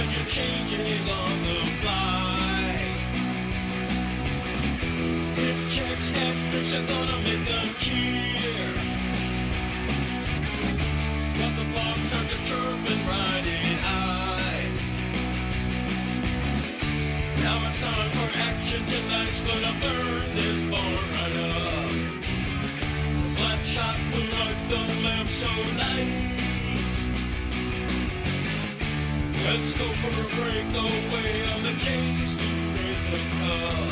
'cause you're changing on the fly. Hip checks, hat-tricks are gonna make them cheer. Got the block start to chirp and riding high. Now it's time for action, tonight's gonna burn this bar right up. Slap shot will light the lamp so nice. Let's go for a breakaway on the chains to raise the cup.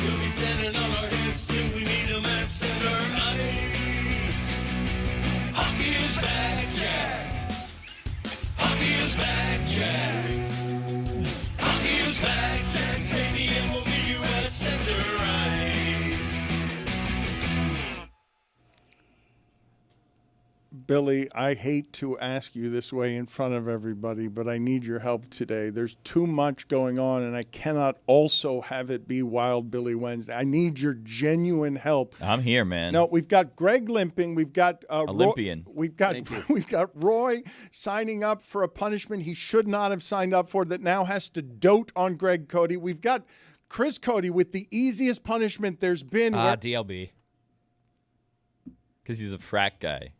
We'll be standing on our heads till we meet them at center ice. Hockey is back, Jack. Hockey is back, Jack. Hockey is back, Jack. Baby, and we'll meet you at center ice. Billy, I hate to ask you this way in front of everybody, but I need your help today. There's too much going on, and I cannot also have it be Wild Billy Wednesday. I need your genuine help. I'm here, man. No, we've got Greg limping. We've got Olympian. We've got Roy signing up for a punishment he should not have signed up for that now has to dote on Greg Cody. We've got Chris Cody with the easiest punishment there's been. DLB. Because he's a frat guy.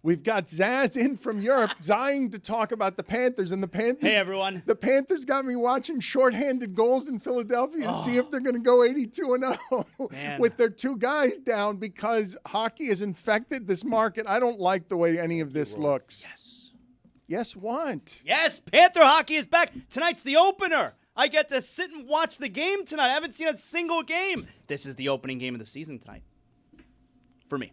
We've got Zaz in from Europe dying to talk about the Panthers. And the Panthers. Hey, everyone. The Panthers got me watching shorthanded goals in Philadelphia and see if they're going to go 82-0 with their two guys down because hockey has infected this market. I don't like the way any of this looks. Yes. Yes, what? Yes, Panther hockey is back. Tonight's the opener. I get to sit and watch the game tonight. I haven't seen a single game. This is the opening game of the season tonight. For me.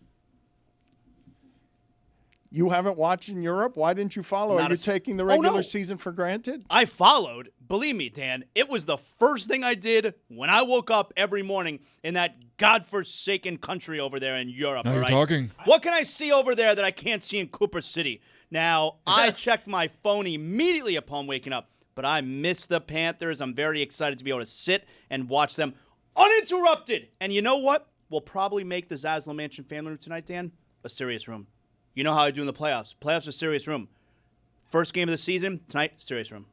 You haven't watched in Europe? Why didn't you follow? Are you taking the regular season for granted? I followed. Believe me, Dan, it was the first thing I did when I woke up every morning in that godforsaken country over there in Europe. Now you're talking. What can I see over there that I can't see in Cooper City? Now, I checked my phone immediately upon waking up, but I miss the Panthers. I'm very excited to be able to sit and watch them uninterrupted. And you know what? We'll probably make the Zaslow Mansion family room tonight, Dan, a serious room. You know how I do in the playoffs. Playoffs are serious room. First game of the season, tonight, serious room.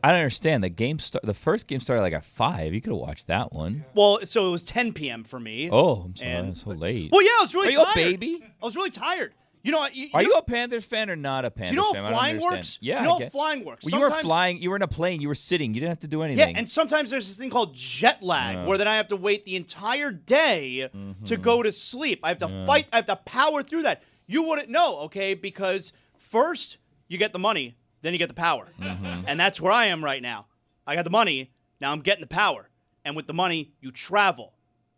I don't understand. The first game started like at 5. You could have watched that one. Well, so it was 10 p.m. for me. Oh, I'm sorry. It's so late. Well, yeah, I was really tired. Are you a baby? I was really tired. You know, are you a Panthers fan or not a Panthers fan? Do you know how flying works? Yeah. Do you know how flying works? Well, you were flying. You were in a plane. You were sitting. You didn't have to do anything. Yeah, and sometimes there's this thing called jet lag where then I have to wait the entire day to go to sleep. I have to fight. I have to power through that. You wouldn't know, okay, because first you get the money, then you get the power. And that's where I am right now. I got the money, now I'm getting the power. And with the money, you travel.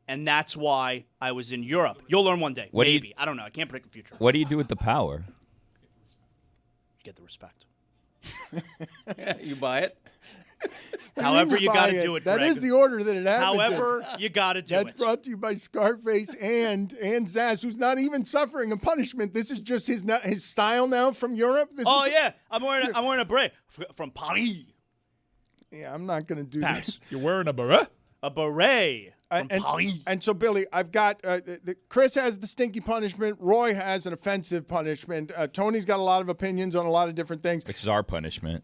And that's why I was in Europe. You'll learn one day. Maybe. I don't know. I can't predict the future. What do you do with the power? You get the respect. You buy it? However you got to do it, Greg. That is the order that it happens. However you got to do it. That's brought to you by Scarface and Zaz, who's not even suffering a punishment. This is just his style now from Europe. I'm wearing a beret from Paris. Yeah, I'm not going to do this. You're wearing a beret? A beret. And so, Billy, I've got Chris has the stinky punishment. Roy has an offensive punishment. Tony's got a lot of opinions on a lot of different things. Which is our punishment.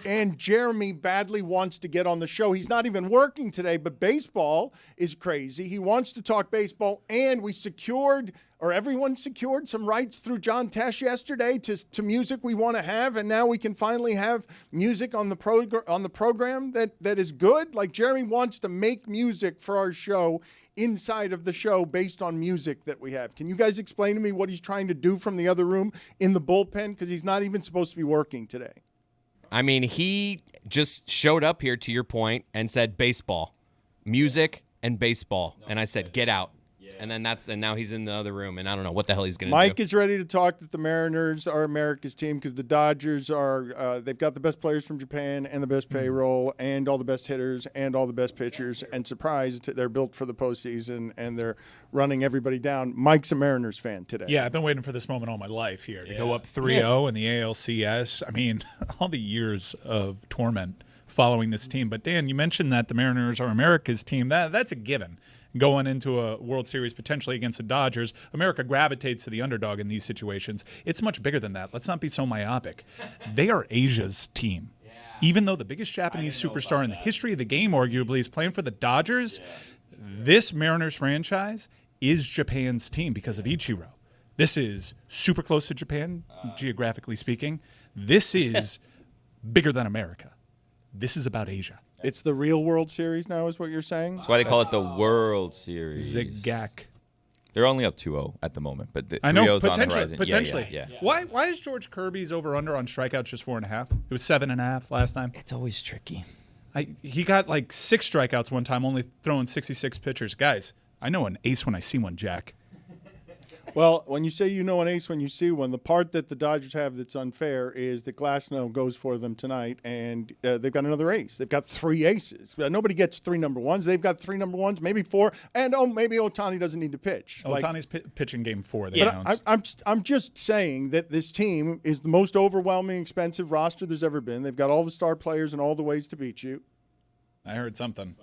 And Jeremy badly wants to get on the show. He's not even working today, but baseball is crazy. He wants to talk baseball, and everyone secured some rights through John Tesh yesterday to music we want to have, and now we can finally have music on the program that is good. Like Jeremy wants to make music for our show inside of the show based on music that we have. Can you guys explain to me what he's trying to do from the other room in the bullpen? Because he's not even supposed to be working today. I mean, he just showed up here, to your point, and said baseball, music, and baseball. And I said, get out. And now he's in the other room, and I don't know what the hell he's going to do. Mike is ready to talk that the Mariners are America's team because the Dodgers are they've got the best players from Japan and the best payroll and all the best hitters and all the best pitchers. And surprised, they're built for the postseason, and they're running everybody down. Mike's a Mariners fan today. Yeah, I've been waiting for this moment all my life here to go up 3-0 in the ALCS. I mean, all the years of torment following this team. But, Dan, you mentioned that the Mariners are America's team. That's a given. going into a World Series potentially against the Dodgers. America gravitates to the underdog in these situations. It's much bigger than that. Let's not be so myopic. They are Asia's team. Even though the biggest Japanese superstar in the history of the game arguably is playing for the Dodgers, this Mariners franchise is Japan's team because of Ichiro. This is super close to Japan, geographically speaking. This is bigger than America. This is about Asia. It's the real World Series now, is what you're saying? That's why they call it the World Series. Zigak. They're only up 2-0 at the moment, but the I know, 3-0's on the horizon. potentially. Yeah. Why is George Kirby's over-under on strikeouts just 4.5? It was 7.5 last time. It's always tricky. He got like 6 strikeouts one time, only throwing 66 pitchers. Guys, I know an ace when I see one, Jack. Well, when you say you know an ace when you see one, the part that the Dodgers have that's unfair is that Glasnow goes for them tonight, and they've got another ace. They've got 3 aces. Nobody gets 3 number ones. They've got 3 number ones, maybe 4, and maybe Ohtani doesn't need to pitch. Ohtani's pitching game 4. I'm just saying that this team is the most overwhelming, expensive roster there's ever been. They've got all the star players and all the ways to beat you. I heard something.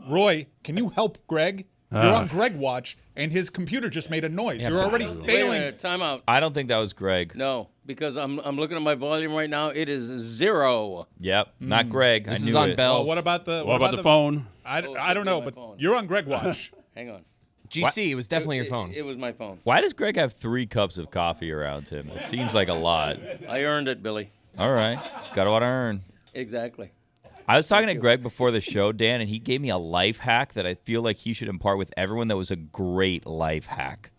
Roy, can you help Greg? You're on Greg Watch, and his computer just made a noise. You're already Wait a failing. minute, time out. I don't think that was Greg. No, because I'm looking at my volume right now. It is 0. Yep, not Greg. This I knew is on it. Bells. What about the phone? I Oh, don't know, my but phone. you're on Greg Watch. Hang on. GC, it was definitely your phone. It was my phone. Why does Greg have 3 cups of coffee around him? It seems like a lot. I earned it, Billy. All right, got what I earn. Exactly. I was talking to Greg before the show, Dan, and he gave me a life hack that I feel like he should impart with everyone. That was a great life hack.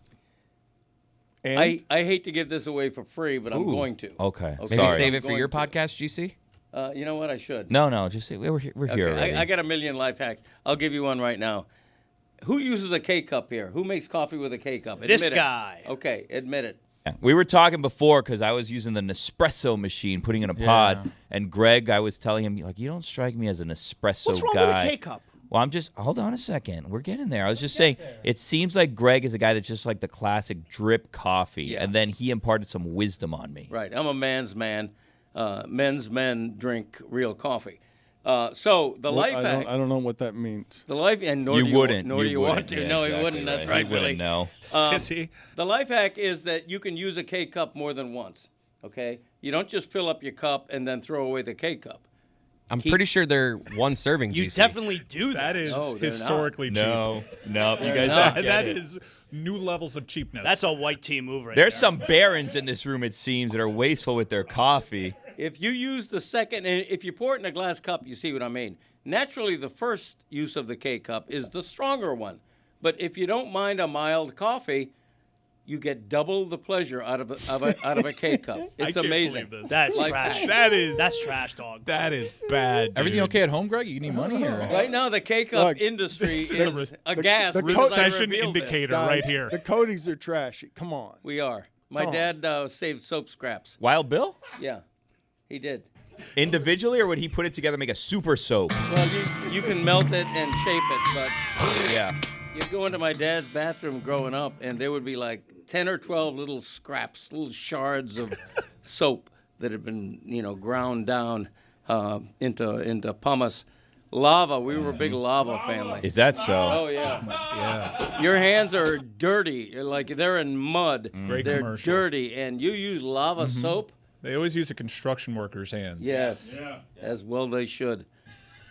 And I hate to give this away for free, but I'm going to. Okay, Maybe sorry. save it for Going your to. podcast, GC? You know what? I should. No, just say we're here already. I got a million life hacks. I'll give you one right now. Who uses a K-cup here? Who makes coffee with a K-cup? This Admit it. guy. Okay, admit it. We were talking before because I was using the Nespresso machine, putting in a pod, and Greg, I was telling him, like, you don't strike me as an espresso What's wrong guy. with a K-cup? Well, hold on a second. We're getting there. I was just saying, it seems like Greg is a guy that's just like the classic drip coffee, and then he imparted some wisdom on me. Right. I'm a man's man. Men's men drink real coffee. So the life hack. I don't know what that means. The life, and nor You do you wouldn't. Nor do you want to. Yeah, No, exactly he wouldn't. That's right. right, He wouldn't Billy. know. Sissy. The life hack is that you can use a K-cup more than once. Okay, you don't just fill up your cup and then throw away the K-cup. I'm pretty sure they're one serving, You GC. definitely do that. That is No, they're historically cheap. No, you guys not. don't get That it. is new levels of cheapness. That's a white team move right There's there. some barons in this room, it seems, that are wasteful with their coffee. If you use the second, and if you pour it in a glass cup, you see what I mean. Naturally, the first use of the K-cup is the stronger one. But if you don't mind a mild coffee, you get double the pleasure out of a K-cup. I It's can't amazing. believe this. That's Life trash. hack. That's trash, dog. That is bad. Everything dude. okay at home, Greg? You need money or? Right now, the K-cup Look, industry this is is a aghast. the because I Recession revealed this. indicator Guys, right here. The Codys are trashy. Come on. We are. My Come on. dad saved soap scraps. Wild Bill? Yeah, he did. Individually, or would he put it together and make a super soap? Well, you can melt it and shape it, but Yeah. you'd go into my dad's bathroom growing up, and there would be like 10 or 12 little scraps, little shards of soap that had been, ground down into pumice. Lava. We were a big lava family. Is that so? Oh yeah. Your hands are dirty, like they're in mud. Great They're commercial. dirty, and you use lava soap. They always use a construction worker's hands. Yes, as well they should.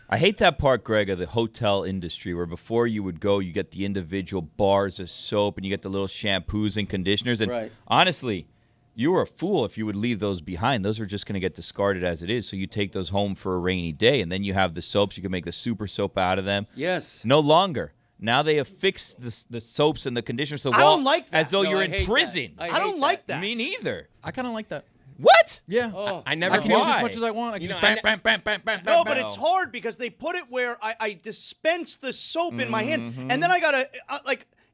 I hate that part, Greg, of the hotel industry where before you would go, you get the individual bars of soap and you get the little shampoos and conditioners. And Right. honestly, you were a fool if you would leave those behind. Those are just going to get discarded as it is. So you take those home for a rainy day, and then you have the soaps. You can make the super soap out of them. Yes. No longer. Now they have fixed the soaps and the conditioners to the I wall don't like that. as though No, you're I in hate that. prison. I I don't hate like that. that. Me neither. I kind of like that. What? Yeah. Oh. I never I can use Why? as much as I want. I can You just know, I bam, bam, bam, bam, bam, No, bam, but bam. it's hard because they put it where I dispense the soap in my hand, Mm-hmm. and then I gotta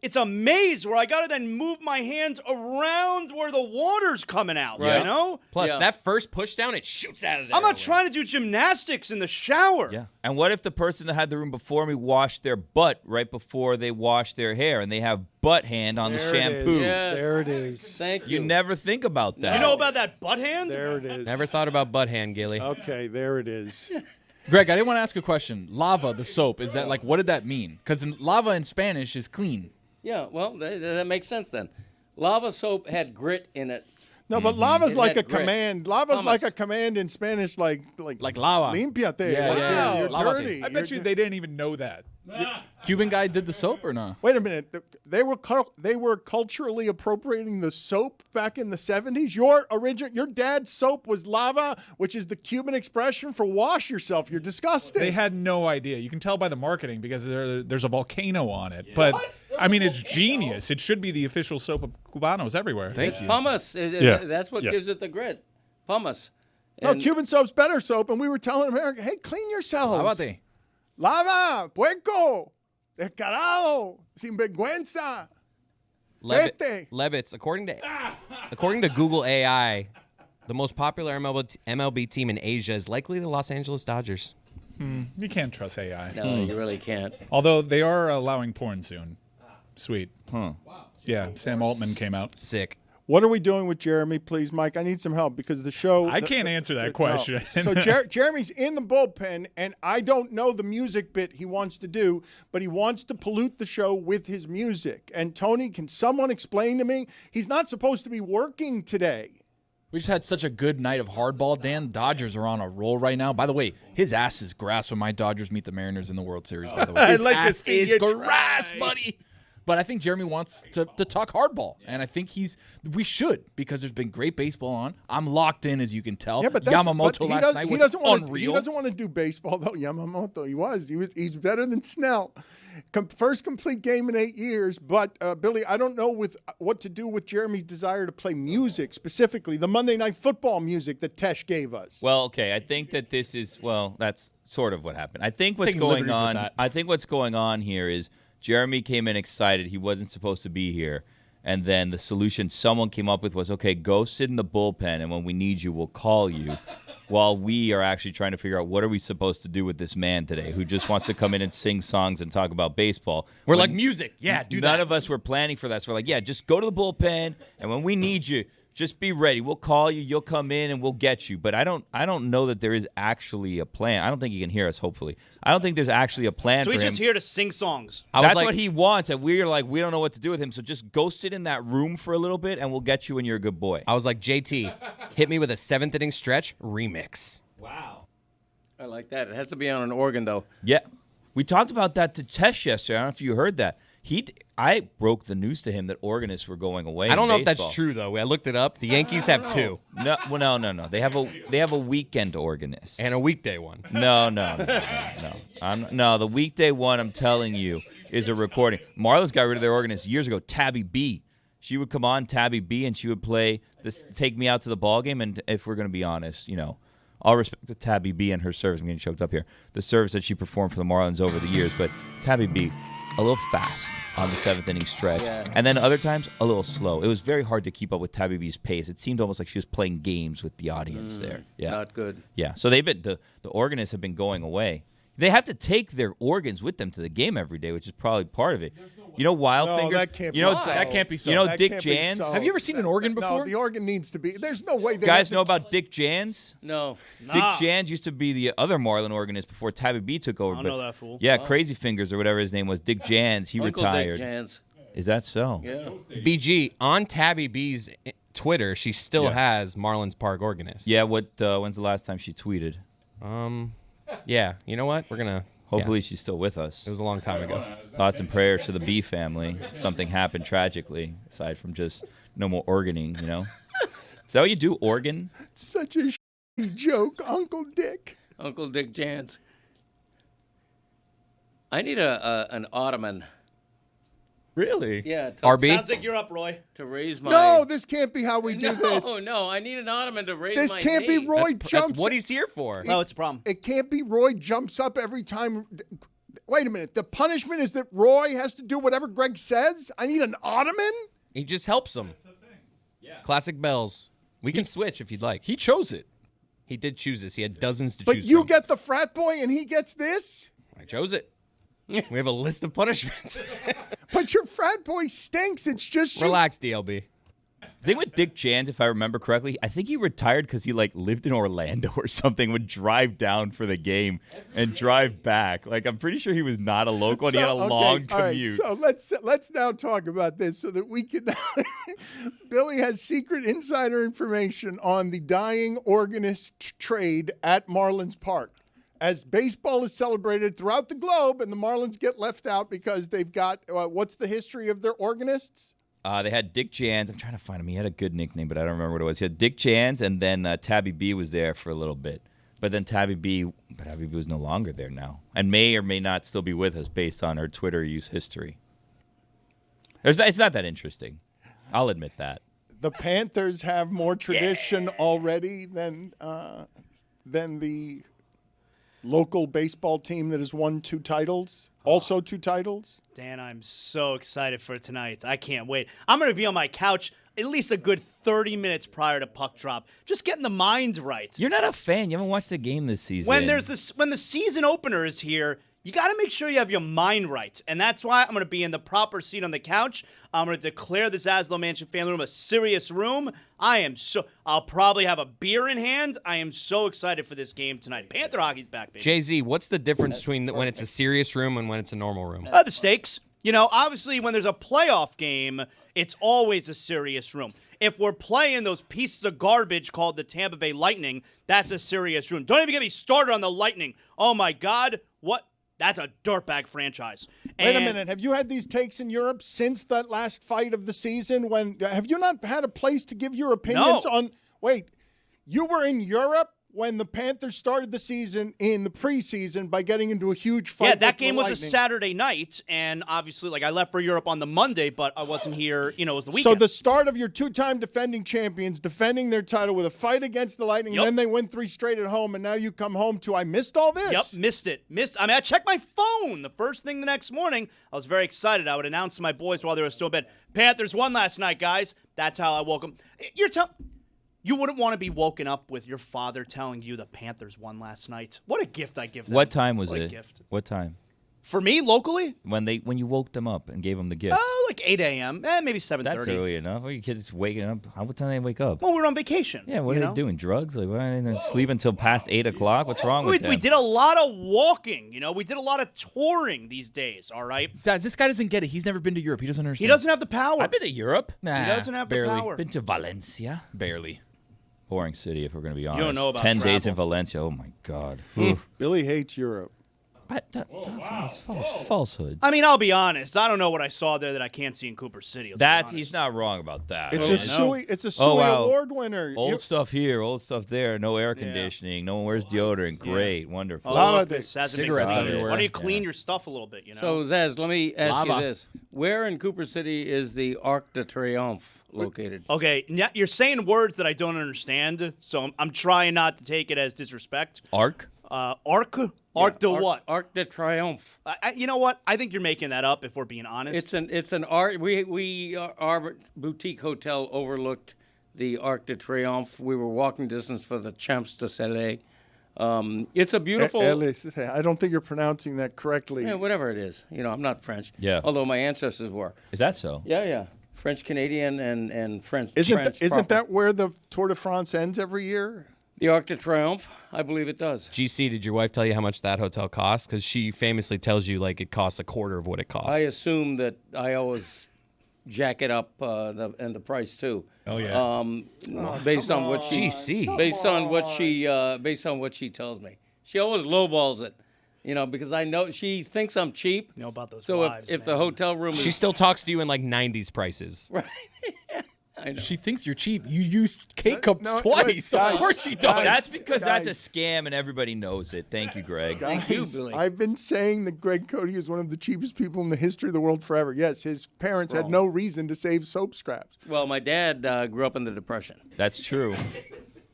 it's a maze where I gotta then move my hands around where the water's coming out. Right. You know. Plus, Yeah. that first push down, it shoots out of there. I'm not trying to do gymnastics in the shower. Yeah. And what if the person that had the room before me washed their butt right before they washed their hair and they have butt hand on the There it shampoo? is. Yes. There it is. Thank You you. never think about that. You know about that butt hand? There it is. Never thought about butt hand, Gilly. Okay, there it is. Greg, I didn't want to ask a question. Lava, the soap, is that like, what did that mean? Because lava in Spanish is clean. Yeah, well, that makes sense then. Lava soap had grit in it. No, but lava's It like a had grit. command. Lava's Hummus. like a command in Spanish, like lava. Limpiate. Yeah, Like, yeah, You're lava. dirty. I bet you they didn't even know that. Cuban guy did the soap or not? Wait a minute. They were culturally appropriating the soap back in the 70s. Your dad's soap was lava, which is the Cuban expression for wash yourself. You're disgusting. They had no idea. You can tell by the marketing because there's a volcano on it. But I mean, it's genius. It should be the official soap of Cubanos everywhere. Thank you. Pumice. Yeah. That's what Yes. gives it the grit. Pumice. No, And- Cuban soap's better soap, and we were telling America, hey, clean yourselves. Lávate. Lava, puerco, descarado, sinvergüenza. Vete. Lebits, according to Google AI, the most popular MLB team in Asia is likely the Los Angeles Dodgers. You can't trust AI. No, you really can't. Although they are allowing porn soon. Sweet. Huh. Yeah, Sam Altman came out. Sick. What are we doing with Jeremy, please, Mike? I need some help because the show. I can't answer that question. No. So Jeremy's in the bullpen, and I don't know the music bit he wants to do, but he wants to pollute the show with his music. And Tony, can someone explain to me? He's not supposed to be working today. We just had such a good night of hardball, Dan. Dodgers are on a roll right now. By the way, his ass is grass when my Dodgers meet the Mariners in the World Series, by the way. I'd His like to ass see is you grass, try. buddy. But I think Jeremy wants to talk hardball, and I think we should because there's been great baseball on. I'm locked in, as you can tell. Yeah, but Yamamoto last night was unreal. He doesn't want to do baseball though. Yamamoto, he's better than Snell. First complete game in 8 years. But Billy, I don't know what to do with Jeremy's desire to play music, specifically the Monday Night Football music that Tesh gave us. Well, okay. I think that this is that's sort of what happened. I think what's Taking going liberties with on. that. I think what's going on here is Jeremy came in excited. He wasn't supposed to be here. And then the solution someone came up with was, okay, go sit in the bullpen, and when we need you, we'll call you. While we are actually trying to figure out what are we supposed to do with this man today who just wants to come in and sing songs and talk about baseball. We're When like, music. Yeah, do None that. of us were planning for that. So we're like, yeah, just go to the bullpen, and when we need you, just be ready. We'll call you. You'll come in, and we'll get you. But I don't know that there is actually a plan. I don't think he can hear us, hopefully. I don't think there's actually a plan So for he's him. just here to sing songs. That's what he wants, and we're like, we don't know what to do with him. So just go sit in that room for a little bit, and we'll get you when you're a good boy. I was like, JT, hit me with a 7th inning stretch remix. Wow. I like that. It has to be on an organ, though. Yeah. We talked about that to Tesh yesterday. I don't know if you heard that. I broke the news to him that organists were going away. I don't in know if baseball. that's true though. I looked it up. The Yankees have 2 No, well, no. They have a weekend organist and a weekday one. No. No, the weekday one, I'm telling you, is a recording. Marlins got rid of their organist years ago, Tabby B. She would come on, Tabby B, and she would play this Take Me Out to the Ball Game. And if we're going to be honest, all respect to Tabby B and her service. I'm getting choked up here. The service that she performed for the Marlins over the years. But Tabby B, a little fast on the 7th inning stretch. Yeah. And then other times, a little slow. It was very hard to keep up with Tabby B's pace. It seemed almost like she was playing games with the audience there. Yeah. Not good. Yeah. So they've been the organists have been going away. They have to take their organs with them to the game every day, which is probably part of it. Wildfingers. No, that can't be it's- so. That can't be so. That Dick can't be Jans. so. Have you ever seen an organ before? No, the organ needs to be. There's no way. You guys know about Dick Jans? No. Dick Jans used to be the other Marlin organist before Tabby B took over. I know that fool. Yeah, Crazy Fingers or whatever his name was. Dick Jans. He Uncle retired. Dick Jans. Is that so? Yeah. BG on Tabby B's Twitter, she still has Marlins Park organist. Yeah. When's the last time she tweeted? Yeah. You know what? We're gonna. Hopefully she's still with us. It was a long time ago. Thoughts and prayers to the B family. Something happened tragically, aside from just no more organing, Is that what you do, organ? Such a shitty joke, Uncle Dick. Uncle Dick Jans. I need an ottoman. Really? Yeah. RB? Sounds like you're up, Roy. To raise my. No, this can't be how we do this. No. I need an ottoman to raise This my can't knee. be Roy That's jumps. what he's here for. No, it's a problem. It can't be Roy jumps up every time. Wait a minute. The punishment is that Roy has to do whatever Greg says? I need an ottoman? He just helps him. Classic bells. We can switch if you'd like. He chose it. He did choose this. He had dozens to But choose you from. get the frat boy and he gets this? I chose it. We have a list of punishments. But your frat boy stinks. It's just you. Relax, DLB. The thing with Dick Jans, if I remember correctly, I think he retired because he lived in Orlando or something. Would drive down for the game and drive back. I'm pretty sure he was not a local and he had a long commute. All right, so let's now talk about this so that we can. Billy has secret insider information on the dying organist trade at Marlins Park. As baseball is celebrated throughout the globe, and the Marlins get left out because they've got what's the history of their organists? They had Dick Jans. I'm trying to find him. He had a good nickname, but I don't remember what it was. He had Dick Jans, and then Tabby B was there for a little bit. But then Tabby B was no longer there now, and may or may not still be with us based on her Twitter use history. It's not that interesting. I'll admit that. The Panthers have more tradition already than the local baseball team that has won 2 titles. Also 2 titles. Dan, I'm so excited for tonight. I can't wait. I'm going to be on my couch at least a good 30 minutes prior to puck drop, just getting the mind right. You're not a fan. You haven't watched the game this season. When the season opener is here, you got to make sure you have your mind right. And that's why I'm going to be in the proper seat on the couch. I'm going to declare the Zaslow Mansion family room a serious room. I'll probably have a beer in hand. I am so excited for this game tonight. Panther hockey's back, baby. Jay-Z, what's the difference between when it's a serious room and when it's a normal room? The stakes. Obviously when there's a playoff game, it's always a serious room. If we're playing those pieces of garbage called the Tampa Bay Lightning, that's a serious room. Don't even get me started on the Lightning. Oh, my God. What? That's a dirtbag franchise. Wait a minute. Have you had these takes in Europe since that last fight of the season? Have you not had a place to give your opinions on? Wait, you were in Europe when the Panthers started the season in the preseason by getting into a huge fight. Yeah, that game was Lightning. a Saturday night, and obviously, I left for Europe on the Monday, but I wasn't here. It was the weekend. So the start of your 2-time defending champions defending their title with a fight against the Lightning, and then they win 3 straight at home, and now you come home to I missed all this. Yep, missed it. I checked my phone the first thing the next morning. I was very excited. I would announce to my boys while they were still in bed, Panthers won last night, guys. That's how I woke them. You wouldn't want to be woken up with your father telling you the Panthers won last night. What a gift I give them. What time was What a it? gift. What time? For me, locally? When you woke them up and gave them the gift. Oh, like 8 a.m. Maybe 7:30. That's early enough. Your kids waking up. What time do they wake up? Well, we were on vacation. Yeah, what are they doing? Drugs? Why are they sleeping until past 8 o'clock? What's wrong with them? We did a lot of walking. We did a lot of touring these days, all right? This guy doesn't get it. He's never been to Europe. He doesn't understand. He doesn't have the power. I've been to Europe. Nah, He doesn't have barely. the power. Been to Valencia. Barely. Boring city, if we're going to be honest. don't know about 10 days in travel. Valencia. Oh, my God. Billy hates Europe. Falsehood. I mean, I'll be honest. I don't know what I saw there that I can't see in Cooper City. He's not wrong about that. It's I a mean, Suey Award winner. Old stuff here, old stuff there. No air conditioning. No one wears deodorant. Great, wonderful. Oh, look, this hasn't been Cigarettes cleaned. everywhere. Why don't you clean your stuff a little bit, So, Zaz, let me ask you Lava. this. Where in Cooper City is the Arc de Triomphe located? Okay, you're saying words that I don't understand, so I'm trying not to take it as disrespect. Arc? Arc? Arc de what? Arc de Triomphe. You know what? I think you're making that up. If we're being honest, It's an art. Our boutique hotel overlooked the Arc de Triomphe. We were walking distance for the Champs de Soleil. It's a beautiful. I don't think you're pronouncing that correctly. Yeah, whatever it is. I'm not French. Yeah. Although my ancestors were. Is that so? Yeah. French Canadian and French. Isn't proper. that where the Tour de France ends every year? The Arc de Triomphe? I believe it does. GC, did your wife tell you how much that hotel costs? Because she famously tells you it costs a quarter of what it costs. I assume that I always jack it up and the price too. Oh yeah. Based on what she GC. based on what she tells me. She always lowballs it. Because I know she thinks I'm cheap. know about those So wives, if the man. hotel room She is still talks to you in 90s prices. right. I know. She thinks you're cheap. You used K-cups No, twice. guys, Of course she does. That's because Guys. that's a scam and everybody knows it. Thank you, Greg. Thank you, Guys, Billy. I've been saying that Greg Cody is one of the cheapest people in the history of the world forever. Yes, his parents had no reason to save soap scraps. Well, my dad grew up in the Depression, That's true.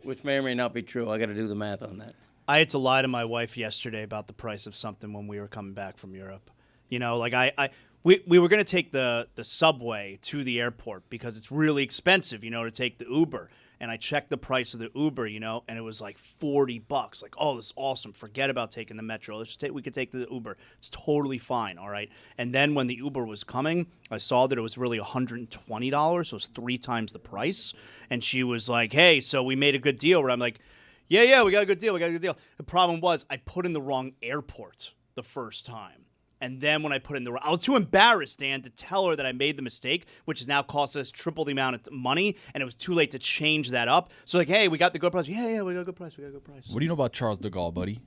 which may or may not be true. I got to do the math on that. I had to lie to my wife yesterday about the price of something when we were coming back from Europe. We were going to take the subway to the airport because it's really expensive, to take the Uber. and I checked the price of the Uber, and it was like $40. Like, oh, this is awesome. Forget about taking the Metro. We could take the Uber. It's totally fine, all right? And then when the Uber was coming, I saw that it was really $120, so it was 3 times the price. And she was like, hey, so we made a good deal. Where I'm like, yeah, we got a good deal. The problem was I put in the wrong airport the first time. And then when I put in I was too embarrassed, Dan, to tell her that I made the mistake, which has now cost us triple the amount of money, and it was too late to change that up. So like, hey, we got the good price. Yeah, we got a good price. What do you know about Charles de Gaulle, buddy?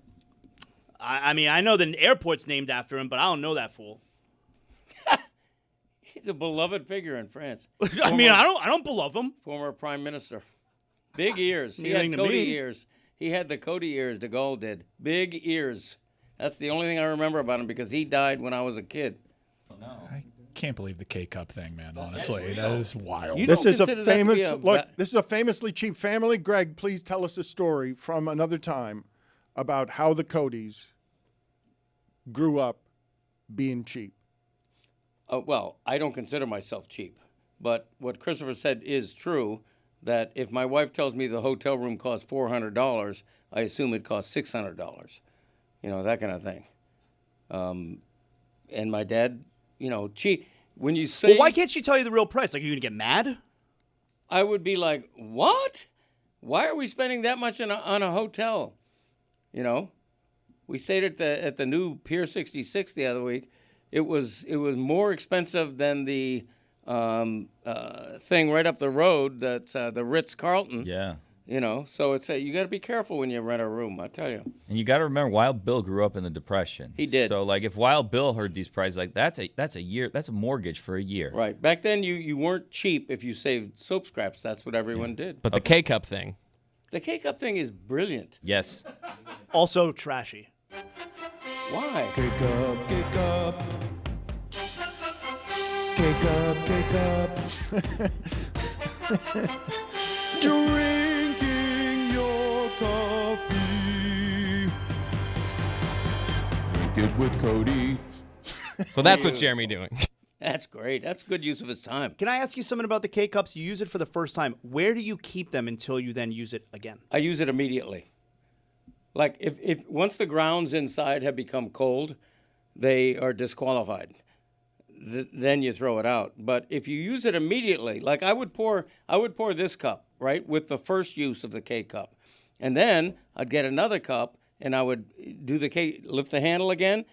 I mean, I know the airport's named after him, but I don't know that fool. He's a beloved figure in France. I mean, I don't beloved him. Former prime minister. Big ears. He Anything had to Cody me. ears. He had the Cody ears de Gaulle did. Big ears. That's the only thing I remember about him because he died when I was a kid. I can't believe the K-Cup thing, man, honestly. That is wild. You This don't is a consider that to be famous this is a famously cheap family. Greg, please tell us a story from another time about how the Codys grew up being cheap. Well, I don't consider myself cheap. But what Christopher said is true, that if my wife tells me the hotel room costs $400, I assume it costs $600. That kind of thing. And my dad, cheap. When you say, Well, why can't she tell you the real price? Like, are you gonna get mad? I would be like, what? Why are we spending that much on a hotel? We stayed at the new Pier 66 the other week. It was more expensive than the thing right up the road. That's the Ritz-Carlton. Yeah. So it's you got to be careful when you rent a room. I tell you. And you got to remember, Wild Bill grew up in the Depression. He did. So, like, if Wild Bill heard these prices, like that's a mortgage for a year. Right. Back then, you weren't cheap if you saved soap scraps. That's what everyone did. But the K-Cup thing. The K-Cup thing is brilliant. Yes. Also trashy. Why? Drinking your coffee. Drink it with Cody. So that's what Jeremy doing. That's great. That's good use of his time. Can I ask you something about the K-Cups? You use it for the first time. Where do you keep them until you then use it again? I use it immediately. Like if once the grounds inside have become cold, they are disqualified. Then you throw it out. But if you use it immediately, like I would pour this cup, right, with the first use of the K-Cup. And then I'd get another cup and I would do lift the handle again,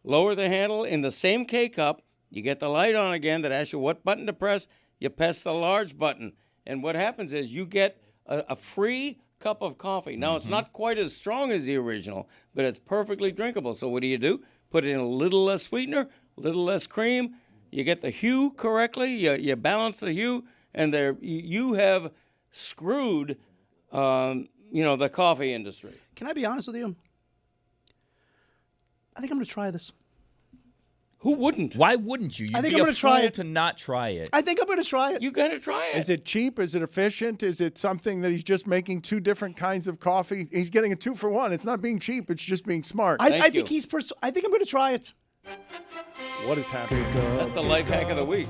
lower the handle in the same K-Cup. You get the light on again that asks you what button to press. You press the large button. And what happens is you get a free cup of coffee. Now, it's not quite as strong as the original, but it's perfectly drinkable. So what do? Put in a little less sweetener, a little less cream. You get the hue correctly. You balance the hue, and you have screwed, the coffee industry. Can I be honest with you? I think I'm going to try this. Who wouldn't? Why wouldn't you? You'd I think be I'm a gonna try fool it. to not try it. I think I'm going to try it. You got to try it. Is it cheap? Is it efficient? Is it something that he's just making 2 different kinds of coffee? He's getting a 2 for 1. It's not being cheap. It's just being smart. I Thank think you. I think I'm going to try it. What is happening? That's the life hack of the week.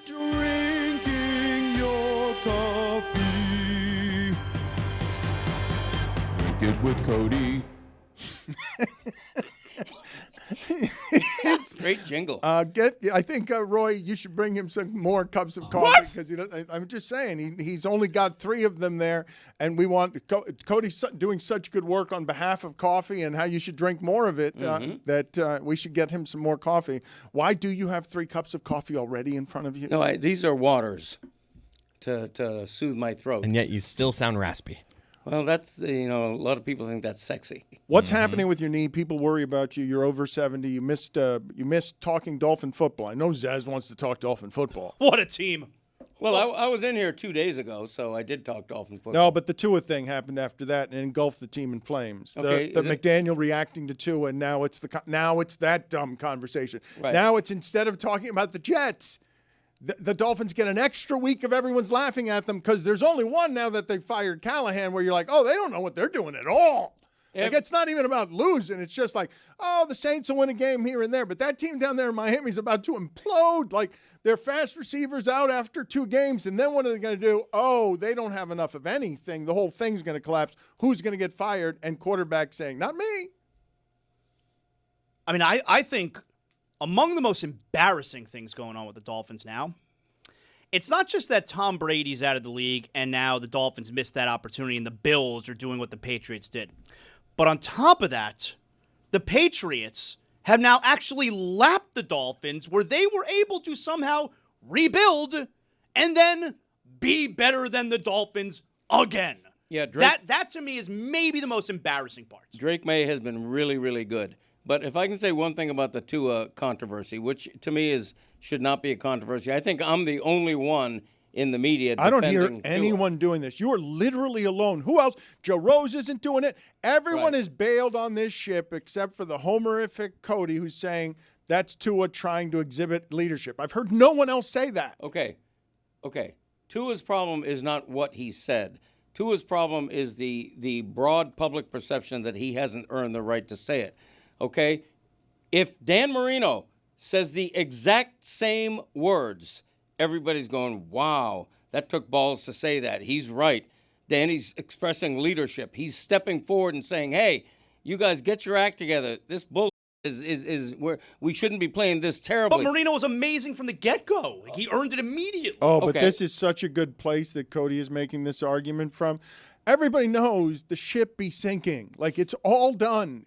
Drinking your coffee. Drink it with Cody. Great jingle. I think Roy, you should bring him some more cups of coffee because I'm just saying he's only got 3 of them there, and we want Cody's doing such good work on behalf of coffee and how you should drink more of it. That we should get him some more coffee. Why do you have 3 cups of coffee already in front of you? No, these are waters to soothe my throat. And yet you still sound raspy. Well, that's, a lot of people think that's sexy. What's happening with your knee? People worry about you. You're over 70. You missed talking Dolphin football. I know Zaz wants to talk Dolphin football. What a team. Well, I was in here 2 days ago, so I did talk Dolphin football. No, but the Tua thing happened after that and engulfed the team in flames. Okay, The McDaniel reacting to Tua, and now it's that dumb conversation. Right. Now it's instead of talking about the Jets, the Dolphins get an extra week of everyone's laughing at them because there's only one now that they fired Callahan where you're like, oh, they don't know what they're doing at all. Like, it's not even about losing. It's just like, oh, the Saints will win a game here and there, but that team down there in Miami is about to implode. Like, their fast receivers out after 2 games, and then what are they going to do? Oh, they don't have enough of anything. The whole thing's going to collapse. Who's going to get fired? And quarterback saying, not me. I mean, I think among the most embarrassing things going on with the Dolphins now, it's not just that Tom Brady's out of the league and now the Dolphins missed that opportunity and the Bills are doing what the Patriots did. But on top of that, the Patriots have now actually lapped the Dolphins where they were able to somehow rebuild and then be better than the Dolphins again. Yeah, Drake, that to me is maybe the most embarrassing part. Drake May has been really, really good. But if I can say one thing about the Tua controversy, which to me should not be a controversy, I think I'm the only one in the media I don't hear defending Tua. anyone doing this. You are literally alone. Who else? Joe Rose isn't doing it. Everyone is bailed on this ship except for the homerific Cody, who's saying that's Tua trying to exhibit leadership. I've heard no one else say that. Okay. Tua's problem is not what he said. Tua's problem is the broad public perception that he hasn't earned the right to say it. Okay? If Dan Marino says the exact same words, everybody's going, wow, that took balls to say that. He's right. Danny's expressing leadership. He's stepping forward and saying, hey, you guys get your act together. This bull is where we shouldn't be playing this terribly. But Marino was amazing from the get-go. Like, he earned it immediately. Oh, but Okay. this is such a good place that Cody is making this argument from. Everybody knows the ship be sinking. Like, it's all done.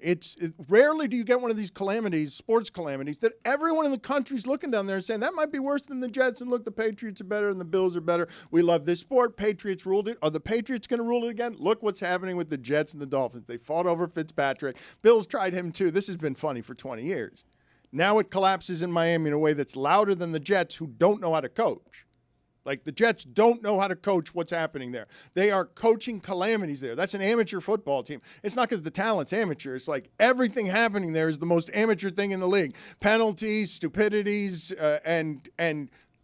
Rarely do you get one of these calamities, sports calamities, that everyone in the country's looking down there and saying, that might be worse than the Jets, and look, the Patriots are better and the Bills are better. We love this sport. Patriots ruled it. Are the Patriots going to rule it again? Look what's happening with the Jets and the Dolphins. They fought over Fitzpatrick. Bills tried him too. This has been funny for 20 years. Now it collapses in Miami in a way that's louder than the Jets, who don't know how to coach. Like, the Jets don't know how to coach what's happening there. They are coaching calamities there. That's an amateur football team. It's not because the talent's amateur. It's like everything happening there is the most amateur thing in the league. Penalties, stupidities, and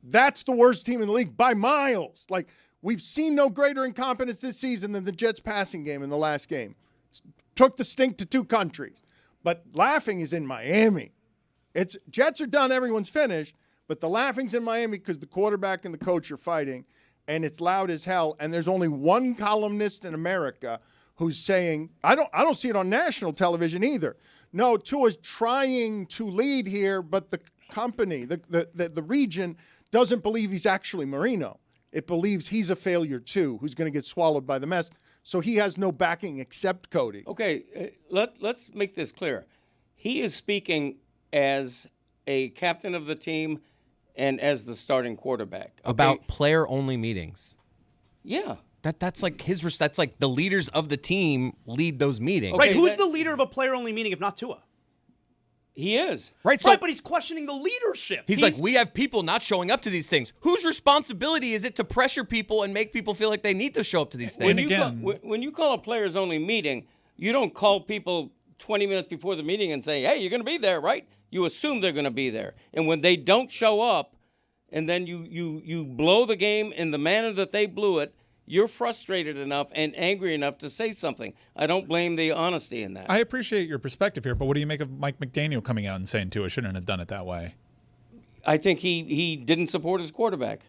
that's the worst team in the league by miles. Like, we've seen no greater incompetence this season than the Jets' passing game in the last game. Took the stink to 2 countries. But laughing is in Miami. It's Jets are done, everyone's finished. But the laughing's in Miami because the quarterback and the coach are fighting, and it's loud as hell. And there's only one columnist in America who's saying, I don't see it on national television either. No, Tua's trying to lead here, but the company, the region, doesn't believe he's actually Marino. It believes he's a failure too, who's going to get swallowed by the mess. So he has no backing except Cody. Okay, let's make this clear. He is speaking as a captain of the team and as the starting quarterback. Okay? About player-only meetings. Yeah. That's like that's like the leaders of the team lead those meetings. Right, Okay, who's the leader of a player-only meeting if not Tua? He is. Right, so Right, but he's questioning the leadership. he's like, we have people not showing up to these things. Whose responsibility is it to pressure people and make people feel like they need to show up to these When things? When you call a players-only meeting, you don't call people 20 minutes before the meeting and say, hey, you're going to be there, right? You assume they're going to be there. And when they don't show up, and then you blow the game in the manner that they blew it, you're frustrated enough and angry enough to say something. I don't blame the honesty in that. I appreciate your perspective here, but what do you make of Mike McDaniel coming out and saying Tua shouldn't have done it that way? I think he didn't support his quarterback.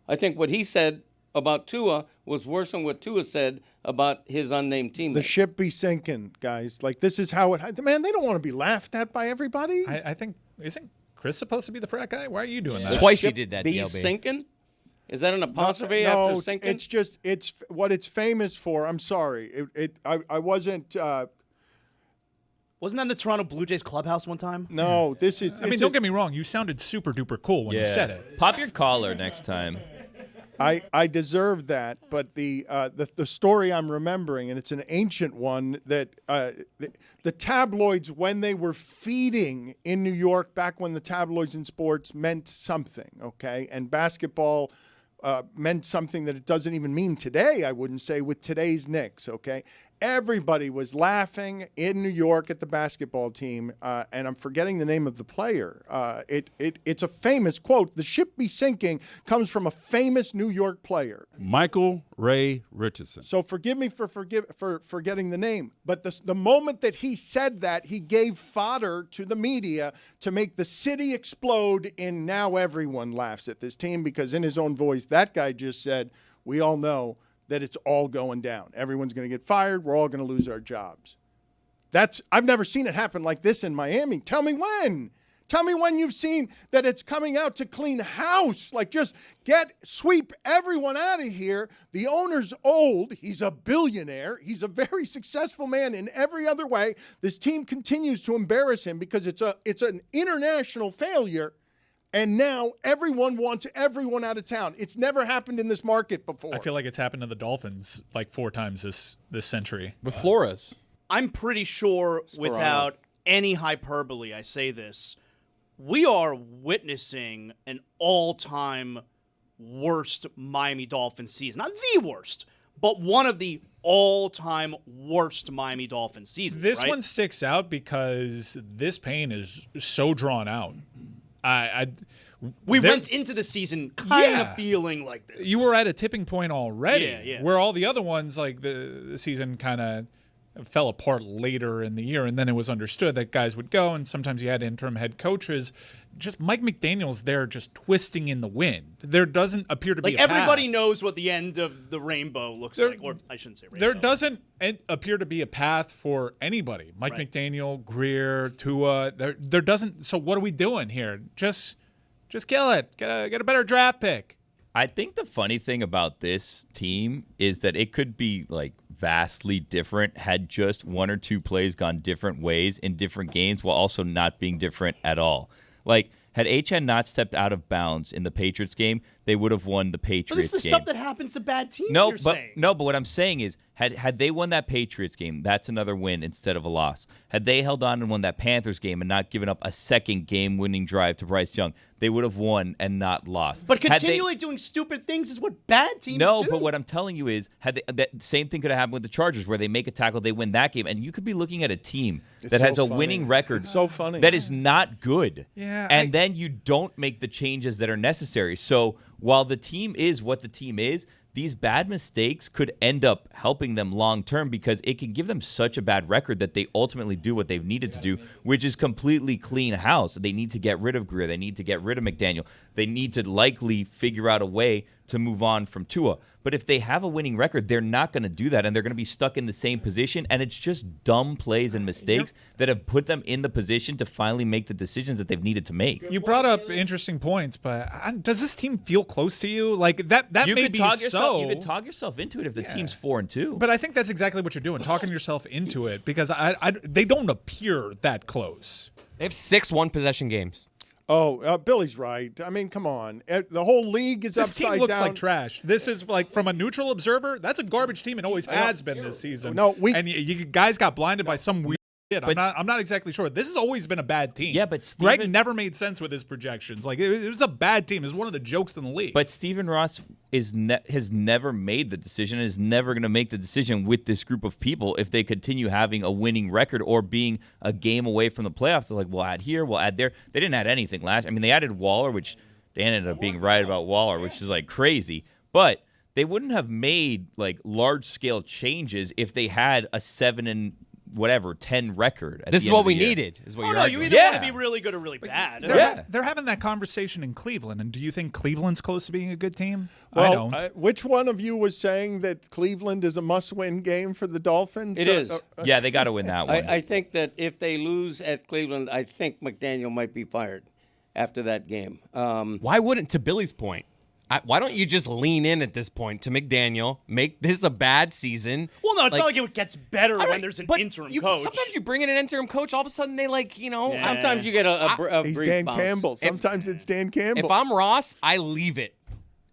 I think what he said about Tua was worse than what Tua said about his unnamed teammate. The ship be sinking, guys. Like, this is how it. Man, they don't want to be laughed at by everybody. I think, isn't Chris supposed to be the frat guy? Why are you doing that? Twice you did that, Be DLB. sinking? Is that an apostrophe no, after sinking? it's just it's what it's famous for. I'm sorry, I wasn't. Wasn't that in the Toronto Blue Jays clubhouse one time? No, this is. I mean, don't get me wrong. You sounded super duper cool when you said it. Pop your collar next time. I deserve that, but the story I'm remembering, and it's an ancient one, that the tabloids, when they were feeding in New York, back when the tabloids in sports meant something, okay, and basketball meant something that it doesn't even mean today, I wouldn't say, with today's Knicks, okay. everybody was laughing in New York at the basketball team, and I'm forgetting the name of the player. It's a famous quote. The ship be sinking comes from a famous New York player. Michael Ray Richardson. So forgive me for forgetting the name. But the moment that he said that, he gave fodder to the media to make the city explode, and now everyone laughs at this team because in his own voice, that guy just said, we all know that it's all going down. Everyone's going to get fired. We're all going to lose our jobs. I've never seen it happen like this in Miami. Tell me when. Tell me when you've seen that it's coming out to clean house. Like just sweep everyone out of here. The owner's old. He's a billionaire. He's a very successful man in every other way. This team continues to embarrass him because it's an international failure. And now everyone wants everyone out of town. It's never happened in this market before. I feel like it's happened to the Dolphins like 4 times this century. With Flores. I'm pretty sure, without any hyperbole, I say this, we are witnessing an all-time worst Miami Dolphins season. Not the worst, but one of the all-time worst Miami Dolphins seasons. This right? one sticks out because this pain is so drawn out. We went into the season kind of feeling like this. You were at a tipping point already, Yeah. where all the other ones, like the season kind of fell apart later in the year, and then it was understood that guys would go, and sometimes you had interim head coaches. Just Mike McDaniel's there just twisting in the wind. There doesn't appear to be a everybody path. knows what the end of the rainbow looks like, or I shouldn't say rainbow. There doesn't appear to be a path for anybody. Mike McDaniel, Greer, Tua. There doesn't. So what are we doing here? Just kill it. Get a better draft pick. I think the funny thing about this team is that it could be like vastly different had just 1 or 2 plays gone different ways in different games while also not being different at all. Like, had HN not stepped out of bounds in the Patriots game, they would have won the Patriots But this is the game. stuff that happens to bad teams. No, but what I'm saying is, had they won that Patriots game, that's another win instead of a loss. Had they held on and won that Panthers game and not given up a second game-winning drive to Bryce Young, they would have won and not lost. But continually doing stupid things is what bad teams do. No, but what I'm telling you is, that same thing could have happened with the Chargers, where they make a tackle, they win that game, and you could be looking at a team that has a winning record. It's so funny. That is not good. Yeah, and then you don't make the changes that are necessary. So while the team is what the team is, these bad mistakes could end up helping them long term because it can give them such a bad record that they ultimately do what they've needed to do, which is completely clean house. They need to get rid of Greer. They need to get rid of McDaniel. They need to likely figure out a way to move on from Tua. But if they have a winning record, they're not going to do that, and they're going to be stuck in the same position, and it's just dumb plays and mistakes that have put them in the position to finally make the decisions that they've needed to make. You brought up interesting points, but does this team feel close to you? Like that You may could be talk so. yourself. You could talk yourself into it if the team's 4-2. But I think that's exactly what you're doing, talking yourself into it, because they don't appear that close. They have 6 one-possession games. Oh, Billy's right. I mean, come on. The whole league is This upside team looks down. like trash. This is like, from a neutral observer, that's a garbage team and always has been this season. No, and you guys got blinded by some weird shit. I'm not exactly sure. This has always been a bad team. Yeah, but Greg never made sense with his projections. Like it was a bad team. It was one of the jokes in the league. But Stephen Ross has never made the decision, is never going to make the decision with this group of people if they continue having a winning record or being a game away from the playoffs. They're like, we'll add here, we'll add there. They didn't add anything last. I mean, they added Waller, which Dan ended up being right about Waller, which is like crazy. But they wouldn't have made like large scale changes if they had a 7-10 record. This is what we needed. Is what you're you arguing. either want to be really good or really bad. They're having that conversation in Cleveland. And do you think Cleveland's close to being a good team? Well, I don't. Which one of you was saying that Cleveland is a must-win game for the Dolphins? It is. Yeah, they got to win that one. I think that if they lose at Cleveland, I think McDaniel might be fired after that game. Why wouldn't, to Billy's point, why don't you just lean in at this point to McDaniel, make this a bad season? Well, no, it's not like it gets better when there's an interim coach. Sometimes you bring in an interim coach, all of a sudden they Sometimes you get a He's brief Dan bounce. Campbell. Sometimes it's Dan Campbell. If I'm Ross, I leave it.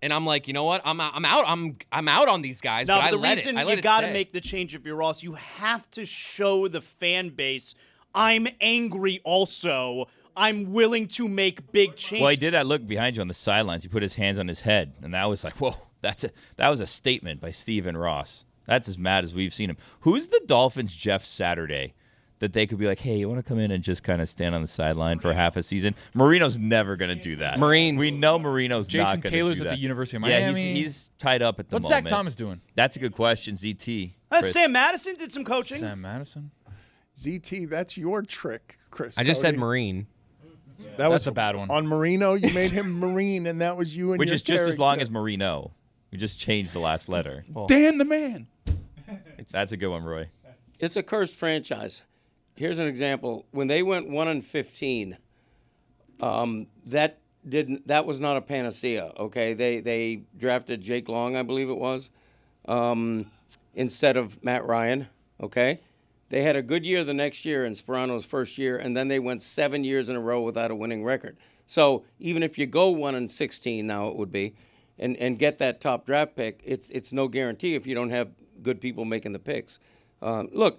And I'm like, you know what? I'm out on these guys. No, but I the let reason it. I let you it got to stay. make the change if you're Ross, you have to show the fan base, I'm angry also. I'm willing to make big changes. Well, he did that look behind you on the sidelines. He put his hands on his head, and that was like, whoa, that was a statement by Stephen Ross. That's as mad as we've seen him. Who's the Dolphins' Jeff Saturday that they could be like, hey, you want to come in and just kind of stand on the sideline for half a season? Marino's never going to do that. Marines. We know Marino's not Jason going to do Taylor's that. at the University of Yeah, Miami. he's tied up at the What's moment. Zach Thomas doing? That's a good question, ZT. Chris. Sam Madison did some coaching. Sam Madison. ZT, that's your trick, Chris. I just said Cody. Marine. That was That's a bad one. On Marino, you made him Marine, and that was you and Which your is just as long character. as Marino. We just changed the last letter. Dan the man. That's a good one, Roy. It's a cursed franchise. Here's an example. When they went 1-15, that was not a panacea. Okay, they drafted Jake Long, I believe it was, instead of Matt Ryan. Okay, they had a good year the next year in Sperano's first year, and then they went 7 years in a row without a winning record. So even if you go 1-16 now, it would be, and get that top draft pick, it's no guarantee if you don't have good people making the picks. Look.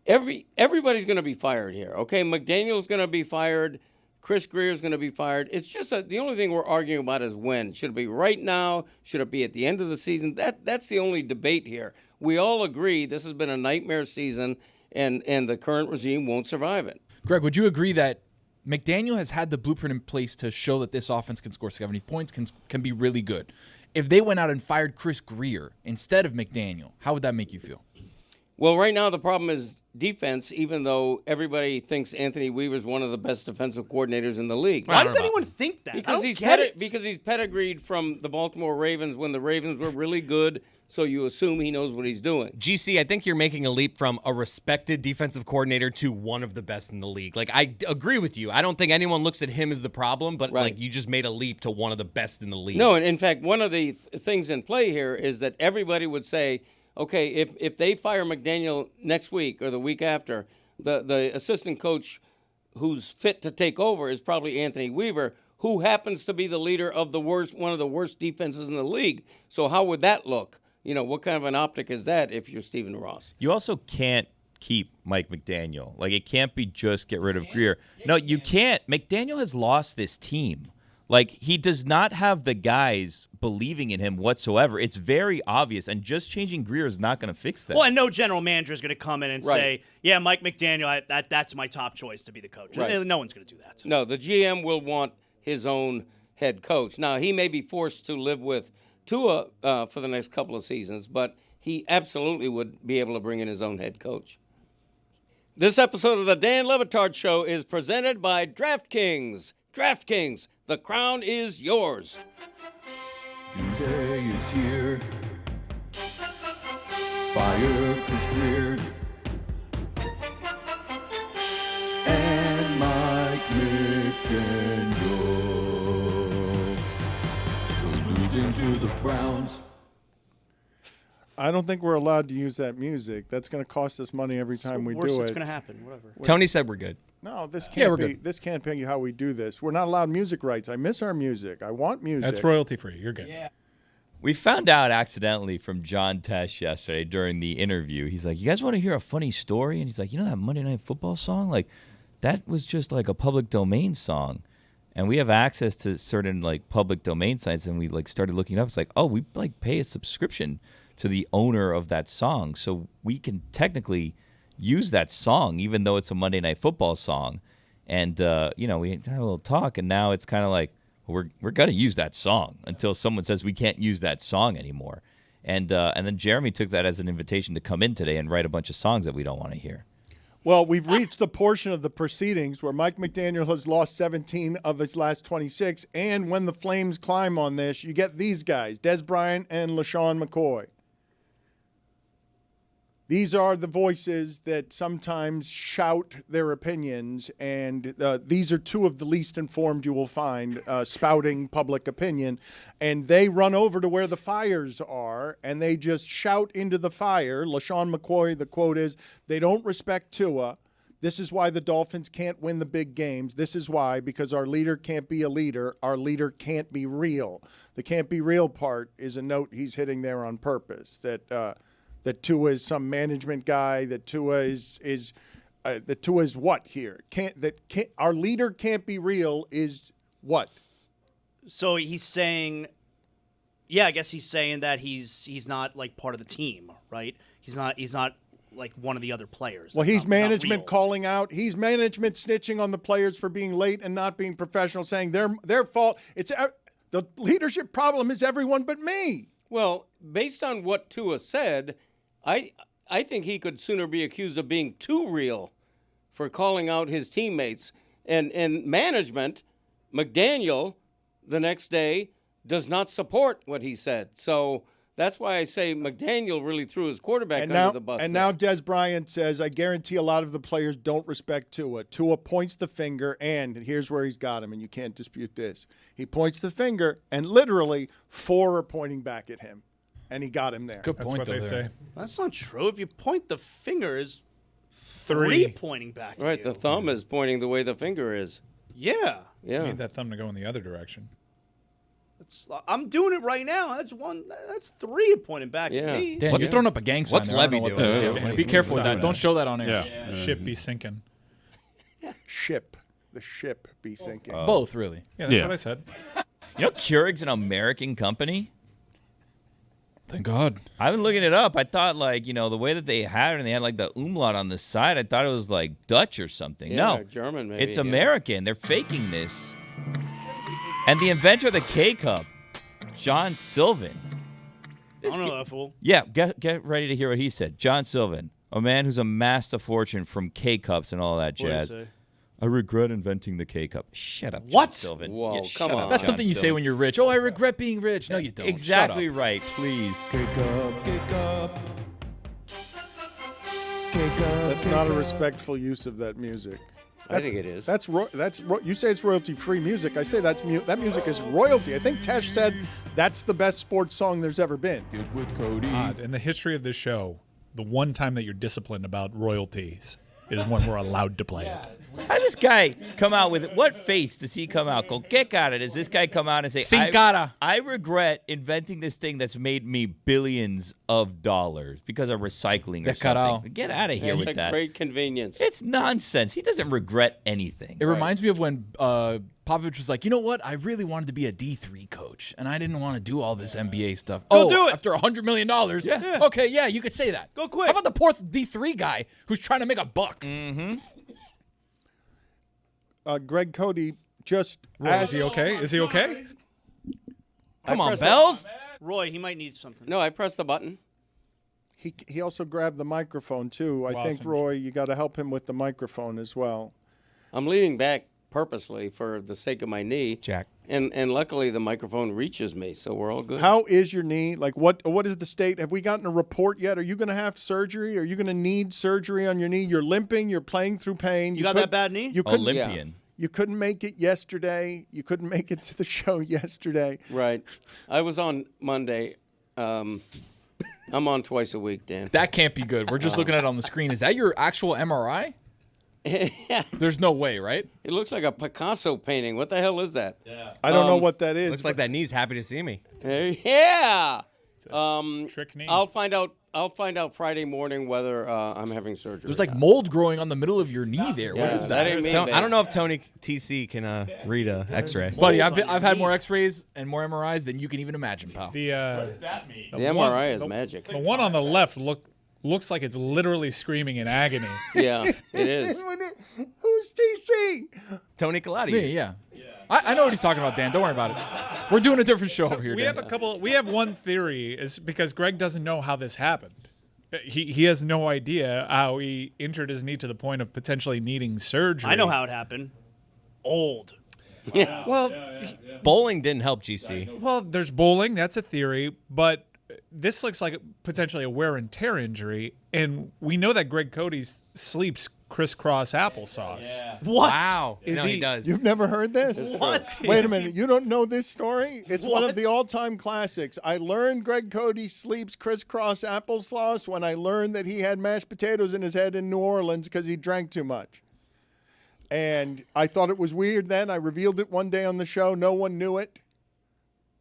Everybody's going to be fired here, okay? McDaniel's going to be fired. Chris Greer's going to be fired. It's just the only thing we're arguing about is when. Should it be right now? Should it be at the end of the season? That's the only debate here. We all agree this has been a nightmare season, and the current regime won't survive it. Greg, would you agree that McDaniel has had the blueprint in place to show that this offense can score 70 points, can be really good? If they went out and fired Chris Greer instead of McDaniel, how would that make you feel? Well, right now the problem is defense, even though everybody thinks Anthony Weaver's one of the best defensive coordinators in the league. Why does anyone think that? Because he's pedigreed from the Baltimore Ravens when the Ravens were really good, so you assume he knows what he's doing. GC, I think you're making a leap from a respected defensive coordinator to one of the best in the league. Like, I agree with you. I don't think anyone looks at him as the problem, but like you just made a leap to one of the best in the league. No, and in fact, one of the things in play here is that everybody would say, okay, if they fire McDaniel next week or the week after, the assistant coach who's fit to take over is probably Anthony Weaver, who happens to be the leader of one of the worst defenses in the league. So how would that look? You know, what kind of an optic is that if you're Stephen Ross? You also can't keep Mike McDaniel. Like, it can't be just get rid of Greer. No, you can't. McDaniel has lost this team. Like, he does not have the guys believing in him whatsoever. It's very obvious, and just changing Greer is not going to fix that. Well, and no general manager is going to come in and say, yeah, Mike McDaniel, that's my top choice to be the coach. Right. No one's going to do that. No, the GM will want his own head coach. Now, he may be forced to live with Tua for the next couple of seasons, but he absolutely would be able to bring in his own head coach. This episode of the Dan Le Batard Show is presented by DraftKings. DraftKings, the crown is yours. Doomsday is here. Fire is reared. And Mike McDaniel is losing to the Browns. I don't think we're allowed to use that music. That's going to cost us money every time we do Worst it. that's going to happen, whatever. Tony said we're good. No, this Yeah, can't we're be. good. This can't be how we do this. We're not allowed music rights. I miss our music. I want music. That's royalty free. You're good. Yeah. We found out accidentally from John Tesh yesterday during the interview. He's like, you guys want to hear a funny story? And he's like, you know that Monday Night Football song? Like, that was just like a public domain song. And we have access to certain like public domain sites, and we like started looking it up. It's like, oh, we like pay a subscription to the owner of that song, so we can technically use that song, even though it's a Monday Night Football song. And you know, we had a little talk, and now it's kind of like, well, we're gonna use that song until someone says we can't use that song anymore. And then Jeremy took that as an invitation to come in today and write a bunch of songs that we don't want to hear. Well, we've reached the portion of the proceedings where Mike McDaniel has lost 17 of his last 26, and when the flames climb on this, you get these guys, Des Bryant and LaShawn McCoy. These are the voices that sometimes shout their opinions, and these are two of the least informed you will find spouting public opinion. And they run over to where the fires are, and they just shout into the fire. LaShawn McCoy, the quote is, they don't respect Tua. This is why the Dolphins can't win the big games. This is why, because our leader can't be a leader. Our leader can't be real. The can't be real part is a note he's hitting there on purpose, that Tua is some management guy, that Tua is what here? Our leader can't be real is what? So he's saying, yeah, I guess he's saying that he's not like part of the team, right? He's not like one of the other players. Well, That's he's not management real. calling out. He's management snitching on the players for being late and not being professional, saying their fault. It's the leadership problem is everyone but me. Well, based on what Tua said, I think he could sooner be accused of being too real for calling out his teammates. And management, McDaniel, the next day, does not support what he said. So that's why I say McDaniel really threw his quarterback under the bus. And there. now Des Bryant says, I guarantee a lot of the players don't respect Tua. Tua points the finger, and here's where he's got him, and you can't dispute this. He points the finger, and literally 4 are pointing back at him, and he got him there. That's what they say. That's not true. If you point the finger, is 3 pointing back. Right, at you. the thumb is pointing the way the finger is. Yeah. Yeah. Need that thumb to go in the other direction. I'm doing it right now. That's 3 pointing back Yeah. at me. Dan, you're throwing up a gang sign. what's there. I don't know Levy what that doing? is. Yeah. Be careful with that. Don't show that on air. Yeah. Ship be sinking. The ship be sinking. Both, really. Yeah, that's Yeah. what I said. You know, Keurig's an American company. Thank God. I've been looking it up. I thought, like, the way that they had it, and they had, like, the umlaut on the side, I thought it was, like, Dutch or something. Yeah, No. German, maybe. It's yeah. American. They're faking this. And the inventor of the K-Cup, John Sylvan. I don't know that fool. Yeah, get ready to hear what he said. John Sylvan, a man who's amassed a fortune from K-Cups and all that What did he jazz. say? I regret inventing the K-Cup. Shut up, John What? Sylvan. Whoa, Yeah, come shut on. up, That's John something you say Sylvan. when you're rich. Oh, I regret being rich. No, you don't. Exactly Shut up. right, please. That's not a respectful use of that music. I think it is. You say it's royalty-free music. I say that music is royalty. I think Tesh said that's the best sports song there's ever been. Odd. In the history of this show, the one time that you're disciplined about royalties is when we're allowed to play it. How does this guy come out with it? What face does he come out? Go, get got it. Does this guy come out and say, Sin cara. I regret inventing this thing that's made me billions of dollars because of recycling or De carao. something? Get out of here It's with a that. great convenience. It's nonsense. He doesn't regret anything. It reminds me of when Popovich was like, you know what? I really wanted to be a D3 coach, and I didn't want to do all this NBA stuff. Go do it. After $100 million? Yeah. Okay, yeah, you could say that. Go quick. How about the poor D3 guy who's trying to make a buck? Mm-hmm. Greg Cody just Is he okay? Is he okay? Come on, pressed Bells. Roy, he might need something. No, I pressed the button. he also grabbed the microphone too. I think Awesome. Roy, you got to help him with the microphone as well. I'm leaning back purposely for the sake of my knee. Jack. And luckily the microphone reaches me, so we're all good. How is your knee? Like what is the state? Have we gotten a report yet? Are you going to have surgery? Are you going to need surgery on your knee? You're limping, you're playing through pain. You got that bad knee? You couldn't Olympian. You couldn't make it yesterday. You couldn't make it to the show yesterday. Right. I was on Monday. I'm on twice a week, Dan. That can't be good. We're just looking at it on the screen. Is that your actual MRI? There's no way, right? It looks like a Picasso painting. What the hell is that? I don't know what that is. Looks like that knee's happy to see me. Yeah. Trick knee. I'll find out Friday morning whether I'm having surgery. There's like mold growing on the middle of your knee there. What is that? Ain't me, So babe. I don't know if Tony TC can read a X-ray. Buddy, I've had more X-rays and more MRIs than you can even imagine, pal. The The MRI is magic. The one on the left looks like it's literally screaming in agony. Yeah, it is. Who's TC? Tony Collati. Me, yeah. I know what he's talking about, Dan. Don't worry about it. We're doing a different show over here, We Dan. have one theory is because Greg doesn't know how this happened. He has no idea how he injured his knee to the point of potentially needing surgery. I know how it happened. Old. Well, Bowling didn't help GC. well, there's bowling. That's a theory, but this looks like potentially a wear and tear injury, and we know that Greg Cody sleeps crisscross applesauce. What? Wow. Is No, he he- does. You've never heard this? What? Wait a minute. You don't know this story? It's one of What? the all-time classics. I learned Greg Cody sleeps crisscross applesauce when I learned that he had mashed potatoes in his head in New Orleans because he drank too much. And I thought it was weird then. I revealed it one day on the show. No one knew it.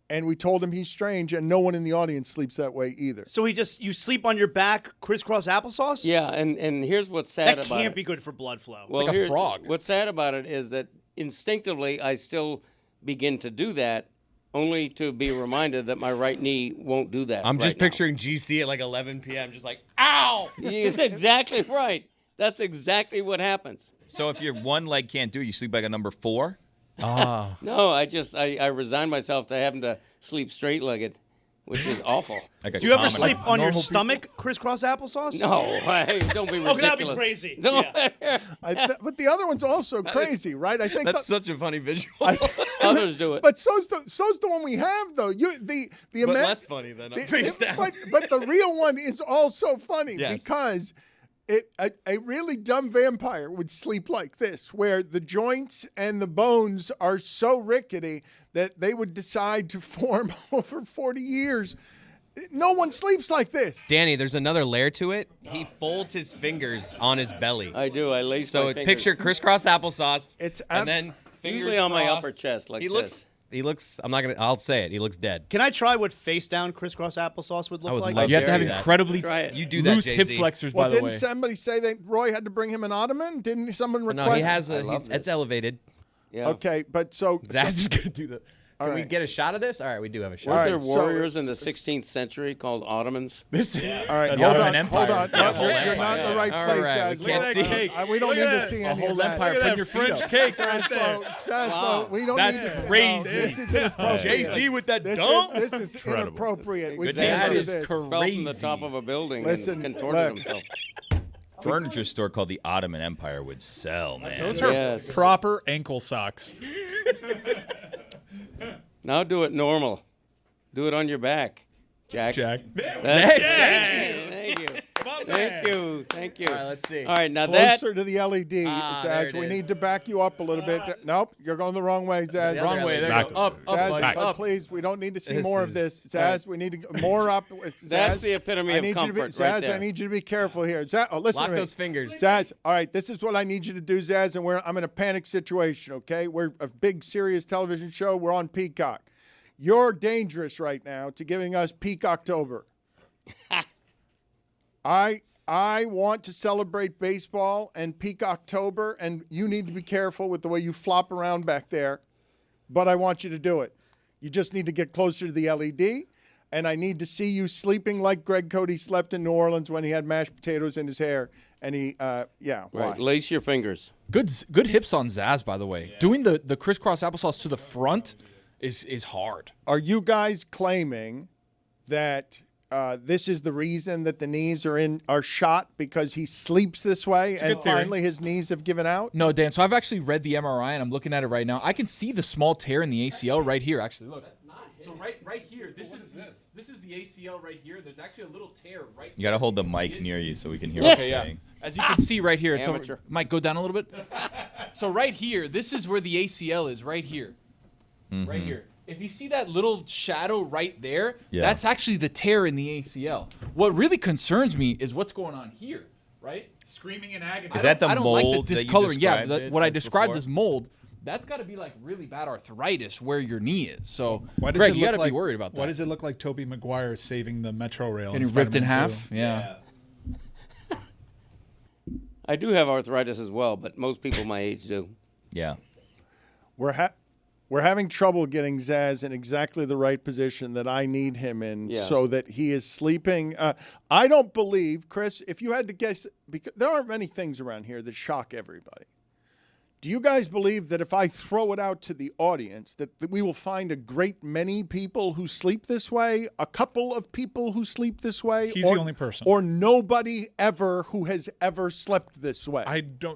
And we told him he's strange, and no one in the audience sleeps that way either. So you sleep on your back, crisscross applesauce? Yeah, and here's what's sad That about can't it. be good for blood flow. Well, Like a here- frog. What's sad about it is that instinctively I still begin to do that, only to be reminded that my right knee won't do that. I'm just right now. picturing GC at like 11 p.m. just like, ow! He's exactly right. That's exactly what happens. So if your one leg can't do it, you sleep like a number 4? No, I resigned myself to having to sleep straight-legged, which is awful. Like a Do you ever common- sleep on your normal stomach, crisscross applesauce? No, don't be ridiculous. Oh, that'd be crazy. No. Yeah. But the other one's also crazy, right? I think That's such a funny visual. Others do it. But so's the one we have though. The but ama- less funny than face down. but the real one is also funny Yes. because a really dumb vampire would sleep like this, where the joints and the bones are so rickety that they would decide to form over 40 years. No one sleeps like this. Danny, there's another layer to it. He folds his fingers on his belly. I do. I lace So my fingers. picture crisscross applesauce. It's and then fingers Usually on my crossed. upper chest like he this. looks. I'm not gonna. I'll say it. He looks dead. Can I try what face down crisscross applesauce would look would like? love You have to have Dare that. incredibly Try it. You do that, loose hip JC. flexors, Well, by the didn't way. somebody say that Roy had to bring him an ottoman? Didn't someone request? No, he has I a. love It's this. elevated. Yeah. Okay, but so Zaz is gonna do the. Can we right. get a shot of this? All right, we do have a shot. All Weren't right, there so warriors in the it's- 16th century called Ottomans? This. all right, That's hold Ottoman on, hold Empire. on. Yeah, No, whole you're not in the right All place, right, we Zaz. can't Look, see. we don't Look need at to that. see A any whole of that. empire putting your feet up. cakes right there. Zaslow, we don't That's need to see crazy. This is inappropriate. JC with that This dunk. is inappropriate. We Good can't That do is this. correct. Fell from the Crazy. top of a building Listen, and contorted look. himself. Furniture store called the Ottoman Empire would sell, man. Those are Yes. proper ankle socks. Now do it normal. Do it on your back, Jack. Jack. That's Thank you. Thank you. Thank you. All right, let's see. All right, now that Closer to the LED, there Zaz. it We is. need to back you up a little bit. Nope, you're going the wrong way, Zaz. The other Wrong way. There Back you go. Up, up, Zaz, buddy, up. please, we don't need to see This more of this. is- Zaz, we need to go more up. Zaz, That's the epitome I of need you to be, comfort Zaz, right there. I need you to be careful here. Zaz, listen Lock to me. those fingers. Zaz, all right, this is what I need you to do, Zaz, and I'm in a panic situation, okay? We're a big, serious television show. We're on Peacock. You're dangerous right now to giving us Peak October. I want to celebrate baseball and Peak October, and you need to be careful with the way you flop around back there, but I want you to do it. You just need to get closer to the LED, and I need to see you sleeping like Greg Cody slept in New Orleans when he had mashed potatoes in his hair. And he, why? right, lace your fingers. Good hips on Zaz, by the way. Doing the crisscross applesauce to the front is hard. Are you guys claiming that this is the reason that the knees are shot because he sleeps this way and good theory. finally his knees have given out? No, Dan. So I've actually read the MRI and I'm looking at it right now. I can see the small tear in the ACL right here. Actually, look. So right here, this is the ACL right here. There's actually a little tear right. You got to hold the mic near you so we can hear what Okay, you're yeah. saying. As you can see right here, it's Amateur. might go down a little bit. So right here, this is where the ACL is. Right here, right here. If you see that little shadow right there, Yeah. that's actually the tear in the ACL. What really concerns me is what's going on here, right? Screaming in agony. Is that the I don't mold like the that you discoloring. Yeah, described what I once described before? as mold. That's got to be like really bad arthritis where your knee is. So, Why does Greg, it you look got to like, be worried about that. Why does it look like Tobey Maguire saving the Metro rail? Getting ripped in Spider-Man half? 2? Yeah. I do have arthritis as well, but most people my age do. Yeah. We're having trouble getting Zaz in exactly the right position that I need him in Yeah. so that he is sleeping. I don't believe, Chris, if you had to guess, because there aren't many things around here that shock everybody. Do you guys believe that if I throw it out to the audience, that we will find a great many people who sleep this way, a couple of people who sleep this way? He's the only person. Or nobody ever who has ever slept this way?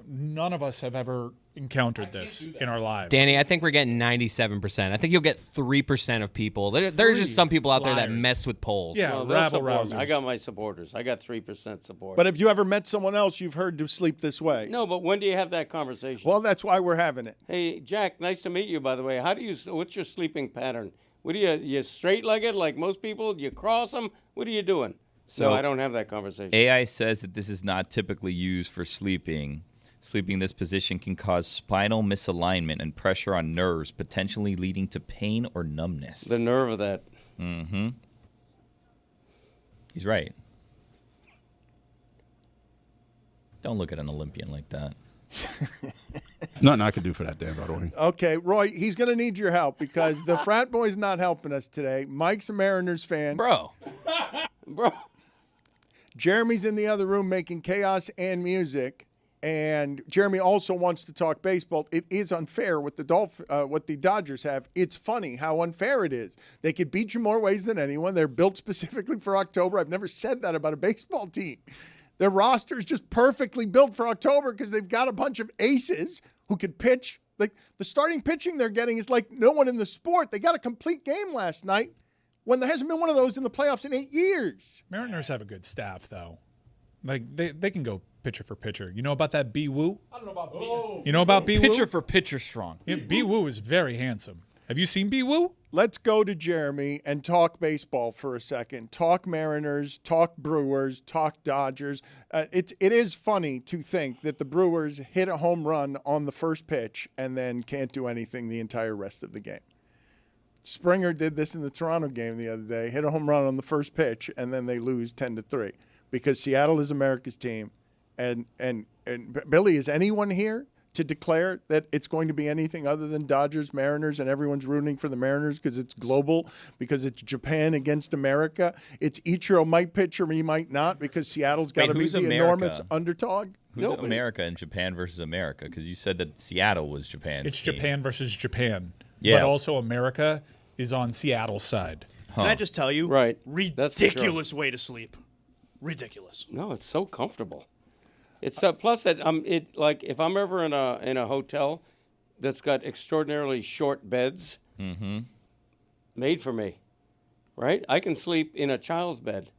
None of us have ever encountered this in our lives. Danny, I think we're getting 97%. I think you'll get 3% of people. There's just some people out there that Liars. mess with polls. Yeah, Well, they'll rabble support me. I rousers. got my supporters. I got 3% support. But have you ever met someone else you've heard to sleep this way? no, but when do you have that conversation? Well, that's why we're having it. Hey, Jack, nice to meet you, by the way. What's your sleeping pattern? What do you straight-legged like most people? You cross them? What are you doing? So- No, I don't have that conversation. AI says that this is not typically used for sleeping. Sleeping in this position can cause spinal misalignment and pressure on nerves, potentially leading to pain or numbness. The nerve of that. He's right. Don't look at an Olympian like that. It's nothing I can do for that, Dan, by the way. Okay, Roy, he's going to need your help because the frat boy's not helping us today. Mike's a Mariners fan. Bro. Jeremy's in the other room making chaos and music. And Jeremy also wants to talk baseball. It is unfair what the Dodgers have. It's funny how unfair it is. They could beat you more ways than anyone. They're built specifically for October. I've never said that about a baseball team. Their roster is just perfectly built for October because they've got a bunch of aces who could pitch. Like the starting pitching they're getting is like no one in the sport. They got a complete game last night when there hasn't been one of those in the playoffs in 8 years. Mariners have a good staff, though. Like, they can go pitcher for pitcher. You know about that B-Woo? I don't know about B-Woo. You know about B-Woo? Pitcher for pitcher strong. Yeah, B-Woo is very handsome. Have you seen B-Woo? Let's go to Jeremy and talk baseball for a second. Talk Mariners, talk Brewers, talk Dodgers. It is funny to think that the Brewers hit a home run on the first pitch and then can't do anything the entire rest of the game. Springer did this in the Toronto game the other day, hit a home run on the first pitch, and then they lose 10-3 because Seattle is America's team. And Billy, is anyone here to declare that it's going to be anything other than Dodgers, Mariners, and everyone's rooting for the Mariners because it's global, because it's Japan against America? It's Ichiro might pitch or he might not because Seattle's got to be the enormous underdog. Who's America and Japan versus America? Because you said that Seattle was Japan's It's team. Japan versus Japan. Yeah. But also America is on Seattle's side. Can I just tell you? Right. That's for sure. Ridiculous way to sleep. Ridiculous. No, it's so comfortable. It's plus that like if I'm ever in a hotel that's got extraordinarily short beds, made for me, right? I can sleep in a child's bed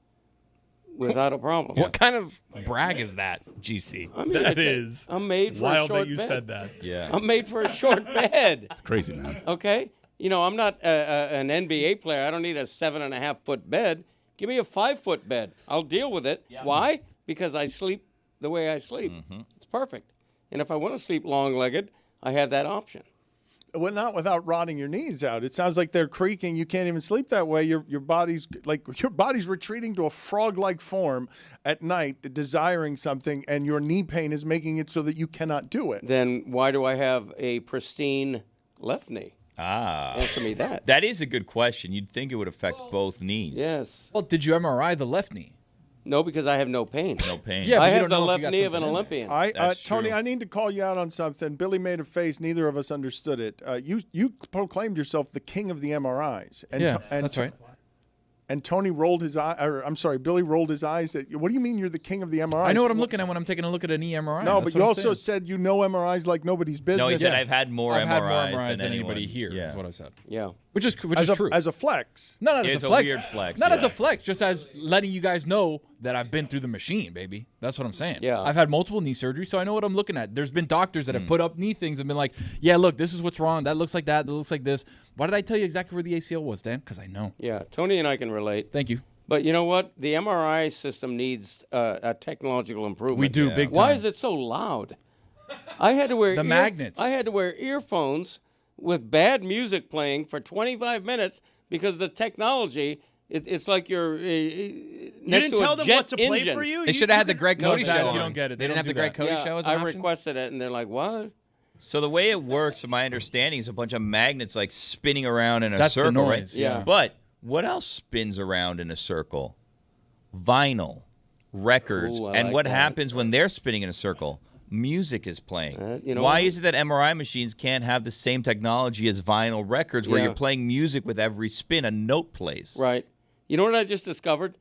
without a problem. What kind of brag is that, GC? I mean, That is I'm made for wild a short that you bed. said that. Yeah. I'm made for a short bed. It's crazy, man. Okay, you know I'm not an NBA player. I don't need a 7.5-foot bed. Give me a 5-foot bed. I'll deal with it. Yeah. Why? Because I sleep the way I sleep. It's perfect. And if I want to sleep long-legged, I have that option. Well, not without rotting your knees out. It sounds like they're creaking. You can't even sleep that way. Your body's retreating to a frog-like form at night, desiring something, and your knee pain is making it so that you cannot do it. Then why do I have a pristine left knee? Answer me that. That is a good question. You'd think it would affect both knees. Yes. Well, did you MRI the left knee? No, because I have no pain. No pain. Yeah, but I you have don't the know if left you got knee of an something in there. Olympian. That's Tony, true. I need to call you out on something. Billy made a face. Neither of us understood it. You proclaimed yourself the king of the MRIs. And Yeah, that's right. And Tony rolled his eye. Or, I'm sorry, Billy rolled his eyes. What do you mean you're the king of the MRIs? I know what I'm looking at when I'm taking a look at an EMRI. No, That's but you what I'm also saying. said you know MRIs like nobody's business. No, he said Yeah. I've had more I've had MRIs, more MRIs than anybody anyone. here. Yeah. Is what I said. Yeah. Which is as true. a flex. No, not Yeah, as it's a a flex. weird flex, Not as yeah. a flex, just as letting you guys know that I've been through the machine, baby. That's what I'm saying. Yeah. I've had multiple knee surgeries, so I know what I'm looking at. There's been doctors that have put up knee things and been like, yeah, look, this is what's wrong. That looks like that. That looks like this. Why did I tell you exactly where the ACL was, Dan? Because I know. Yeah. Tony and I can relate. Thank you. But you know what? The MRI system needs a technological improvement. We do, big Why time. is it so loud? I had to wear The magnets. I had to wear earphones with bad music playing for 25 minutes because the technology. It's like you're next You didn't to tell a them jet what to play engine. for you? They should have had the Greg No, Cody Zach, show you on. don't get it. They didn't don't have do the Greg that. Cody Yeah, show as an I option? requested it, and they're like, "What?" So the way it works, from my understanding, is a bunch of magnets like spinning around in a That's the circle, noise, right? yeah. But what else spins around in a circle? Vinyl, records, Ooh, I and like what that. happens when they're spinning in a circle? Music is playing. you know Why what? is it that MRI machines can't have the same technology as vinyl records, where Yeah. you're playing music with every spin, a note plays? Right. You know what I just discovered?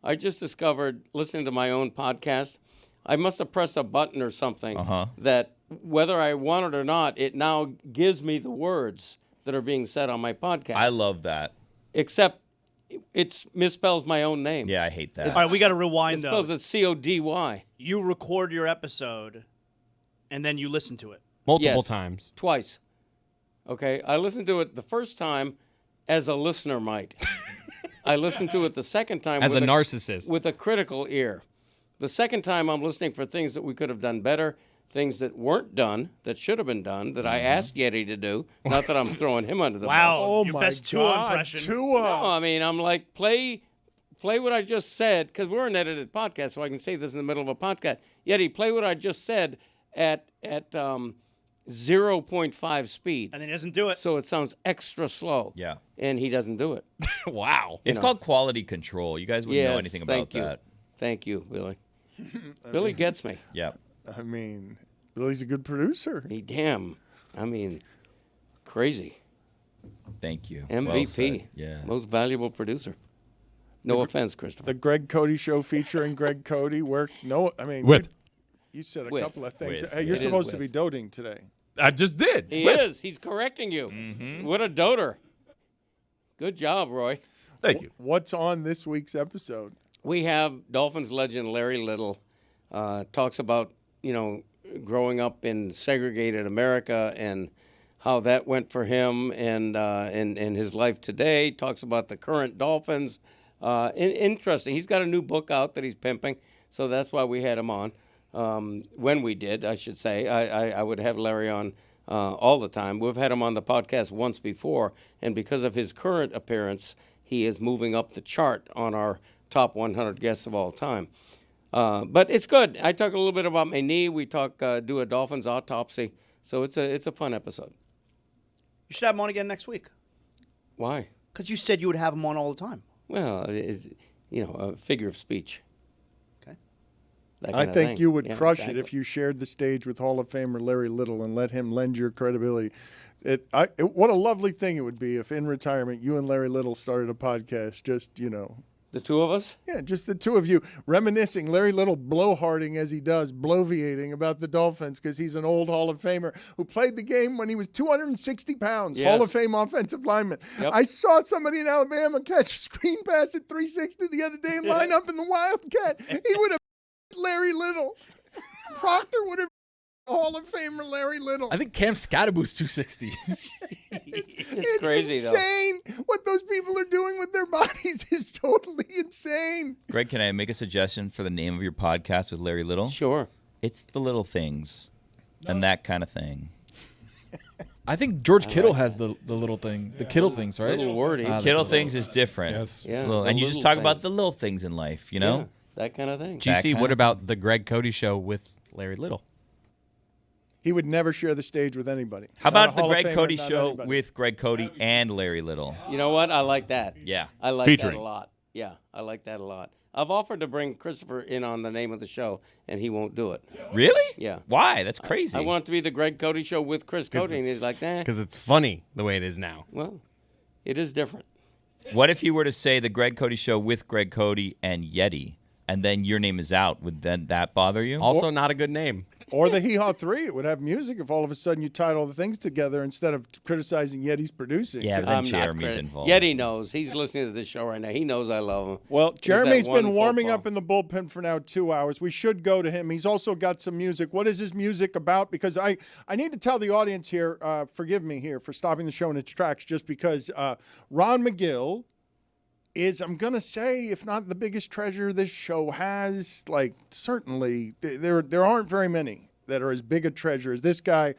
I just discovered listening to my own podcast. I must have pressed a button or something that, whether I want it or not, it now gives me the words that are being said on my podcast. I love that. Except it misspells my own name. Yeah, I hate that. All right, we got to It rewind, though. spells it C-O-D-Y. You record your episode, and then you listen to it. Multiple Yes. times. Twice. Okay? I listened to it the first time as a listener might. I listened to it the second time As with a narcissist. with a critical ear. The second time I'm listening for things that we could have done better, things that weren't done, that should have been done, that I asked Yeti to do. Not that I'm throwing him under the Wow. bus. Oh, Your my best Tua God. impression. Tua. No, I mean, I'm like, play what I just said, because we're an edited podcast, so I can say this in the middle of a podcast. Yeti, play what I just said at 0.5 speed. And then he doesn't do it. So it sounds extra slow. Yeah. And he doesn't do it. Wow. It's called quality control. You guys wouldn't know anything about that. Thank you, Billy. Billy gets me. Yeah. I mean, Billy's a good producer. Crazy. Thank you. MVP. Well said. Yeah. Most valuable producer. No offense, Christopher. The Greg Cody Show featuring Greg Cody. You said a With. couple of things. With, Hey, you're yeah. supposed It to is be with. doting today. I just did. He is. He's correcting you. What a doter. Good job, Roy. Thank you. What's on this week's episode? We have Dolphins legend Larry Little talks about, growing up in segregated America and how that went for him and his life today. Talks about the current Dolphins. Interesting. He's got a new book out that he's pimping, so that's why we had him on. When we did, I should say. I would have Larry on all the time. We've had him on the podcast once before, and because of his current appearance, he is moving up the chart on our top 100 guests of all time. But it's good. I talk a little bit about my knee. We do a Dolphins autopsy, so it's a fun episode. You should have him on again next week. Why? Because you said you would have him on all the time. Well, it's a figure of speech. Okay. That I kind of think thing. you would Yeah, crush exactly. it if you shared the stage with Hall of Famer Larry Little and let him lend your credibility. What a lovely thing it would be if in retirement you and Larry Little started a podcast. Just The two of us? yeah, just the two of you reminiscing. Larry Little blowharding as he does, bloviating about the Dolphins because he's an old Hall of Famer who played the game when he was 260 pounds. Yes. Hall of Fame offensive lineman. Yep. I saw somebody in Alabama catch a screen pass at 360 the other day and line up in the Wildcat. He would have Larry Little. Proctor would have Hall of Famer Larry Little. I think Cam Scattaboo's 260. It's crazy, though. insane. What those people are doing with their bodies is totally insane. Greg, can I make a suggestion for the name of your podcast with Larry Little? Sure. It's The Little Things and that kind of thing. I think George Kittle has the little thing, the Kittle things, right? Little wordy. Kittle Things is different. Yes. It's Yeah, a little- the and you just little talk about things. the little things in life, you know? Yeah, that kind of thing. That GC, kind what of about the Greg Cody Show with Larry Little? He would never share the stage with anybody. How Not a about the Hall of Greg Famer, Cody not Show anybody. with Greg Cody and Larry Little? You know what? I like that. Yeah. I like Featuring. that a lot. Yeah, I like that a lot. I've offered to bring Christopher in on the name of the show, and he won't do it. Really? Yeah. Why? That's crazy. I want it to be the Greg Cody Show with Chris Cody, and he's like, nah. Because it's funny the way it is now. Well, it is different. What if you were to say the Greg Cody Show with Greg Cody and Yeti, and then your name is out? Would then that bother you? Also, not a good name. Or the Hee Haw 3. It would have music if all of a sudden you tied all the things together instead of criticizing Yeti's producing. Yeah, but then I'm not Jeremy's credit. involved. Yeti knows. He's listening to this show right now. He knows I love him. Well, He's Jeremy's that one been warming football. up in the bullpen for now 2 hours. We should go to him. He's also got some music. What is his music about? Because I need to tell the audience here, forgive me here for stopping the show in its tracks, just because Ron McGill is, I'm going to say, if not the biggest treasure this show has, like certainly there aren't very many that are as big a treasure as this guy.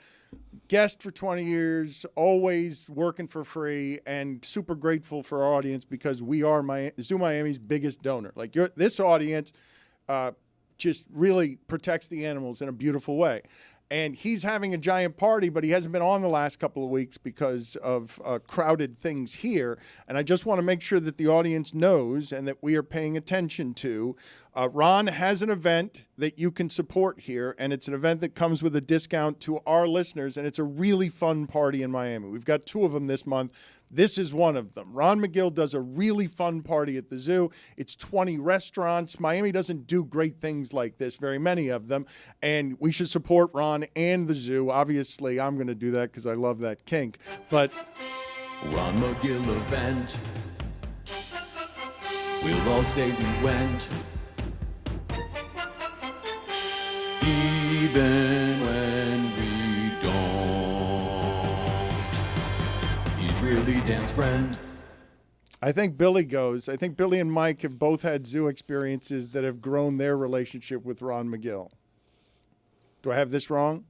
Guest for 20 years, always working for free, and super grateful for our audience because we are Zoo Miami's biggest donor. Like this audience just really protects the animals in a beautiful way. And he's having a giant party, but he hasn't been on the last couple of weeks because of crowded things here. And I just want to make sure that the audience knows and that we are paying attention to. Ron has an event that you can support here, and it's an event that comes with a discount to our listeners, and it's a really fun party in Miami. We've got 2 of them this month. This is one of them. Ron McGill does a really fun party at the zoo. It's 20 restaurants. Miami doesn't do great things like this, very many of them, and we should support Ron and the zoo. Obviously, I'm going to do that because I love that kink, but Ron McGill event. We'll all say we went. Even when we don't. He's really Dan's friend. I think Billy goes. I think Billy and Mike have both had zoo experiences that have grown their relationship with Ron McGill. Do I have this wrong?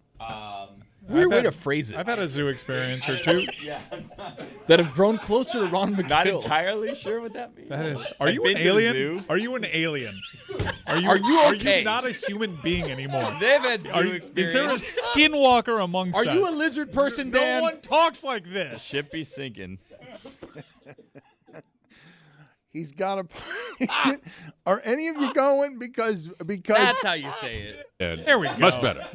Weird way to phrase it. I've had a zoo experience or two. That have grown closer to Ron McGill. Not entirely sure what that means. That is. Are I've you been an to the alien? zoo. Are you an alien? Are you Are you okay? not a human being anymore? They've had zoo Is there a skinwalker amongst us? Are you a lizard person, No Dan? one talks like this. Ship be sinking. He's got a. Are any of you going? Because That's how you say it. And There we go. Much better.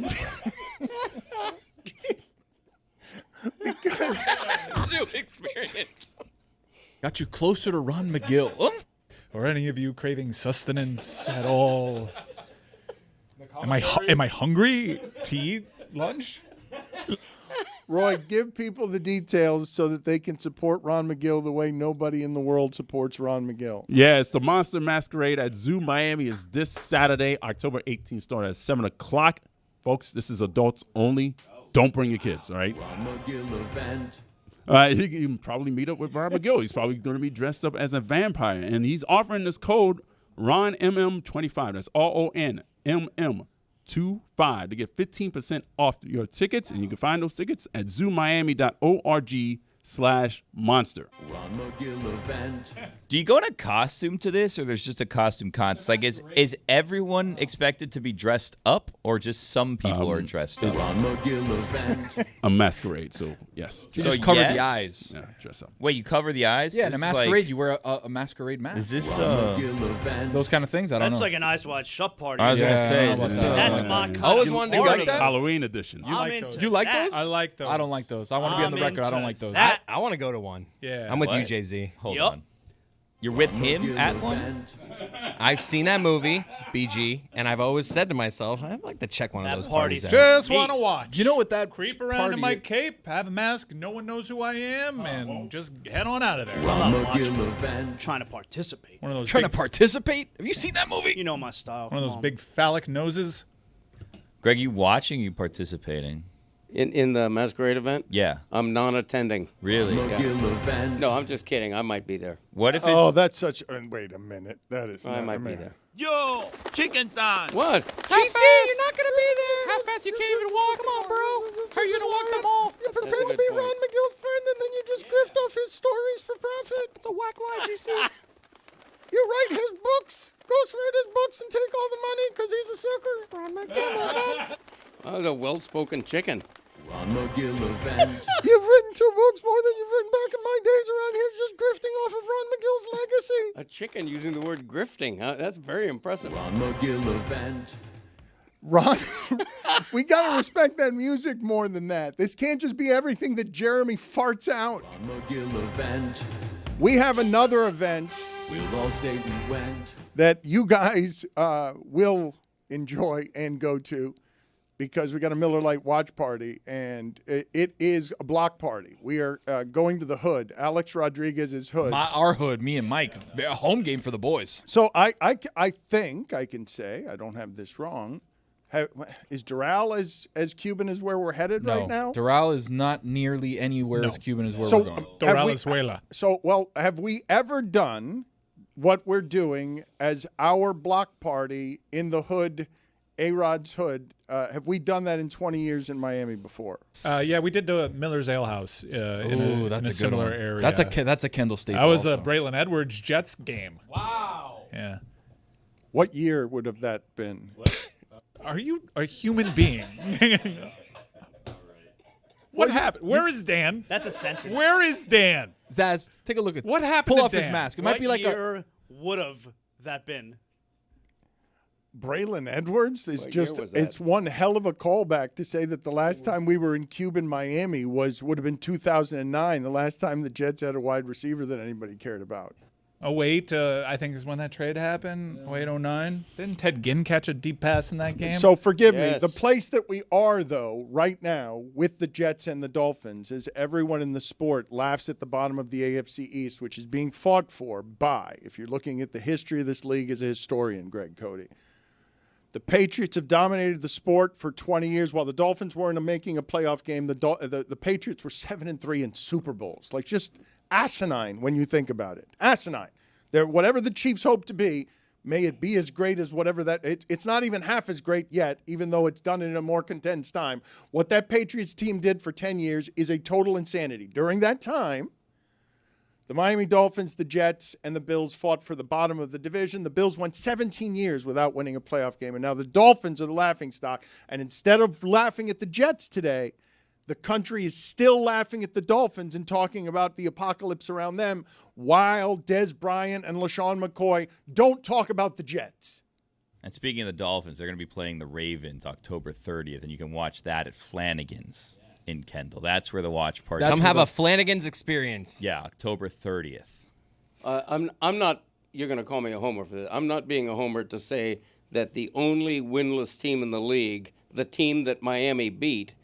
Zoo experience. Got you closer to Ron McGill. Are any of you craving sustenance at all? Am I hungry to eat lunch? Roy, give people the details so that they can support Ron McGill the way nobody in the world supports Ron McGill. Yeah, it's the Monster Masquerade at Zoo Miami. Is this Saturday, October 18th, starting at 7 o'clock. Folks, this is adults only. Don't bring your kids, all right? You can probably meet up with Ron McGill. He's probably going to be dressed up as a vampire. And he's offering this code RONMM25. That's RONMM25 to get 15% off your tickets. And you can find those tickets at zoomiami.org/monster. Do you go in a costume to this, or there's just a costume contest? Like, is everyone expected to be dressed up, or just some people are dressed up? A masquerade, so yes. He So just covers the yes. eyes. Yeah, dress up. Wait, you cover the eyes? Yeah, in a This is masquerade, like- you wear a masquerade mask. Is this? Those kind of things? I don't That's know. like an Eyes Wide Shut party. I was gonna Yeah, say. I don't know this about is- That's my kind always of wanted to go party. to that. Halloween edition. I'm like into those. You like that. those? I like those. I don't like those. I want to be on the I'm record. I don't into like those. that. I want to go to one. Yeah. I'm with you, What? Jay-Z. Hold Yup. on. You're with him at one? I've seen that movie, BG, and I've always said to myself, I'd like to check one of That those party's parties out. Just want to watch. You know what that Creep around party in my cape, have a mask, no one knows who I am, and just head on out of there. I'm not watching. I'm trying to participate. One of those Trying to big, participate? Have you seen that movie? You know my style. one of Come those on. big phallic noses. Greg, you watching? You participating? In the masquerade event, Yeah. I'm non-attending. Really? No, I'm just kidding. I might be there. What if it's? Oh, that's such. Wait a minute. That is. I not might a be minute. there. Yo, chicken time. What? GC, you're not going to be there. How fast you can't even walk? Come on, bro. How are you going to walk them all? You That's a pretend to good be point. Ron McGill's friend, and then you just grift off his stories for profit. It's a whack lie, GC. You write his books. Ghostwrite his books and take all the money because he's a sucker. Ron McGill. Oh, the well-spoken chicken. You've written 2 books more than you've written back in my days around here, just grifting off of Ron McGill's legacy. A chicken using the word grifting. Huh? That's very impressive. Ron, we got to respect that music more than that. This can't just be everything that Jeremy farts out. We have another event that you guys will enjoy and go to because we got a Miller Lite watch party, and it is a block party. We are going to the Hood. Alex Rodriguez's Hood. Our hood, me and Mike. A home game for the boys. So I think I can say, I don't have this wrong, is Doral as Cuban as where we're headed right now? Doral is not nearly anywhere as Cuban as where So, we're going. Venezuela. Have we ever done what we're doing as our block party in the Hood, A-Rod's Hood? Have we done that in 20 years in Miami before? Yeah, we did the Miller's Ale House in Ooh, a that's a good similar one. area. That's a Kendall staple. That was a also. Braylon Edwards Jets game. Wow. Yeah. What year would have that been? Are you a human being? What happened? Where is Dan? That's a sentence. Where is Dan? Zaz, take a look at What happened Pull to off his Dan? mask. It What might be like a. year would have that been? Braylon Edwards is What year just, was that? it's one hell of a callback to say that the last time we were in Cuban Miami would have been 2009, the last time the Jets had a wide receiver that anybody cared about. Oh, wait. I think is when that trade happened. 0809. Didn't Ted Ginn catch a deep pass in that game? So forgive me. Yes. The place that we are, though, right now with the Jets and the Dolphins is everyone in the sport laughs at the bottom of the AFC East, which is being fought for by, if you're looking at the history of this league as a historian, Greg Cody. The Patriots have dominated the sport for 20 years. While the Dolphins weren't making a playoff game, the Patriots were 7-3 in Super Bowls. Like, just asinine when you think about it. Asinine. Whatever the Chiefs hope to be, may it be as great as whatever that. It's not even half as great yet, even though it's done in a more condensed time. What that Patriots team did for 10 years is a total insanity. During that time, The Miami Dolphins, the Jets, and the Bills fought for the bottom of the division. The Bills went 17 years without winning a playoff game, and now the Dolphins are the laughingstock. And instead of laughing at the Jets today, the country is still laughing at the Dolphins and talking about the apocalypse around them, while Des Bryant and LaShawn McCoy don't talk about the Jets. And speaking of the Dolphins, they're going to be playing the Ravens October 30th, and you can watch that at Flanagan's in Kendall. That's where the watch party. Come have a Flanagan's experience. Yeah, October 30th. I'm not. You're going to call me a homer for this. I'm not being a homer to say that the only winless team in the league, the team that Miami beat,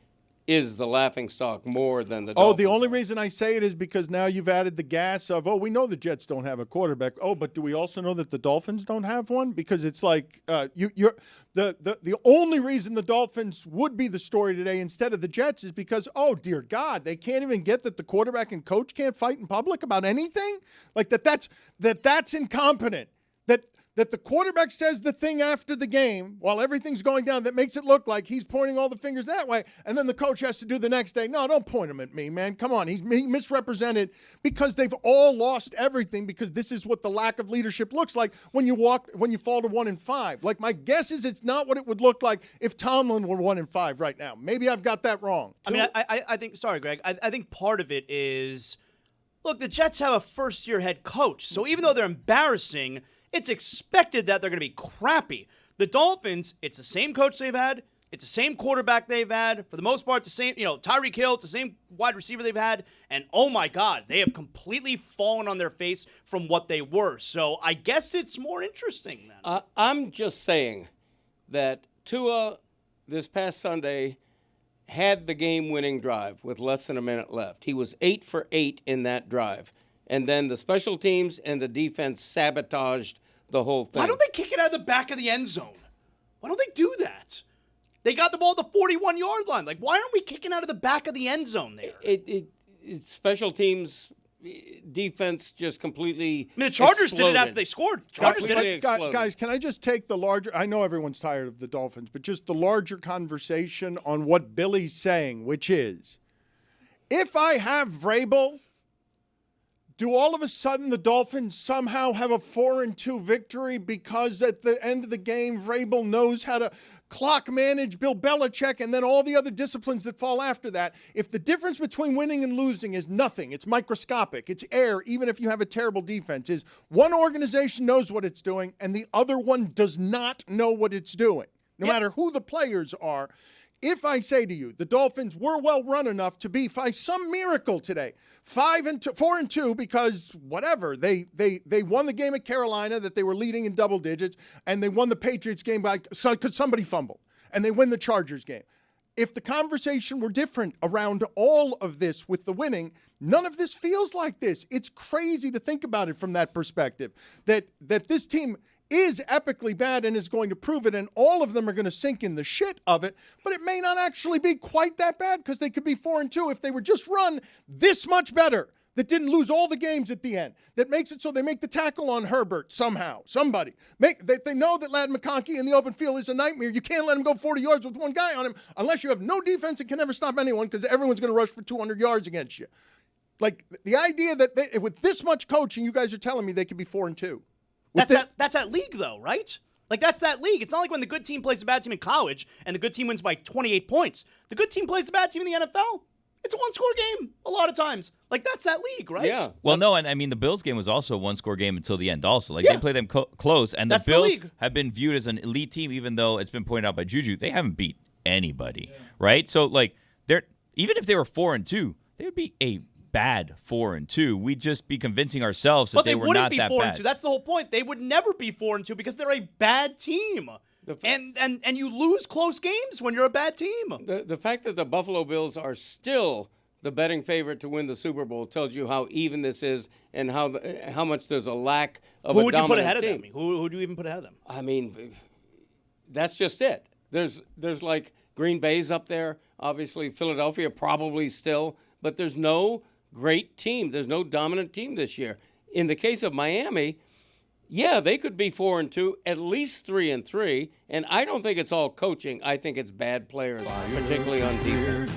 is the laughingstock more than the Dolphins. The only reason I say it is because now you've added the gas of, we know the Jets don't have a quarterback. But do we also know that the Dolphins don't have one? Because it's like you're the only reason the Dolphins would be the story today instead of the Jets is because, dear God, they can't even get that the quarterback and coach can't fight in public about anything? Like that's incompetent. That the quarterback says the thing after the game while everything's going down that makes it look like he's pointing all the fingers that way, and then the coach has to do the next day. No, don't point him at me, man. Come on. He misrepresented because they've all lost everything because this is what the lack of leadership looks like when you fall to 1-5. Like, my guess is it's not what it would look like if Tomlin were 1-5 right now. Maybe I've got that wrong. I mean, I think, sorry, Greg, I think part of it is, look, the Jets have a first-year head coach, so even though they're embarrassing, it's expected that they're going to be crappy. The Dolphins, it's the same coach they've had. It's the same quarterback they've had. For the most part, it's the same, Tyreek Hill, it's the same wide receiver they've had. And, oh, my God, they have completely fallen on their face from what they were. So I guess it's more interesting then. I'm just saying that Tua, this past Sunday, had the game-winning drive with less than a minute left. He was 8 for 8 in that drive. And then the special teams and the defense sabotaged the whole thing. Why don't they kick it out of the back of the end zone? Why don't they do that? They got the ball at the 41-yard line. Like, why aren't we kicking out of the back of the end zone there? It's special teams defense just completely the Chargers exploded. did it after they scored. Chargers did it. Guys, can I just take the larger – I know everyone's tired of the Dolphins, but just the larger conversation on what Billy's saying, which is, if I have Vrabel – do all of a sudden the Dolphins somehow have a 4-2 victory because at the end of the game, Vrabel knows how to clock manage Bill Belichick and then all the other disciplines that fall after that? If the difference between winning and losing is nothing, it's microscopic, it's air, even if you have a terrible defense, is one organization knows what it's doing and the other one does not know what it's doing, no matter who the players are. If I say to you, the Dolphins were well run enough to be, by some miracle today, 4-2 because whatever, they won the game at Carolina that they were leading in double digits, and they won the Patriots game because somebody fumbled, and they win the Chargers game. If the conversation were different around all of this with the winning, none of this feels like this. It's crazy to think about it from that perspective, that this team is epically bad and is going to prove it, and all of them are going to sink in the shit of it, but it may not actually be quite that bad because they could be 4-2 if they were just run this much better, that didn't lose all the games at the end, that makes it so they make the tackle on Herbert somehow, somebody. They know that Ladd McConkey in the open field is a nightmare. You can't let him go 40 yards with one guy on him unless you have no defense and can never stop anyone because everyone's going to rush for 200 yards against you. Like, the idea that with this much coaching, you guys are telling me they could be 4-2. That's that league, though, right? Like, that's that league. It's not like when the good team plays the bad team in college and the good team wins by 28 points. The good team plays the bad team in the NFL. It's a one-score game a lot of times. Like, that's that league, right? Yeah. Well, no, and I mean, the Bills game was also a one-score game until the end also. Like, they played them close, and the Bills have been viewed as an elite team, even though it's been pointed out by Juju, they haven't beat anybody, right? So, like, even if they were 4-2, they would be a bad 4-2. We'd just be convincing ourselves that they were not that bad. But they wouldn't be 4-2. That's the whole point. They would never be 4-2 because they're a bad team. And you lose close games when you're a bad team. The fact that the Buffalo Bills are still the betting favorite to win the Super Bowl tells you how even this is and how much there's a lack of a dominant team. Who would you put ahead of them? Who do you even put ahead of them? I mean, that's just it. There's like Green Bay's up there, obviously Philadelphia probably still, but there's no great team. There's no dominant team this year. In the case of Miami, yeah, they could be 4-2, at least 3-3, and I don't think it's all coaching. I think it's bad players, particularly on defense.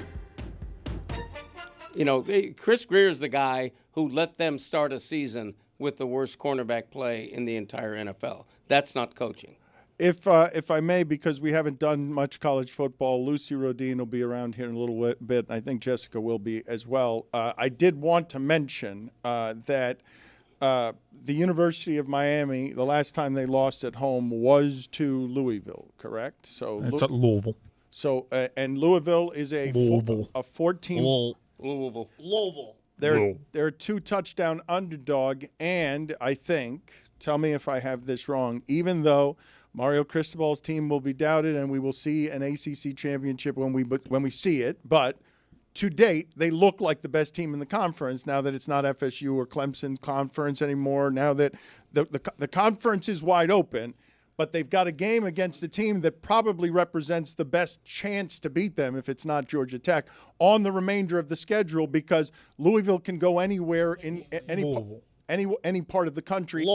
You know, Chris Greer's the guy who let them start a season with the worst cornerback play in the entire NFL. That's not coaching. If I may, because we haven't done much college football, Lucy Rodin will be around here in a little bit. I think Jessica will be as well. I did want to mention that the University of Miami, the last time they lost at home was to Louisville, correct? So It's at Louisville. So and Louisville is a 14. Louisville. They're a 2-touchdown underdog, and I think, tell me if I have this wrong, even though Mario Cristobal's team will be doubted and we will see an ACC championship when we see it, but to date, they look like the best team in the conference now that it's not FSU or Clemson's conference anymore, now that the conference is wide open. But they've got a game against a team that probably represents the best chance to beat them, if it's not Georgia Tech, on the remainder of the schedule, because Louisville can go anywhere in any part of the country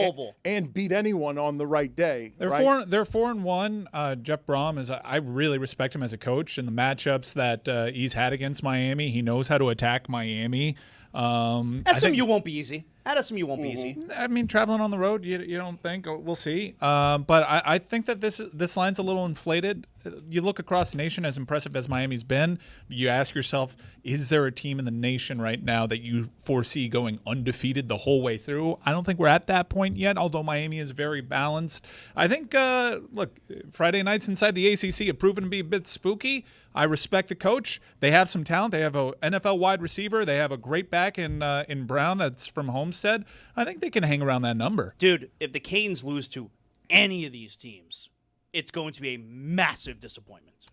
and beat anyone on the right day. They're 4-1. Jeff Braum I really respect him as a coach, and the matchups that he's had against Miami, he knows how to attack Miami. SMU won't be easy. At SMU won't be easy. I mean, traveling on the road, you don't think? We'll see. But I think that this line's a little inflated. You look across the nation, as impressive as Miami's been, you ask yourself, is there a team in the nation right now that you foresee going undefeated the whole way through? I don't think we're at that point yet, although Miami is very balanced. I think, look, Friday nights inside the ACC have proven to be a bit spooky. I respect the coach. They have some talent. They have a NFL wide receiver. They have a great back in Brown that's from Homestead. I think they can hang around that number. Dude, if the Canes lose to any of these teams, it's going to be a massive disappointment.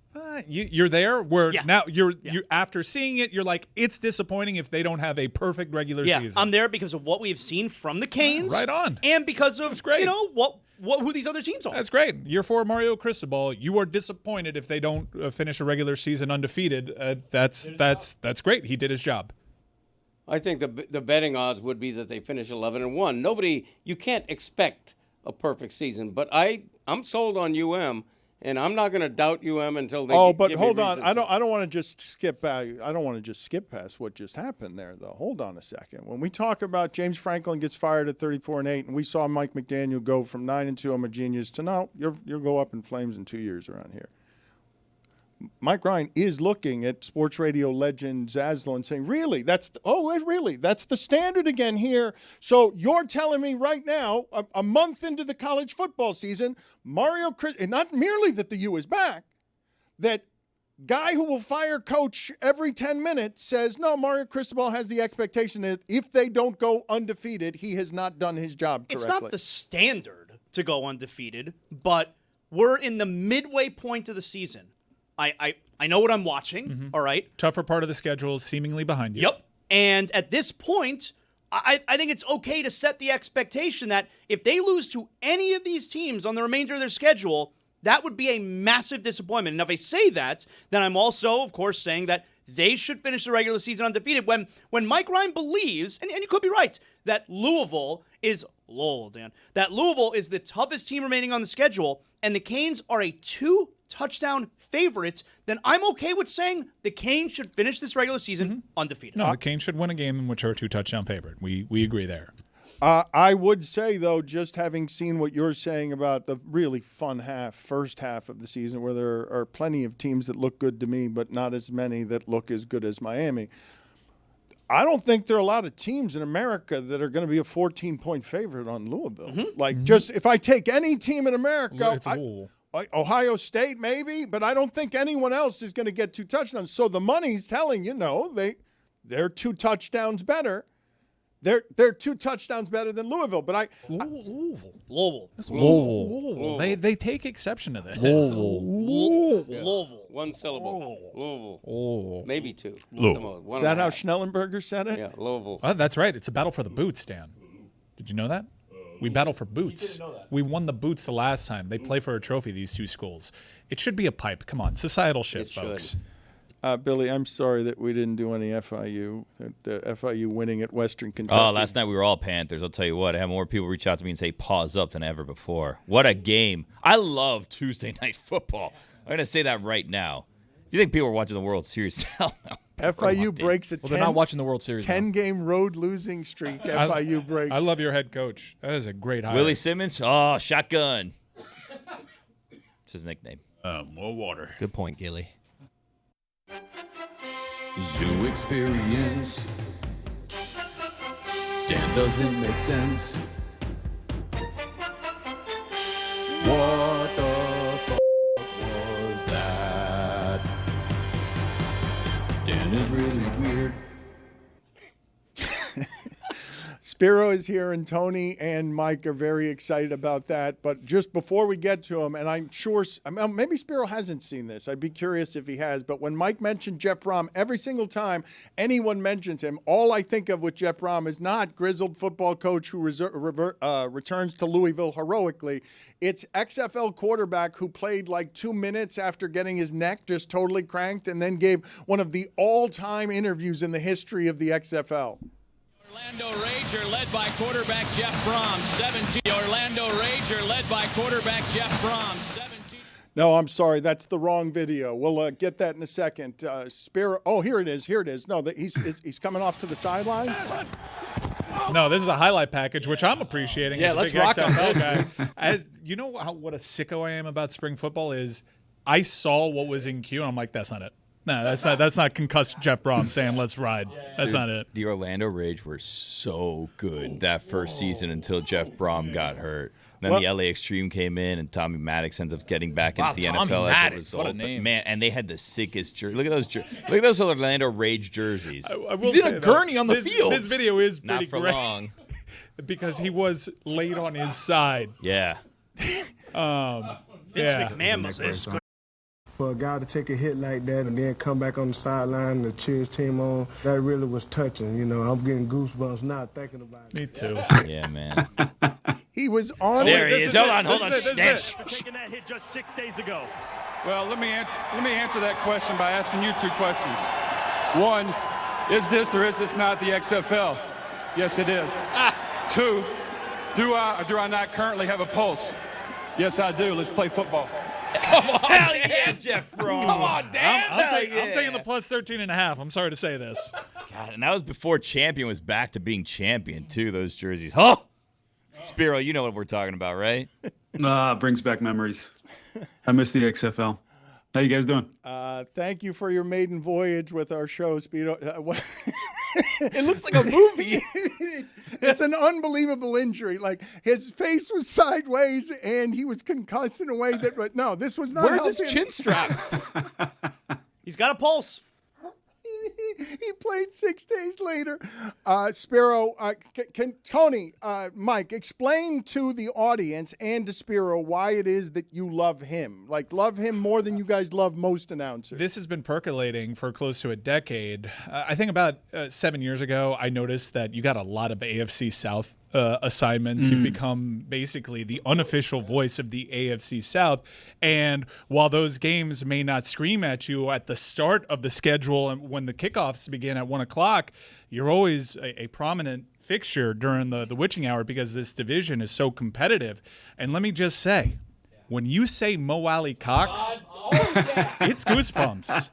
You're there where now you're after seeing it, you're like, it's disappointing if they don't have a perfect regular season. I'm there because of what we have seen from the Canes. Right on. And because of who these other teams are. That's great. Year 4 Mario Cristobal. You are disappointed if they don't finish a regular season undefeated. That's great. He did his job. I think the betting odds would be that they finish 11-1. You can't expect a perfect season, but I'm sold on UM, and I'm not going to doubt UM until they. Oh, but hold on, I don't want to just skip back. I don't want to just skip past what just happened there, though. Hold on a second. When we talk about James Franklin gets fired at 34-8, and we saw Mike McDaniel go from 9-2, I'm a genius, to no, you'll go up in flames in 2 years around here. Mike Ryan is looking at sports radio legend Zaslow and saying, really? That's the standard again here. So you're telling me right now, a month into the college football season, and not merely that the U is back, that guy who will fire coach every 10 minutes says, no, Mario Cristobal has the expectation that if they don't go undefeated, he has not done his job correctly. It's not the standard to go undefeated, but we're in the midway point of the season. I know what I'm watching, all right? Tougher part of the schedule is seemingly behind you. Yep. And at this point, I think it's okay to set the expectation that if they lose to any of these teams on the remainder of their schedule, that would be a massive disappointment. And if I say that, then I'm also, of course, saying that they should finish the regular season undefeated when Mike Ryan believes, and you could be right, that Louisville is the toughest team remaining on the schedule, and the Canes are a 2-touchdown favorite, then I'm okay with saying the Canes should finish this regular season undefeated. No, the Canes should win a game in which they're a 2-touchdown favorite. We agree there. I would say, though, just having seen what you're saying about the really fun first half of the season, where there are plenty of teams that look good to me, but not as many that look as good as Miami, I don't think there are a lot of teams in America that are going to be a 14-point favorite on Louisville. Just if I take any team in America, Ohio State maybe, but I don't think anyone else is going to get 2 touchdowns. So the money's telling you, no, they're 2 touchdowns better. They're 2 touchdowns better than Louisville, but Louisville. They take exception to this. Louisville. One syllable. Louisville. Maybe 2. Is that how Schnellenberger said it? Yeah, Louisville. That's right. It's a battle for the boots, Dan. Did you know that? We battle for boots. We won the boots the last time. They play for a trophy, these 2 schools. It should be a pipe. Come on, societal shit, folks. Billy, I'm sorry that we didn't do any FIU. The FIU winning at Western Kentucky. Oh, last night we were all Panthers. I'll tell you what, I had more people reach out to me and say pause up than ever before. What a game. I love Tuesday night football. I'm going to say that right now. you think people are watching the World Series? Hell no. FIU breaks a Well, they're not watching the World Series. 10-game road losing streak. FIU breaks. I love your head coach. That is a great hire. Willie Simmons? Oh, shotgun. It's his nickname. More water. Good point, Gilly. Zoo experience. Dan doesn't make sense. What the fuck was that? Dan is really weird. Spiro is here, and Tony and Mike are very excited about that. But just before we get to him, and I'm sure maybe Spiro hasn't seen this. I'd be curious if he has. But when Mike mentioned Jeff Braum, every single time anyone mentions him, all I think of with Jeff Braum is not grizzled football coach who returns to Louisville heroically. It's XFL quarterback who played like 2 minutes after getting his neck just totally cranked and then gave one of the all-time interviews in the history of the XFL. Orlando Rager led by quarterback Jeff Braum, 17. Orlando Rager led by quarterback Jeff Braum, 17. No, I'm sorry. That's the wrong video. We'll get that in a second. Spiro. Oh, here it is. Here it is. No, he's coming off to the sidelines. No, this is a highlight package, which I'm appreciating. Yeah, as a let's big rock on XFL guy. You know what a sicko I am about spring football is? I saw what was in queue, and I'm like, that's not it. No, that's not concussed Jeff Braum saying let's ride. That's not it. The Orlando Rage were so good that first season until Jeff Braum got hurt. And then the LA Extreme came in, and Tommy Maddox ends up getting back into the Tommy NFL Maddox, as a result. what a name. But man, and they had the sickest jersey. Look at those Orlando Rage jerseys. I will He's in say, a gurney on the this, field. This video is pretty Not for great long. because he was laid on his side. Yeah. Vince Yeah. McMahon must have For a guy to take a hit like that and then come back on the sideline and cheer his team on, that really was touching. You know, I'm getting goosebumps now thinking about it. Me too. Yeah, man. He was on. There he this is. is Hold it. on. This is it. Taking that hit just 6 days ago. Well, let me answer that question by asking you two questions. One, is this or is this not the XFL? Yes, it is. Two, do I or do I not currently have a pulse? Yes, I do. Let's play football. Hell yeah, Jeff Braum. Come on, Dan. I'm taking the plus 13.5. I'm sorry to say this. God, and that was before champion was back to being champion, too, those jerseys. Oh! Spiro, you know what we're talking about, right? Brings back memories. I miss the XFL. How you guys doing? Thank you for your maiden voyage with our show, Speedo. It looks like a movie. It's an unbelievable injury. Like, his face was sideways and he was concussed in a way that, but no, this was not. Where's his chin strap? He's got a pulse. He played 6 days later. Spiro, can Tony, Mike, explain to the audience and to Spiro why it is that you love him. Like, love him more than you guys love most announcers. This has been percolating for close to a decade. I think about 7 years ago, I noticed that you got a lot of AFC South assignments. You've become basically the unofficial voice of the AFC South. And while those games may not scream at you at the start of the schedule and when the kickoffs begin at 1 o'clock, you're always a prominent fixture during the witching hour because this division is so competitive. And let me just say, when you say Mo Alley Cox, it's goosebumps.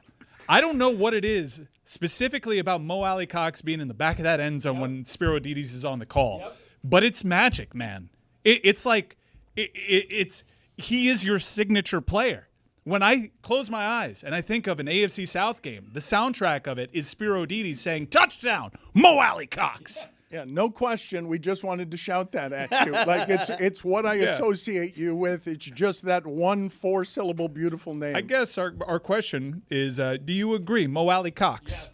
I don't know what it is specifically about Mo Alley Cox being in the back of that end zone when Spiro Deites is on the call. But it's magic, man. It's like he is your signature player. When I close my eyes and I think of an AFC South game, the soundtrack of it is Spiro Deites saying, "Touchdown, Mo Alley Cox." Yeah, no question. We just wanted to shout that at you. Like, it's what I associate you with. It's just that one 4-syllable beautiful name. I guess our question is, do you agree, Mo Alley Cox? Yes.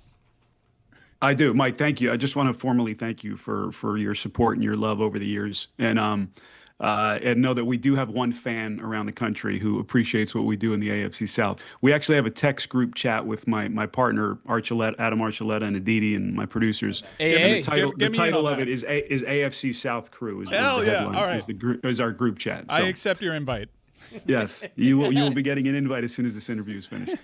I do, Mike. Thank you. I just want to formally thank you for your support and your love over the years, and know that we do have one fan around the country who appreciates what we do in the AFC South. We actually have a text group chat with my partner Adam Archuleta and Aditi and my producers. Hey, the title of it is AFC South Crew. Hell yeah! All right, is our group chat. So, I accept your invite. Yes, you will be getting an invite as soon as this interview is finished.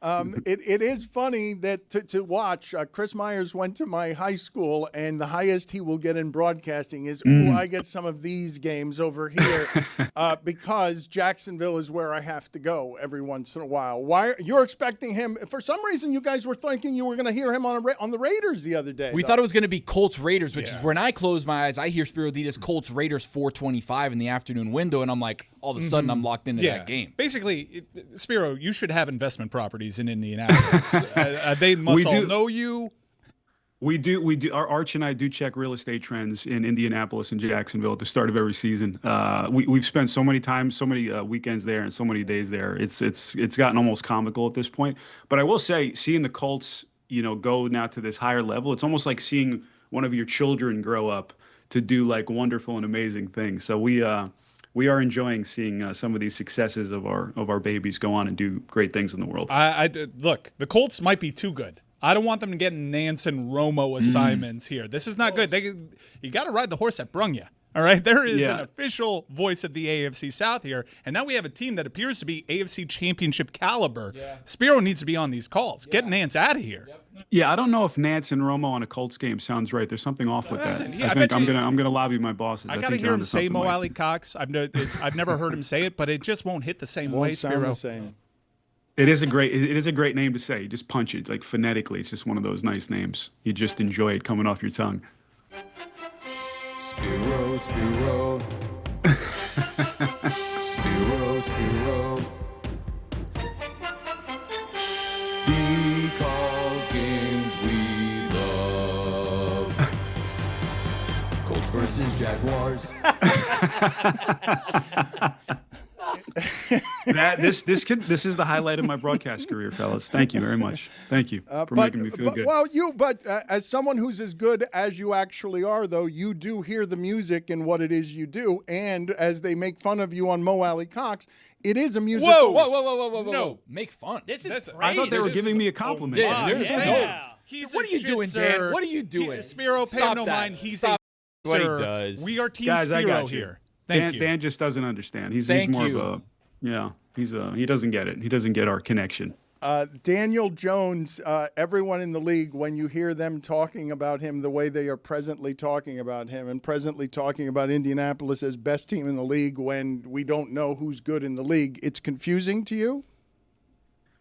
It is funny that to watch. Chris Myers went to my high school, and the highest he will get in broadcasting is, I get some of these games over here because Jacksonville is where I have to go every once in a while. Why you're expecting him? For some reason, you guys were thinking you were going to hear him on the Raiders the other day. We thought it was going to be Colts Raiders, which is when I close my eyes, I hear Spiro Deites Colts Raiders 4:25 in the afternoon window, and I'm like, all of a sudden, I'm locked into that game. Basically, Spiro, you should have investment properties in Indianapolis. They must all know you. We do. Our Arch and I do check real estate trends in Indianapolis and Jacksonville at the start of every season. We've spent so many times, so many weekends there, and so many days there. It's gotten almost comical at this point. But I will say, seeing the Colts, go now to this higher level, it's almost like seeing one of your children grow up to do like wonderful and amazing things. So we are enjoying seeing some of these successes of our babies go on and do great things in the world. Look, the Colts might be too good. I don't want them to get Nance and Romo assignments here. This is not good. You got to ride the horse that brung you. All right, there is an official voice of the AFC South here, and now we have a team that appears to be AFC Championship caliber. Yeah. Spiro needs to be on these calls. Get Nance out of here. Yep. Yeah, I don't know if Nance and Romo on a Colts game sounds right. There's something off with that. I think I'm gonna lobby my bosses. I gotta hear him say Mo Alley Cox. I've never heard him say it, but it just won't hit the same way. Spiro. Sound the same. It is a great name to say. You just punch it. It's like phonetically, it's just one of those nice names. You just enjoy it coming off your tongue. Spiro, Spiro. Spiro, Spiro. He calls games we love. Colts versus Jaguars. This is the highlight of my broadcast career, fellas. Thank you very much. Thank you for making me feel good. Well, as someone who's as good as you actually are, though, you do hear the music and what it is you do, and as they make fun of you on Mo Alley Cox, it is a musical. Whoa! No, make fun. This is I thought they were giving me a compliment. What are you doing, Dan? What are you doing? Spiro, pay him no mind. He's what he does. We are Team Spiro here. Dan just doesn't understand. He's more of a he doesn't get it. He doesn't get our connection. Daniel Jones, everyone in the league, when you hear them talking about him the way they are presently talking about him and presently talking about Indianapolis as best team in the league when we don't know who's good in the league, it's confusing to you?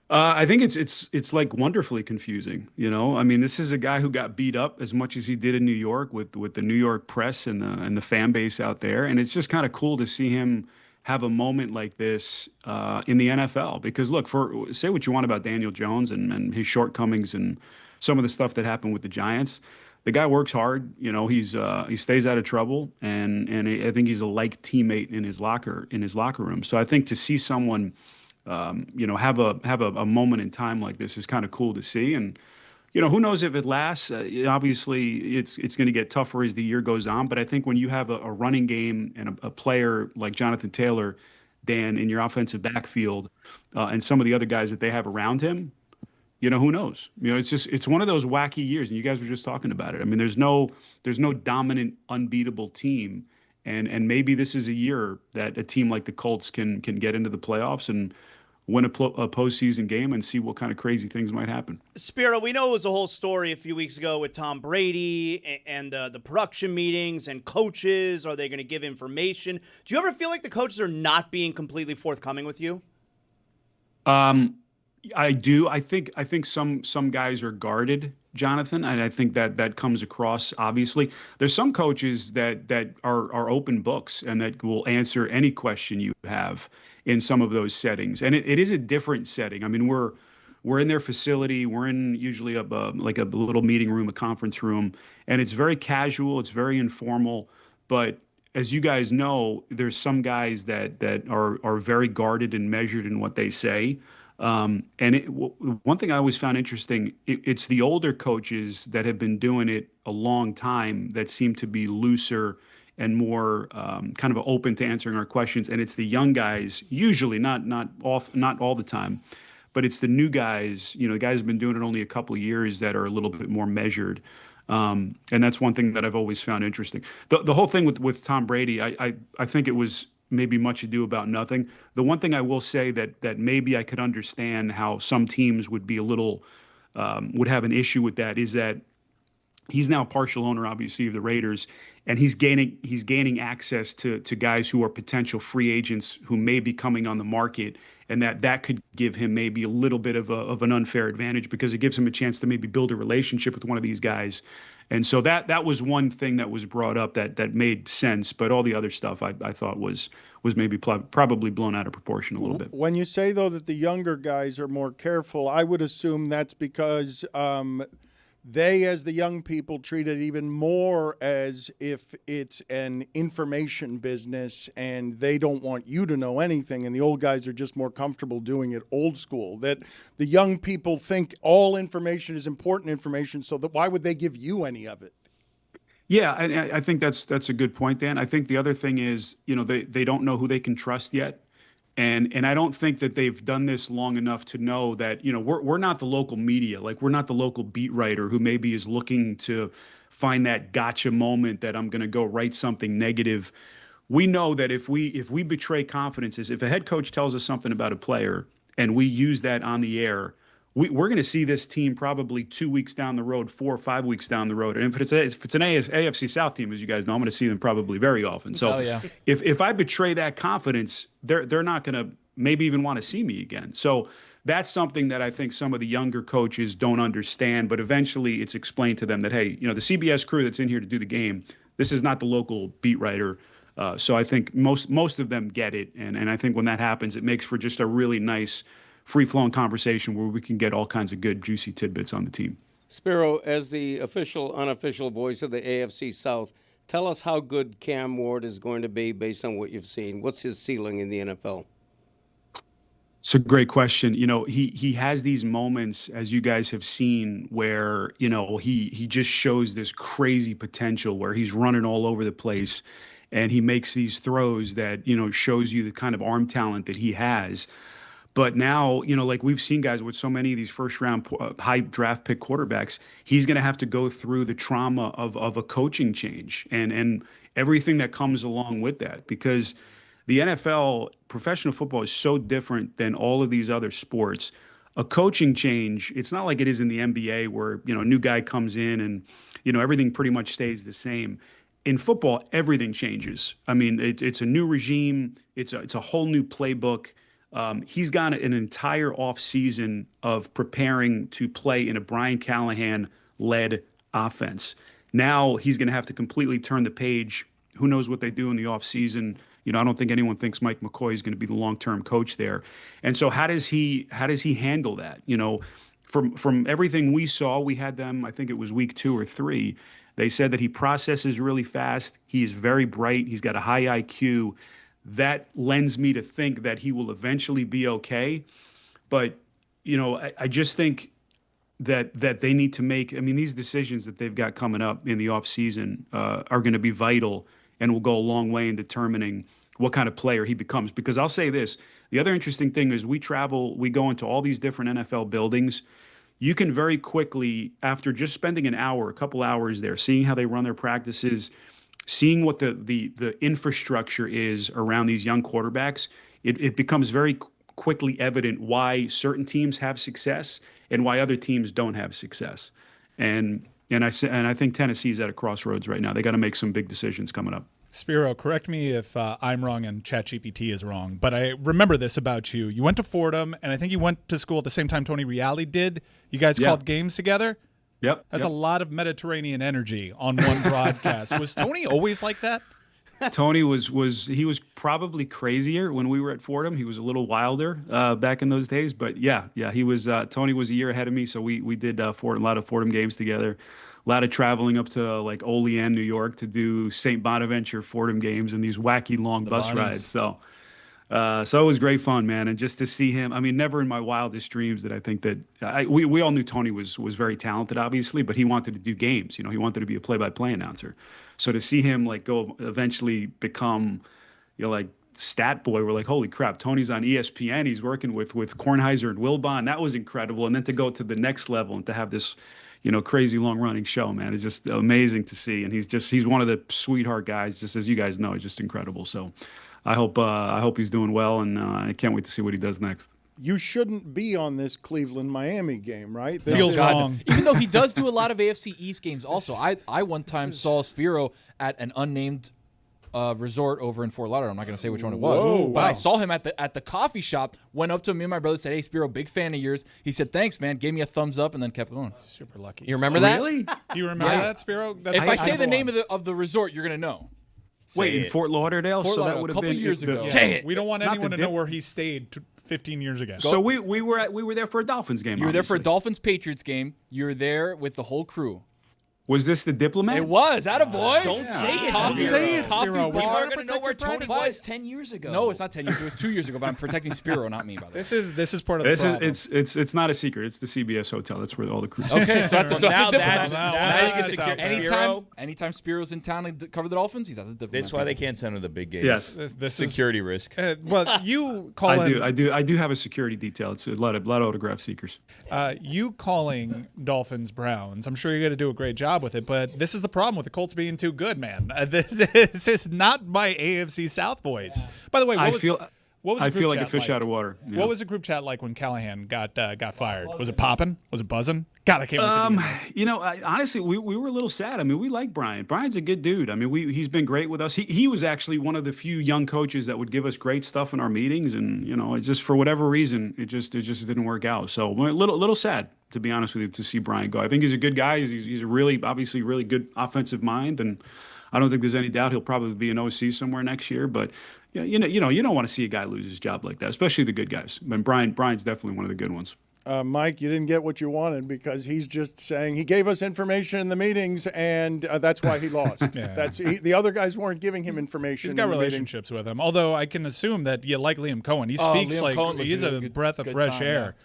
I think it's like wonderfully confusing. I mean, this is a guy who got beat up as much as he did in New York with the New York press and the fan base out there, and it's just kind of cool to see him have a moment like this in the NFL. Because look, say what you want about Daniel Jones and his shortcomings and some of the stuff that happened with the Giants, the guy works hard. He stays out of trouble, and I think he's a like teammate in his locker room. So I think to see someone have a moment in time like this is kind of cool to see. And, who knows if it lasts. Obviously, it's going to get tougher as the year goes on. But I think when you have a running game and a player like Jonathan Taylor, Dan, in your offensive backfield, and some of the other guys that they have around him, who knows? It's one of those wacky years. And you guys were just talking about it. I mean, there's no dominant, unbeatable team. And maybe this is a year that a team like the Colts can get into the playoffs and win a postseason game and see what kind of crazy things might happen. Spiro, we know it was a whole story a few weeks ago with Tom Brady and the production meetings and coaches. Are they going to give information? Do you ever feel like the coaches are not being completely forthcoming with you? I do. I think some guys are guarded, Jonathan, and I think that comes across. Obviously, there's some coaches that are open books and that will answer any question you have in some of those settings. And it is a different setting. I mean, we're in their facility. We're in usually a little meeting room, a conference room, and it's very casual. It's very informal. But as you guys know, there's some guys that are very guarded and measured in what they say. One thing I always found interesting, it's the older coaches that have been doing it a long time that seem to be looser and more kind of open to answering our questions. And it's the young guys, usually not all the time, but it's the new guys, the guys who've been doing it only a couple of years that are a little bit more measured. And that's one thing that I've always found interesting. The whole thing with Tom Brady, I think it was maybe much ado about nothing. The one thing I will say that maybe I could understand how some teams would be a little would have an issue with that is that he's now partial owner, obviously, of the Raiders, and he's gaining access to guys who are potential free agents who may be coming on the market, and that could give him maybe a little bit of an unfair advantage because it gives him a chance to maybe build a relationship with one of these guys. And so that was one thing that was brought up that made sense, but all the other stuff I thought was maybe probably blown out of proportion a little bit. When you say, though, that the younger guys are more careful, I would assume that's because they, as the young people, treat it even more as if it's an information business and they don't want you to know anything, and the old guys are just more comfortable doing it old school. That the young people think all information is important information, so that why would they give you any of it? Yeah, I think that's a good point, Dan. I think the other thing is, they don't know who they can trust yet. And I don't think that they've done this long enough to know that, we're not the local media. Like, we're not the local beat writer who maybe is looking to find that gotcha moment that I'm going to go write something negative. We know that if we betray confidences, if a head coach tells us something about a player and we use that on the air, we're going to see this team probably 2 weeks down the road, 4 or 5 weeks down the road. And if it's an AFC South team, as you guys know, I'm going to see them probably very often. So if I betray that confidence, they're not going to maybe even want to see me again. So that's something that I think some of the younger coaches don't understand. But eventually it's explained to them that, hey, the CBS crew that's in here to do the game, this is not the local beat writer. So I think most of them get it. And I think when that happens, it makes for just a really nice free-flowing conversation where we can get all kinds of good, juicy tidbits on the team. Spiro, as the official, unofficial voice of the AFC South, tell us how good Cam Ward is going to be based on what you've seen. What's his ceiling in the NFL? It's a great question. He has these moments, as you guys have seen, where, he just shows this crazy potential where he's running all over the place and he makes these throws that, shows you the kind of arm talent that he has. But now, like we've seen guys with so many of these first-round high draft pick quarterbacks, he's going to have to go through the trauma of a coaching change and everything that comes along with that. Because the NFL, professional football, is so different than all of these other sports. A coaching change, it's not like it is in the NBA where, a new guy comes in and, everything pretty much stays the same. In football, everything changes. I mean, it's a new regime. It's a whole new playbook. He's got an entire offseason of preparing to play in a Brian Callahan-led offense. Now he's going to have to completely turn the page. Who knows what they do in the offseason? I don't think anyone thinks Mike McCoy is going to be the long-term coach there. And so how does he handle that? From everything we saw, we had them, I think it was week 2 or 3. They said that he processes really fast. He is very bright. He's got a high IQ. That lends me to think that he will eventually be okay. But, I just think that they need to make, these decisions that they've got coming up in the offseason are going to be vital and will go a long way in determining what kind of player he becomes. Because I'll say this, the other interesting thing is we go into all these different NFL buildings. You can very quickly, after just spending a couple hours there, seeing how they run their practices, seeing what the infrastructure is around these young quarterbacks, it becomes very quickly evident why certain teams have success and why other teams don't have success. And I think Tennessee's at a crossroads right now. They got to make some big decisions coming up. Spiro, correct me if I'm wrong and ChatGPT is wrong, but I remember this about you. You went to Fordham, and I think you went to school at the same time Tony Reale did. You guys called games together? Yep. That's a lot of Mediterranean energy on one broadcast. Was Tony always like that? Tony was probably crazier when we were at Fordham. He was a little wilder back in those days, but yeah, he was. Tony was a year ahead of me, so we did a lot of Fordham games together. A lot of traveling up to like Olean, New York, to do St. Bonaventure Fordham games and these wacky long bus rides. So it was great fun, man, and just to see him. Never in my wildest dreams did I think that we all knew Tony was very talented, obviously, but he wanted to do games. He wanted to be a play-by-play announcer. So to see him go eventually become, like stat boy, we're like, holy crap, Tony's on ESPN. He's working with Kornheiser and Wilbon. That was incredible. And then to go to the next level and to have this, crazy long running show, man, it's just amazing to see. And he's one of the sweetheart guys, just as you guys know, he's just incredible. So I hope he's doing well, and I can't wait to see what he does next. You shouldn't be on this Cleveland-Miami game, right? Feels wrong. Even though he does do a lot of AFC East games also. I one time saw Spiro at an unnamed resort over in Fort Lauderdale. I'm not going to say which one it was. Whoa, but wow. I saw him at the coffee shop, went up to him, me and my brother, said, "Hey, Spiro, big fan of yours." He said, "Thanks, man." Gave me a thumbs up and then kept going. Super lucky. You remember that? Really? Do you remember that, Spiro? That's If I say the number name one. of the resort, you're going to know. Wait, in Fort Lauderdale? Fort So Lauderdale, that would a have couple been years ago. Say it. We don't want Not anyone the to know dip- where he stayed 15 years ago. So we were there for a Dolphins game. You were there for a obviously. Dolphins-Patriots game. You were there with the whole crew. Was this the Diplomat? It was. Attaboy. Don't say it, Don't Spiro. say it, Coffee Spiro. bar. We're We're going to know where Tony was 10 years ago. No, it's not 10 years. It was 2 years ago, but I'm protecting Spiro, not me, by the way. This is part of the This problem. is it's not a secret. It's the CBS hotel. That's where all the crews. Okay, so at the, Well, so now at the that's Diplomat. now you can that's secure out there. Spiro. Anytime Spiro's in town and cover the Dolphins, he's at the Diplomat. That's why they can't send him the big games. Yes. This is Security risk. well, you call I do have a security detail. It's a lot of autograph seekers. You calling Dolphins Browns. I'm sure you're going to do a great job with it, but this is the problem with the Colts being too good, man. This is not my AFC South boys. By the way, what was the I group feel like a chat fish out of water. Yeah. What was the group chat like when Callahan got fired? Was it popping? Was it buzzing? God, I can't wait to do this. You know, honestly, we were a little sad. I mean, we like Brian. Brian's a good dude. I mean, he's been great with us. He was actually one of the few young coaches that would give us great stuff in our meetings, and you know, it just for whatever reason, it just didn't work out. So we're a little sad, to be honest with you, to see Brian go. I think he's a good guy. He's a obviously really good offensive mind, and I don't think there's any doubt he'll probably be an OC somewhere next year. But yeah, you don't want to see a guy lose his job like that, especially the good guys. And Brian's definitely one of the good ones. Mike, you didn't get what you wanted because he's just saying he gave us information in the meetings, and that's why he lost. Yeah. The other guys weren't giving him information. He's got in the meetings. relationships with him. Although I can assume that you like Liam Cohen. He speaks Liam like Cohen was he's a a good- breath of good fresh time, air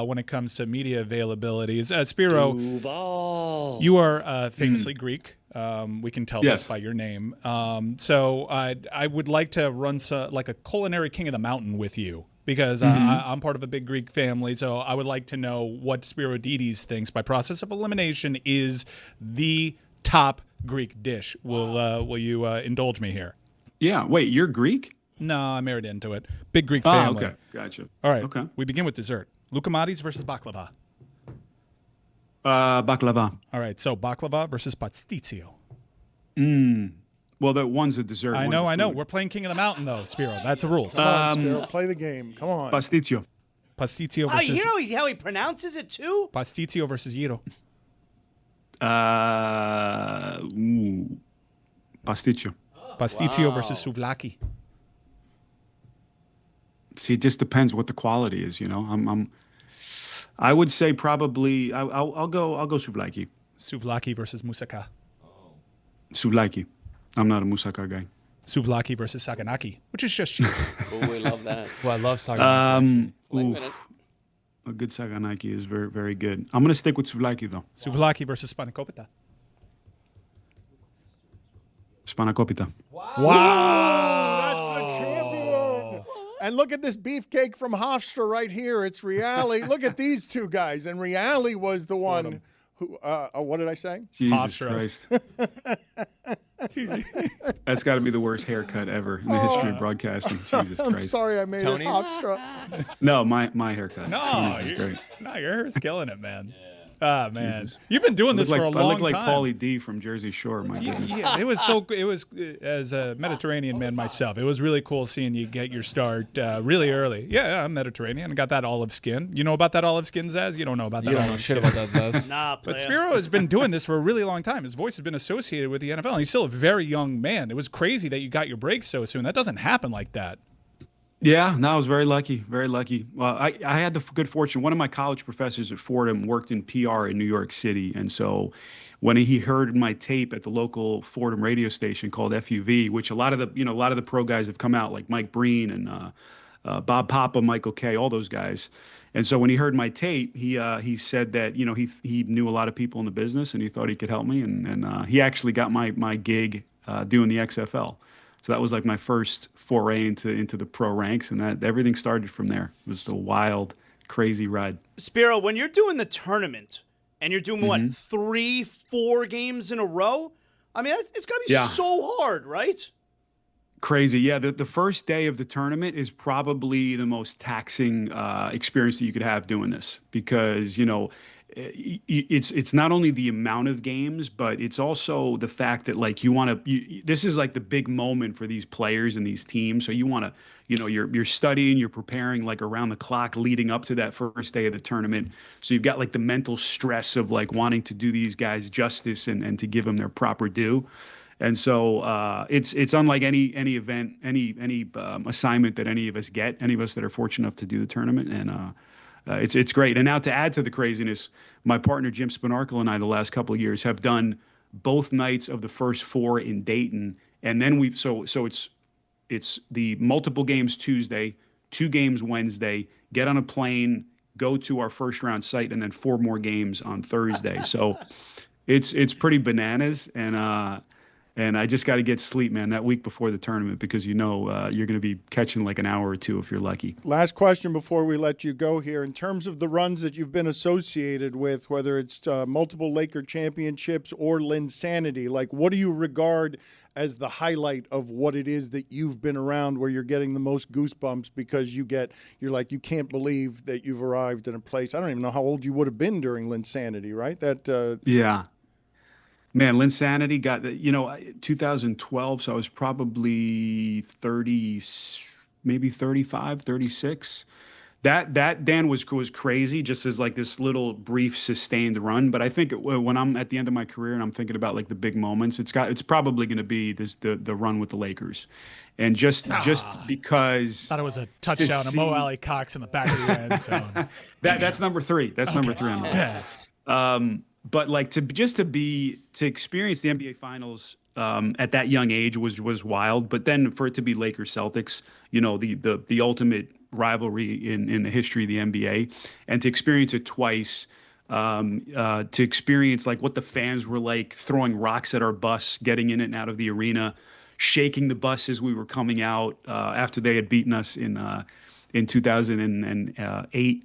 when it comes to media availabilities. Spiro, you are famously Greek. We can tell Yes. this by your name. So I would like to run like a culinary king of the mountain with you. Because I'm part of a big Greek family, so I would like to know what Spiro Deites thinks by process of elimination is the top Greek dish. Will you indulge me here? Yeah. Wait, you're Greek? No, I married into it. Big Greek Oh, family. okay. Gotcha. All right. Okay. We begin with dessert. Lukamades versus baklava. Baklava. All right. So baklava versus pastizio. Well, that one's a dessert. I one's know. a I know. food. We're playing King of the Mountain, though, Spiro. That's the rules. Come on, Spiro, play the game. Come on. Pasticcio. Pastizio Oh, versus you know how he pronounces it too? Pastizio versus gyro. Pasticcio. Pastizio versus souvlaki. See, it just depends what the quality is. You know, I would say probably I'll go souvlaki. Souvlaki versus moussaka. Souvlaki. I'm not a moussaka guy. Souvlaki versus saganaki, which is just cheese. Oh, we love that. Well, I love Saga. Wait a minute. A good saganaki is very, very good. I'm gonna stick with souvlaki though. Souvlaki versus spanakopita. Spanakopita. That's the champion. And look at this beefcake from Hofstra right here. It's Reali. Look at these two guys. And Reali was the one who, what did I say? Jesus Hofstra. Christ. That's got to be the worst haircut ever in the history of broadcasting. Jesus I'm Christ. sorry I made Tony's? it Hofstra. No, my haircut. No, Tony's is great. Your hair is killing it, man. Ah, man. You've been doing this for a long time. I look like Paulie D from Jersey Shore. My goodness. Yeah, it was as a Mediterranean man myself, it was really cool seeing you get your start really early. Yeah, I'm Mediterranean. I got that olive skin. You know about that olive skin, Zaz? You don't know about that You don't know olive shit skin. about that, Zaz. Nah, But player. Spiro has been doing this for a really long time. His voice has been associated with the NFL, and he's still a very young man. It was crazy that you got your break so soon. That doesn't happen like that. Yeah, no, I was very lucky, very lucky. Well, I had the good fortune. One of my college professors at Fordham worked in PR in New York City, and so when he heard my tape at the local Fordham radio station called FUV, which a lot of the pro guys have come out, like Mike Breen and Bob Papa, Michael Kay, all those guys. And so when he heard my tape, he said that he knew a lot of people in the business and he thought he could help me, and he actually got my gig doing the XFL. So that was like my first foray into the pro ranks, and that everything started from there. It was a wild, crazy ride. Spiro, when you're doing the tournament and you're doing what, 3-4 games in a row? I mean, it's got to be Yeah. so hard, right? Crazy. Yeah, the first day of the tournament is probably the most taxing experience that you could have doing this because, it's not only the amount of games, but it's also the fact that like this is like the big moment for these players and these teams. So you want to, you're studying, you're preparing like around the clock leading up to that first day of the tournament. So you've got like the mental stress of like wanting to do these guys justice and to give them their proper due. And so it's unlike any event, any assignment that any of us get, any of us that are fortunate enough to do the tournament. And it's great. And now to add to the craziness, my partner Jim Spinarkle and I the last couple of years have done both nights of the first 4 in Dayton. And then so it's the multiple games Tuesday, 2 games Wednesday, get on a plane, go to our first round site, and then 4 more games on Thursday. So it's pretty bananas. And I just got to get sleep, man, that week before the tournament because you're going to be catching like an hour or 2 if you're lucky. Last question before we let you go here. In terms of the runs that you've been associated with, whether it's multiple Laker championships or Linsanity, like what do you regard as the highlight of what it is that you've been around where you're getting the most goosebumps because you're like, you can't believe that you've arrived in a place. I don't even know how old you would have been during Linsanity, right? Yeah. Man, Linsanity got 2012, so I was probably 30, maybe 35, 36. That Dan was crazy, just as like this little brief sustained run. But I think when I'm at the end of my career and I'm thinking about like the big moments, it's probably going to be the run with the Lakers, and just because Thought it was a touchdown to Mo Alley Cox in the back of the end zone. That's number 3. That's number 3 on the list. But like to experience the NBA Finals at that young age was wild. But then for it to be Lakers Celtics, the ultimate rivalry in the history of the NBA, and to experience it twice, to experience like what the fans were like throwing rocks at our bus, getting in and out of the arena, shaking the bus as we were coming out after they had beaten us in 2008.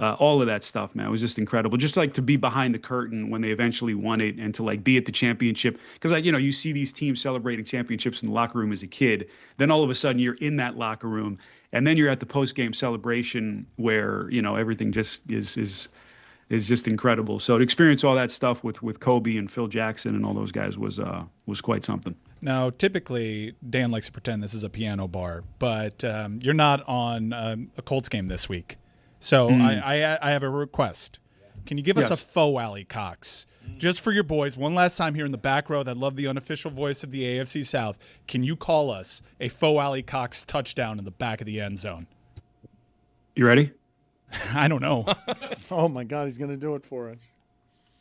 All of that stuff, man, it was just incredible. Just like to be behind the curtain when they eventually won it, and to like be at the championship, because you see these teams celebrating championships in the locker room as a kid. Then all of a sudden you're in that locker room, and then you're at the post game celebration where everything just is just incredible. So to experience all that stuff with Kobe and Phil Jackson and all those guys was quite something. Now, typically, Dan likes to pretend this is a piano bar, but you're not on a Colts game this week. So I have a request. Can you give us a faux Alley Cox? Just for your boys, one last time here in the back row that love the unofficial voice of the AFC South, can you call us a faux Alley Cox touchdown in the back of the end zone? You ready? I don't know. Oh, my God, he's going to do it for us.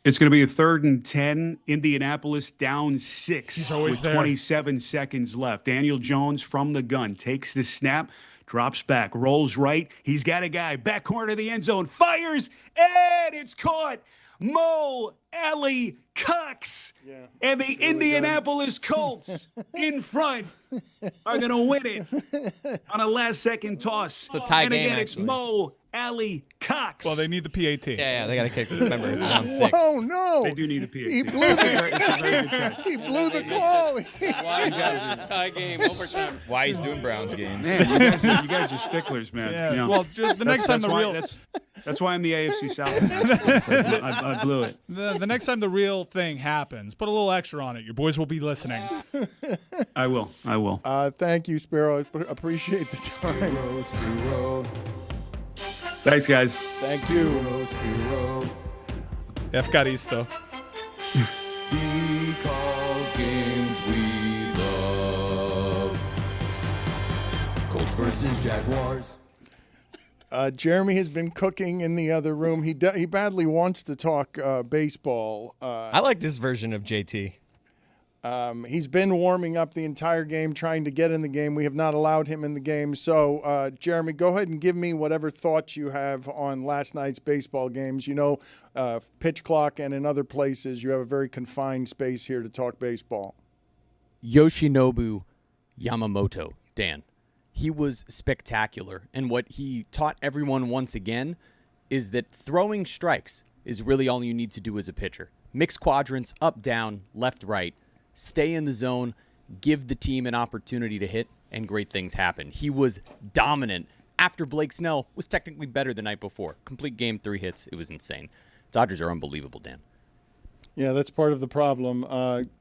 It's going to be a 3rd and 10, Indianapolis down 6 He's always with there. 27 seconds left. Daniel Jones from the gun takes the snap, drops back, rolls right. He's got a guy back corner of the end zone, fires, and it's caught. Mo Alley Cox and the Indianapolis Colts in front are going to win it on a last-second toss. It's a tie and game, again, it's actually. Mo Alley Cox. Well, they need the PAT. Yeah, they got to kick this member down 6. Oh, no. They do need a PAT. He blew he blew the call. Tie game, overtime. Why he's doing Browns games. Man, you guys are sticklers, man. Yeah. Well, just the next time That's why I'm the AFC South. I blew it. The next time the real thing happens, put a little extra on it. Your boys will be listening. I will. Thank you, Spero. I appreciate the time. Spiro, Thanks, guys. Thank you. Spiro, Efcaristo. he calls games we love. Colts versus Jaguars. Jeremy has been cooking in the other room. He badly wants to talk baseball. I like this version of JT. He's been warming up the entire game, trying to get in the game. We have not allowed him in the game. So, Jeremy, go ahead and give me whatever thoughts you have on last night's baseball games. Pitch clock and in other places, you have a very confined space here to talk baseball. Yoshinobu Yamamoto, Dan. He was spectacular. And what he taught everyone once again is that throwing strikes is really all you need to do as a pitcher. Mix quadrants, up, down, left, right. Stay in the zone, give the team an opportunity to hit, and great things happen. He was dominant after Blake Snell was technically better the night before. Complete game, 3 hits. It was insane. Dodgers are unbelievable, Dan. Yeah, that's part of the problem.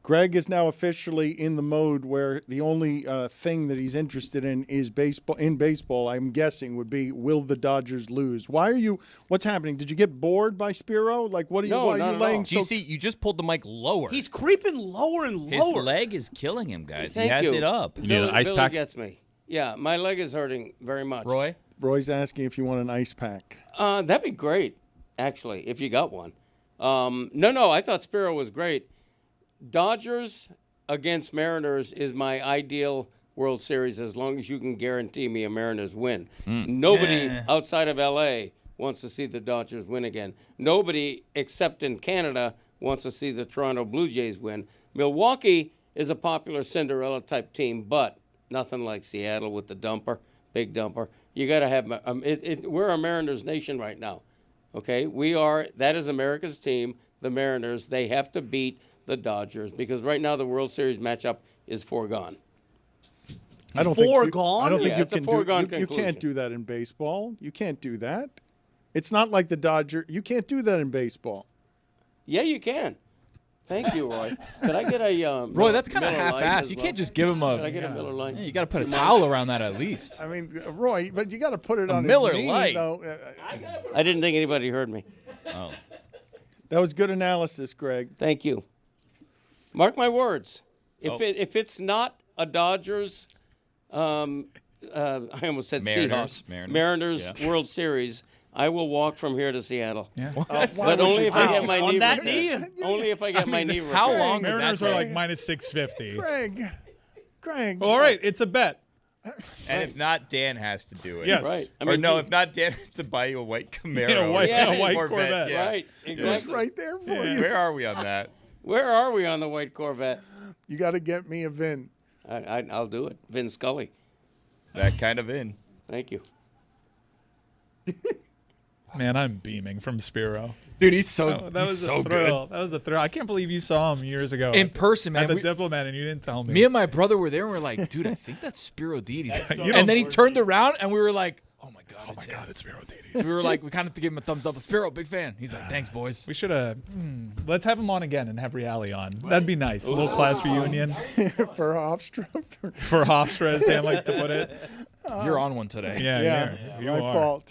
Greg is now officially in the mode where the only thing that he's interested in is baseball. In baseball, I'm guessing would be, will the Dodgers lose? Why are you? What's happening? Did you get bored by Spiro? Like, what are you? No, why not are you at laying? all. So, GC, you just pulled the mic lower. He's creeping lower and lower. His leg is killing him, guys. Thank he has you. it up. You need an ice Billy pack? gets me. Yeah, my leg is hurting very much. Roy? Roy's asking if you want an ice pack. That'd be great, actually, if you got one. No, I thought Spero was great. Dodgers against Mariners is my ideal World Series as long as you can guarantee me a Mariners win. Nobody outside of L.A. wants to see the Dodgers win again. Nobody except in Canada wants to see the Toronto Blue Jays win. Milwaukee is a popular Cinderella type team, but nothing like Seattle with the dumper, big dumper. You got to have we're a Mariners nation right now. Okay, that is America's team, the Mariners. They have to beat the Dodgers because right now the World Series matchup is foregone. I don't Foregone? I don't think Yeah, you it's a can foregone do. You can't conclusion. do that in baseball. You can't do that. It's not like the Dodgers. You can't do that in baseball. Yeah, you can. Thank you, Roy. Could I get a Roy, that's kind of Miller Lite half-assed. as You well? can't just give him a. Could I get a Miller Lite? Yeah, you got to put a towel around that at least. I mean, Roy, but you got to put it on Miller his knee, Lite. though. I didn't think anybody heard me. Oh. That was good analysis, Greg. Thank you. Mark my words. If it's not a Dodgers, I almost said Mariners. Seahawks, Mariners. World Series, I will walk from here to Seattle. Yeah. But only if I get my On knee that repaired. Only if I get my knee repaired. How long did that Mariners are take? like minus 650. Greg. All right, it's a bet. And if not, Dan has to do it. Yes. Right. I Or mean, no, if not, Dan has to buy you a white Camaro. Yeah, or a white Corvette. Corvette. Yeah. Right. It's Exactly. right there for you. Where are we on that? Where are we on the white Corvette? You got to get me a VIN. I'll do it. Vin Scully. That kind of in. Thank you. Man, I'm beaming from Spiro. Dude, he's so That he's was so a good. thrill. That was a thrill. I can't believe you saw him years ago In person, man. at the We- Diplomat, and you didn't tell me. Me and my brother were there, and we are like, dude, I think that's Spiro Deites. You don't- And then he turned around, and we were like, oh my god, it's him. it's Spiro Deites. We were like, we kind of gave him a thumbs up. Spiro, big fan. He's like, thanks, boys. We should have. Let's have him on again and have Reale on. That'd be nice. A little class reunion For Hofstra. for Hofstra, as Dan likes to put it. You're on one today. Yeah, you my are. fault.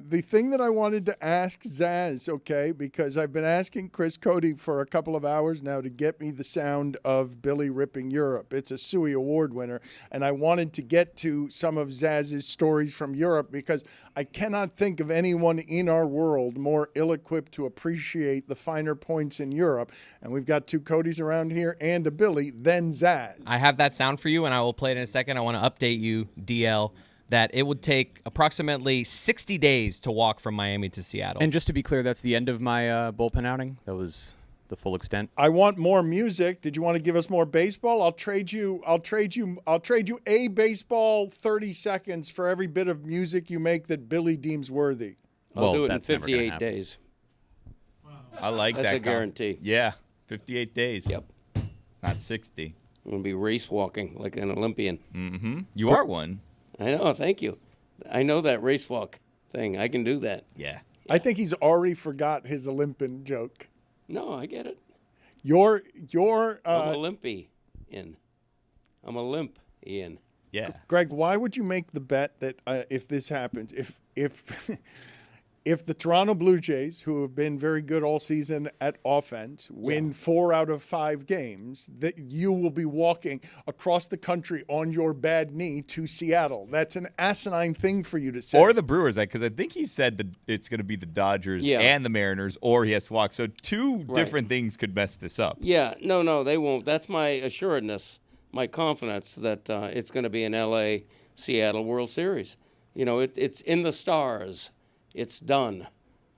The thing that I wanted to ask Zaz, okay, because I've been asking Chris Cody for a couple of hours now to get me the sound of Billy ripping Europe. It's a Suey Award winner, and I wanted to get to some of Zaz's stories from Europe because I cannot think of anyone in our world more ill-equipped to appreciate the finer points in Europe, and we've got 2 Codys around here and a Billy, than Zaz. I have that sound for you, and I will play it in a second. I want to update you, DL, that it would take approximately 60 days to walk from Miami to Seattle. And just to be clear, that's the end of my bullpen outing. That was the full extent. I want more music. Did you want to give us more baseball? I'll trade you a baseball 30 seconds for every bit of music you make that Billy deems worthy. I'll do it in that's never gonna 58 happen. days. I like That's that. a guarantee. Yeah, 58 days. Yep. Not 60. I'm going to be race walking like an Olympian. Mm-hmm. You are one. I know. Thank you. I know that race walk thing. I can do that. Yeah. I think he's already forgot his Olympian joke. No, I get it. Your I'm Olympian. I'm a limp, Ian. Yeah. Greg, why would you make the bet that if this happens, if if the Toronto Blue Jays, who have been very good all season at offense, win 4 out of 5 games, that you will be walking across the country on your bad knee to Seattle? That's an asinine thing for you to say. Or the Brewers, because I think he said that it's going to be the Dodgers and the Mariners, or he has to walk. So 2 different things could mess this up. Yeah, no, they won't. That's my assuredness, my confidence that it's going to be an L.A. Seattle World Series. You know, it's in the stars. It's done.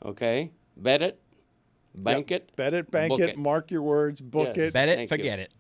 Okay? Bet it. Bank it. Bet it, bank book it, mark your words, book Yes. it. Bet it, Thank forget you. it.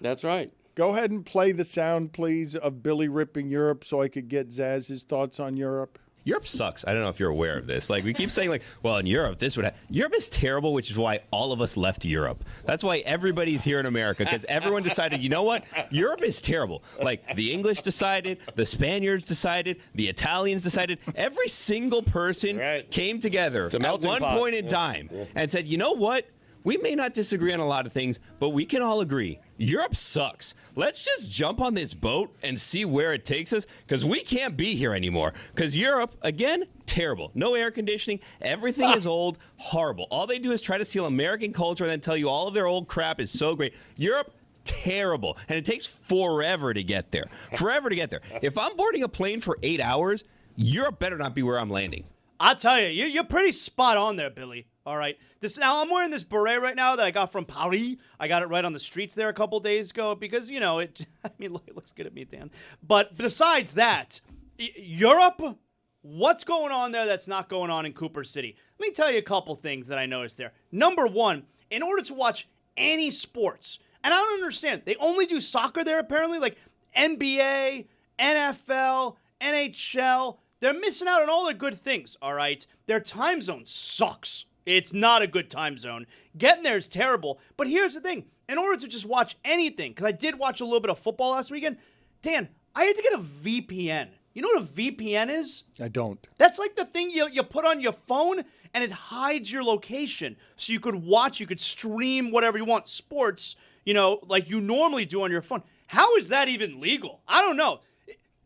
That's right. Go ahead and play the sound, please, of Billy ripping Europe so I could get Zaz's thoughts on Europe. Europe sucks. I don't know if you're aware of this. Like, we keep saying, like, well, in Europe, this would happen. Europe is terrible, which is why all of us left Europe. That's why everybody's here in America, because everyone decided, you know what? Europe is terrible. Like, the English decided, the Spaniards decided, the Italians decided. Every single person came together at one point in time and said, you know what? We may not disagree on a lot of things, but we can all agree. Europe sucks. Let's just jump on this boat and see where it takes us, because we can't be here anymore. Because Europe, again, terrible. No air conditioning. Everything is old. Horrible. All they do is try to steal American culture and then tell you all of their old crap is so great. Europe, terrible. And it takes forever to get there. Forever to get there. If I'm boarding a plane for 8 hours, Europe better not be where I'm landing. I'll tell you, you're pretty spot on there, Billy. All right. Now, I'm wearing this beret right now that I got from Paris. I got it right on the streets there a couple days ago because, you know, it looks good at me, Dan. But besides that, Europe, what's going on there that's not going on in Cooper City? Let me tell you a couple things that I noticed there. Number one, in order to watch any sports, and I don't understand, they only do soccer there apparently, like NBA, NFL, NHL. They're missing out on all their good things, all right? Their time zone sucks. It's not a good time zone. Getting there is terrible. But here's the thing. In order to just watch anything, because I did watch a little bit of football last weekend, Dan, I had to get a VPN. You know what a VPN is? I don't. That's like the thing you put on your phone, and it hides your location. So you could watch, you could stream whatever you want, sports, you know, like you normally do on your phone. How is that even legal? I don't know.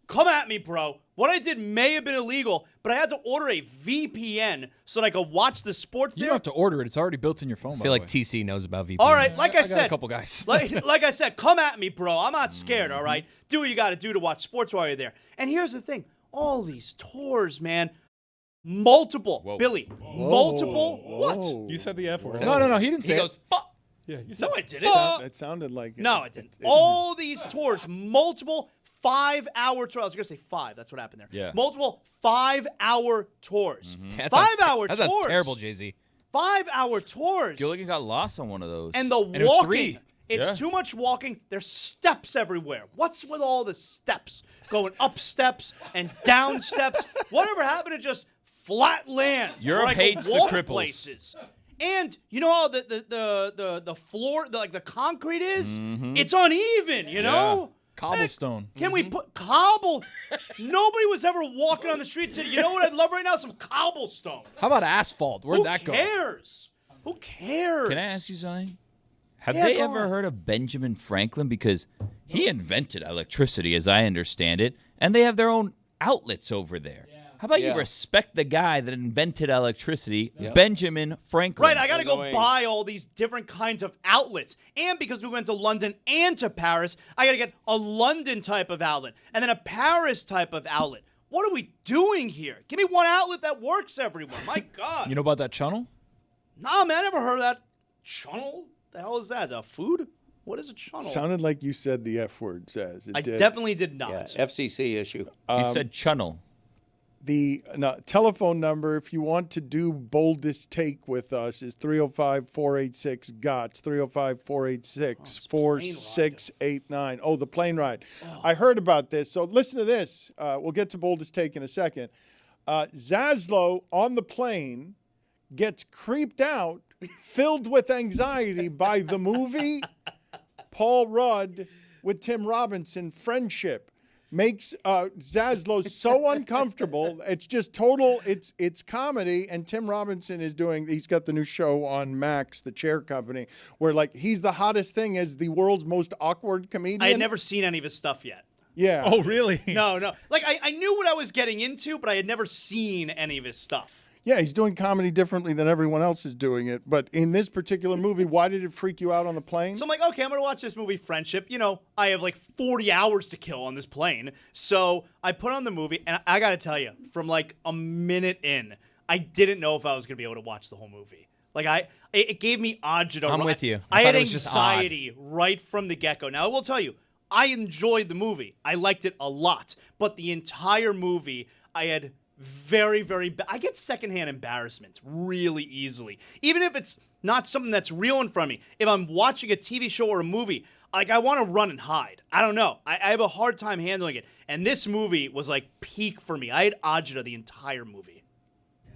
Come at me, bro. What I did may have been illegal, but I had to order a VPN so that I could watch the sports You there. don't have to order it. It's already built in your phone. I feel like TC knows about VPN. All right, like I got said, a couple guys. like I said, come at me, bro. I'm not scared, all right? Do what you got to do to watch sports while you're there. And here's the thing. All these tours, man. Multiple. Billy. Multiple. What? You said the F word. No. He didn't say He it. goes, fuck. Yeah, you said No, I didn't. It sounded like it. No, it didn't. All these tours, multiple 5-hour tours. I was going to say 5. That's what happened there. Yeah. Multiple 5-hour tours. That 5-hour that tours. sounds terrible, Jay-Z. 5-hour tours. Gilligan got lost on one of those. And the it was walking. 3. It's Yeah. too much walking. There's steps everywhere. What's with all the steps? Going up steps and down steps. Whatever happened to just flat land? Europe where I could hates the walk cripples. Places. And you know how the floor, the concrete is? It's uneven, you know? Cobblestone. Can we put cobble? Nobody was ever walking on the street saying, you know what I'd love right now? Some cobblestone. How about asphalt? Where'd Who that go? cares? Who cares? Can I ask you something? Have Yeah, they go ever on. heard of Benjamin Franklin? Because he invented electricity, as I understand it, and they have their own outlets over there. How about you respect the guy that invented electricity, Benjamin Franklin? Right, I got to go buy all these different kinds of outlets. And because we went to London and to Paris, I got to get a London type of outlet and then a Paris type of outlet. What are we doing here? Give me one outlet that works everywhere. My God. You know about that channel? Nah, man, I never heard of that. Channel? The hell is that? Is that food? What is a channel? Sounded like you said the F word, Zaz. It I did. definitely did not. FCC issue. He said chunnel. The telephone number, if you want to do boldest take with us, is 305-486-GOTS, 305-486-4689. Oh, the plane ride. I heard about this. So listen to this. We'll get to boldest take in a second. Zaslow on the plane gets creeped out, filled with anxiety by the movie Paul Rudd with Tim Robinson, Friendship. Makes Zaslow so uncomfortable. It's just total. It's comedy, and Tim Robinson is doing. He's got the new show on Max, the Chair Company, where like he's the hottest thing as the world's most awkward comedian. I had never seen any of his stuff yet. Yeah. Oh, really? No. Like, I knew what I was getting into, but I had never seen any of his stuff. Yeah, he's doing comedy differently than everyone else is doing it. But in this particular movie, why did it freak you out on the plane? So I'm like, okay, I'm going to watch this movie, Friendship. You know, I have like 40 hours to kill on this plane. So I put on the movie, and I got to tell you, from like a minute in, I didn't know if I was going to be able to watch the whole movie. Like, it gave me agita. I'm with you. I I had thought it was just anxiety right from the get-go. Now, I will tell you, I enjoyed the movie. I liked it a lot. But the entire movie, I had very, very I get secondhand embarrassment really easily. Even if it's not something that's real in front of me. If I'm watching a TV show or a movie, I want to run and hide. I don't know. I have a hard time handling it. And this movie was like peak for me. I had agita the entire movie.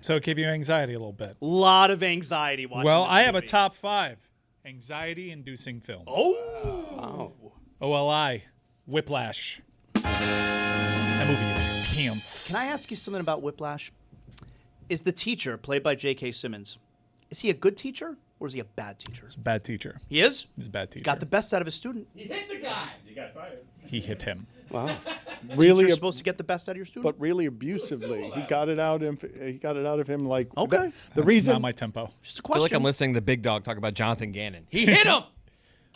So it gave you anxiety a little bit. A lot of anxiety watching Well, this I have a movie. top 5 anxiety-inducing films. Oh. OLI, Whiplash. That movie is tense. Can I ask you something about Whiplash? Is the teacher, played by J.K. Simmons, is he a good teacher or is he a bad teacher? He's a bad teacher. He is? He's a bad teacher. Got the best out of his student. You hit the guy. You got fired. He hit him. Wow. Really, Teacher's supposed to get the best out of your student? but really abusively. He got it out of him like Okay. The That's reason not my tempo. Just a I question. feel like I'm listening to Big Dog talk about Jonathan Gannon. He hit him.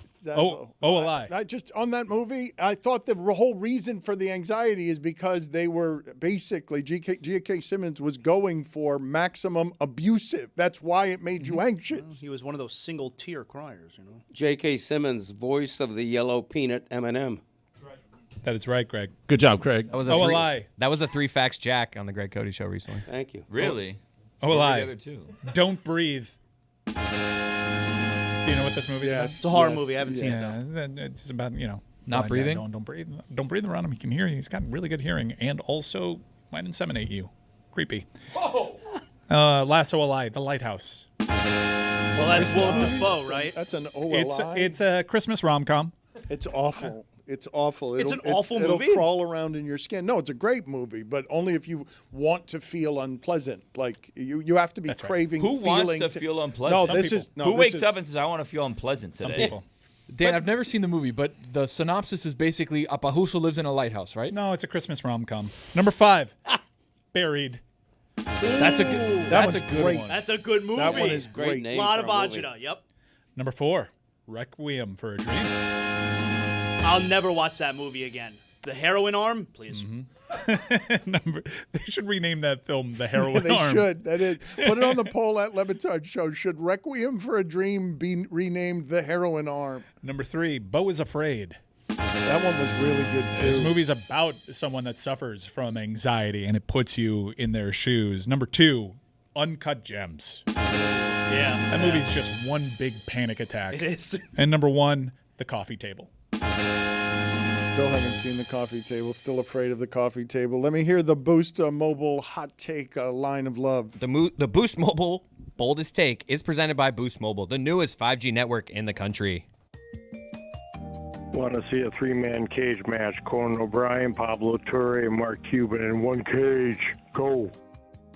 Zaslow. OLI. I just on that movie, I thought the whole reason for the anxiety is because they were basically G.K. Simmons was going for maximum abusive. That's why it made you anxious. He was one of those single tear criers, you know. J.K. Simmons, voice of the yellow peanut M&M. That is right, Greg. Good job, Craig. That was a OLI. That was a 3 Facts Jack on the Greg Cody Show recently. Thank you. Really? What were the OLI. other two? Don't Breathe. Do you know what this movie is? It's a horror movie. I haven't seen it. Yeah, it's about, Not blind guy breathing? going, don't breathe around him. He can hear you. He's got really good hearing and also might inseminate you. Creepy. Last OLI, The Lighthouse. Well, that's Willem Dafoe, right? That's an OLI. It's a Christmas rom-com. It's awful. It's awful. It's an awful it'll movie? crawl around in your skin. No, it's a great movie, but only if you want to feel unpleasant. Like you have to be That's right. craving. Who wants feeling to feel unpleasant? No, Some this people. is no. Who this wakes is- up and says, I want to feel unpleasant today? Some people. Dan, I've never seen the movie, but the synopsis is basically a pajuso lives in a lighthouse, right? No, it's a Christmas rom-com. Number 5, Buried. That's a good. That That's a one's good great. one. That's a good movie. That one is great. name A lot of for a movie. agita. Yep. Number 4, Requiem for a Dream. I'll never watch that movie again. The heroin arm, please. They should rename that film The Heroin They Arm. should. That is. Put it on the poll at LeBatard Show. Should Requiem for a Dream be renamed The Heroin Arm? Number 3, Beau is Afraid. That one was really good too. This movie's about someone that suffers from anxiety, and it puts you in their shoes. Number 2, Uncut Gems. Yeah. That movie's just one big panic attack. It is. And number 1, The Coffee Table. Still haven't seen The Coffee Table. Still afraid of The Coffee Table. Let me hear the Boost Mobile hot take line of love. The Boost Mobile boldest take is presented by Boost Mobile, the newest 5G network in the country. Want to see a 3-man cage match? Conan O'Brien, Pablo Torre, and Mark Cuban in one cage. Go.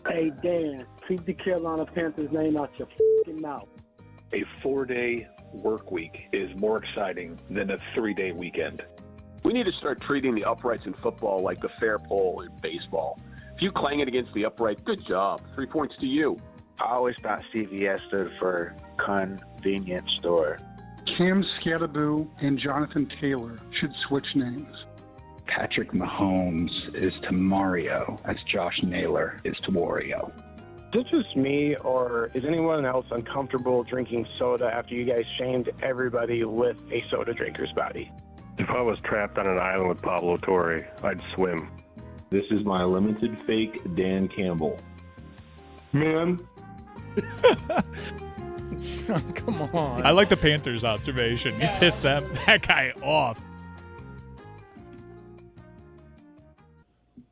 Hey, Dan, keep the Carolina Panthers name out your f***ing mouth. A 4-day work week is more exciting than a 3-day weekend. We need to start treating the uprights in football like the fair pole in baseball. If you clang it against the upright, good job. 3 points to you. I always thought CVS stood for convenience store. Cam Scatterboo and Jonathan Taylor should switch names. Patrick Mahomes is to Mario as Josh Naylor is to Wario. Is this just me, or is anyone else uncomfortable drinking soda after you guys shamed everybody with a soda drinker's body? If I was trapped on an island with Pablo Torre, I'd swim. This is my limited fake Dan Campbell. Man. Come on. I like the Panthers observation. You pissed that guy off.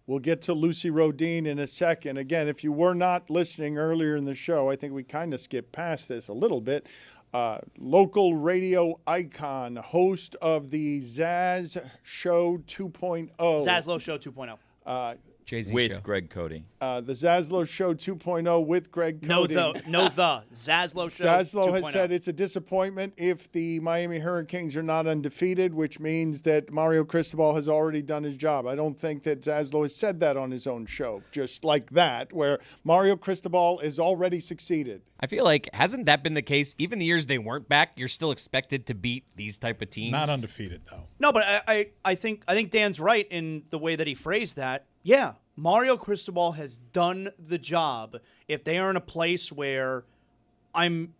We'll get to Lucy Rodine in a second. Again, if you were not listening earlier in the show, I think we kind of skipped past this a little bit. Local radio icon, host of the Zaz Show 2.0. Zaslow Show 2.0. Jay-Z with show. Greg Cody. The Zaslow Show 2.0 with Greg Cody. No, the Zaslow Show Zaslow 2.0. has said it's a disappointment if the Miami Hurricanes are not undefeated, which means that Mario Cristobal has already done his job. I don't think that Zaslow has said that on his own show, just like that, where Mario Cristobal has already succeeded. I feel like, hasn't that been the case? Even the years they weren't back, you're still expected to beat these type of teams. Not undefeated, though. No, but I think Dan's right in the way that he phrased that. Yeah, Mario Cristobal has done the job. If they are in a place where I'm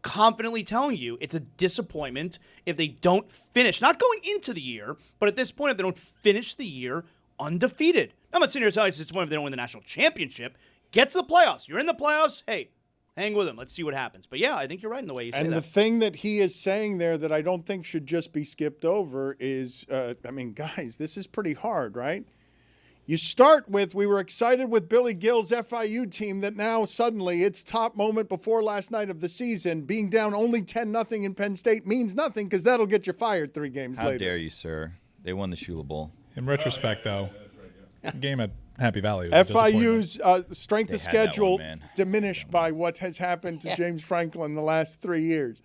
confidently telling you it's a disappointment if they don't finish, not going into the year, but at this point, if they don't finish the year undefeated. I'm not sitting here telling you it's disappointing if they don't win the national championship. Get to the playoffs. You're in the playoffs. Hey, Hang with him. Let's see what happens. But yeah, I think you're right in the way you say that. And the thing that he is saying there that I don't think should just be skipped over is, guys, this is pretty hard, right? You start with, we were excited with Billy Gill's FIU team that now suddenly its top moment before last night of the season, being down only 10-0 in Penn State means nothing because that'll get you fired 3 games later. How dare you, sir? They won the Shula Bowl. In retrospect, though, game at Happy Valley was FIU's strength of schedule one, diminished by what has happened to James Franklin the last 3 years.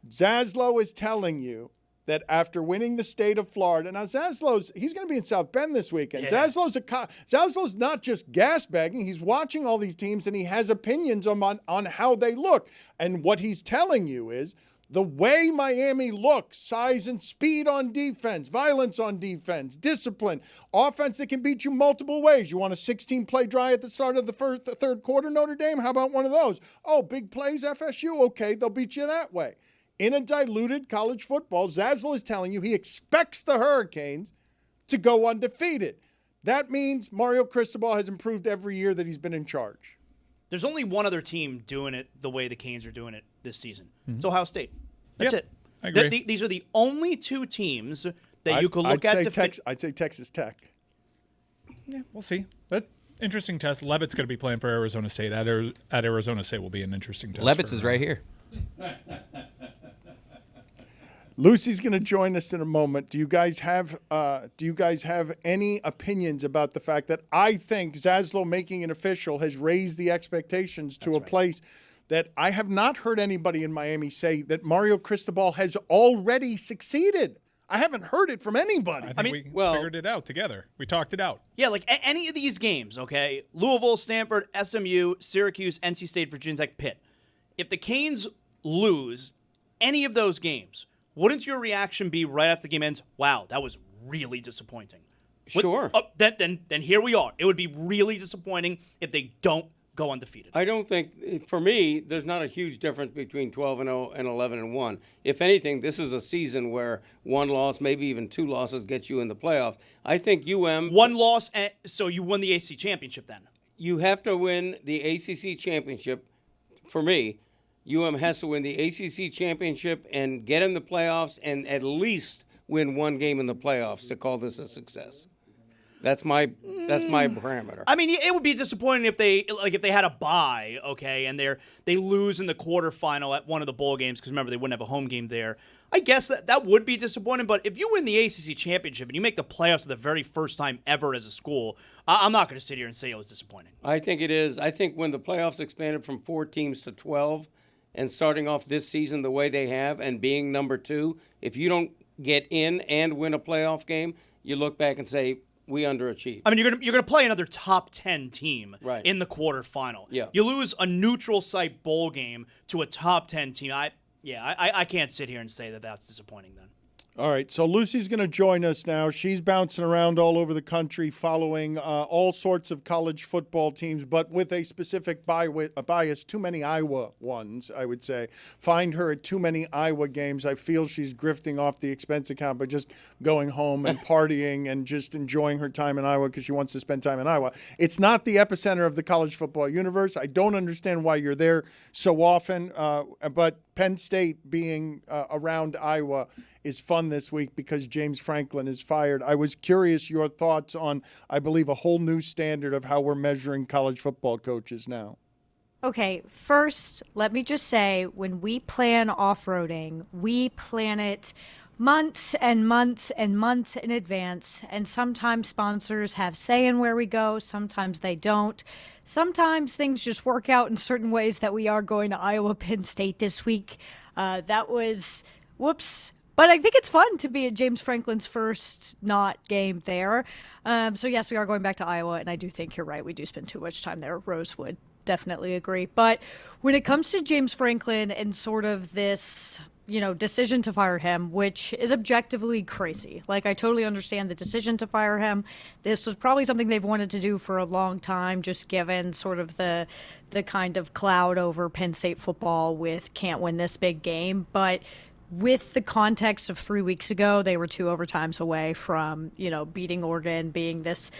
Zaslow is telling you that after winning the state of Florida, now he's going to be in South Bend this weekend. Yeah. Zaslow's not just gas bagging. He's watching all these teams and he has opinions on how they look. And what he's telling you is the way Miami looks, size and speed on defense, violence on defense, discipline, offense that can beat you multiple ways. You want a 16-play drive at the start of the third quarter, Notre Dame? How about one of those? Oh, big plays, FSU? Okay, they'll beat you that way. In a diluted college football, Zaslow is telling you he expects the Hurricanes to go undefeated. That means Mario Cristobal has improved every year that he's been in charge. There's only one other team doing it the way the Canes are doing it this season. It's Ohio State. That's it. I agree. These are the only 2 teams that you could look at. I'd say Texas Tech. Yeah, we'll see. But interesting test. Levitt's going to be playing for Arizona State. At Arizona State will be an interesting test. Levitt's is right here. Lucy's going to join us in a moment. Do you guys have any opinions about the fact that I think Zaslow making it official has raised the expectations to place that I have not heard anybody in Miami say that Mario Cristobal has already succeeded? I haven't heard it from anybody. I mean, we figured it out together. We talked it out. Yeah, like any of these games, okay? Louisville, Stanford, SMU, Syracuse, NC State, Virginia Tech, Pitt. If the Canes lose any of those games, wouldn't your reaction be right after the game ends, wow, that was really disappointing? Sure. Then here we are. It would be really disappointing if they don't go undefeated. I don't think, for me, there's not a huge difference between 12-0 and 11-1. If anything, this is a season where 1 loss, maybe even 2 losses get you in the playoffs. I think 1 loss, so you won the ACC championship then? You have to win the ACC championship. For me, has to win the ACC championship and get in the playoffs and at least win 1 game in the playoffs to call this a success. That's my parameter. I mean, it would be disappointing if they had a bye, okay, and they lose in the quarterfinal at one of the bowl games because remember they wouldn't have a home game there. I guess that would be disappointing, but if you win the ACC championship and you make the playoffs for the very first time ever as a school, I'm not going to sit here and say it was disappointing. I think it is. I think when the playoffs expanded from 4 teams to 12 and starting off this season the way they have and being number 2, if you don't get in and win a playoff game, you look back and say, we underachieved. I mean, you're gonna play another top 10 team in the quarterfinal. Yeah. You lose a neutral site bowl game to a top 10 team. I can't sit here and say that that's disappointing then. All right, so Lucy's going to join us now. She's bouncing around all over the country following all sorts of college football teams, but with a specific bias, too many Iowa ones, I would say. Find her at too many Iowa games. I feel she's grifting off the expense account by just going home and partying and just enjoying her time in Iowa because she wants to spend time in Iowa. It's not the epicenter of the college football universe. I don't understand why you're there so often, but Penn State being around Iowa is fun this week because James Franklin is fired. I was curious your thoughts on, I believe, a whole new standard of how we're measuring college football coaches now. Okay, first, let me just say, when we plan off-roading, we plan it months and months and months in advance, and sometimes sponsors have say in where we go, sometimes they don't. Sometimes things just work out in certain ways that we are going to Iowa Penn State this week. That was, whoops. But I think it's fun to be at James Franklin's first not game there. So, yes, we are going back to Iowa, and I do think you're right. We do spend too much time there. Rose would definitely agree. But when it comes to James Franklin and sort of this, decision to fire him, which is objectively crazy. Like, I totally understand the decision to fire him. This was probably something they've wanted to do for a long time, just given sort of the kind of cloud over Penn State football with can't win this big game. But with the context of 3 weeks ago, they were 2 overtimes away from, beating Oregon, being this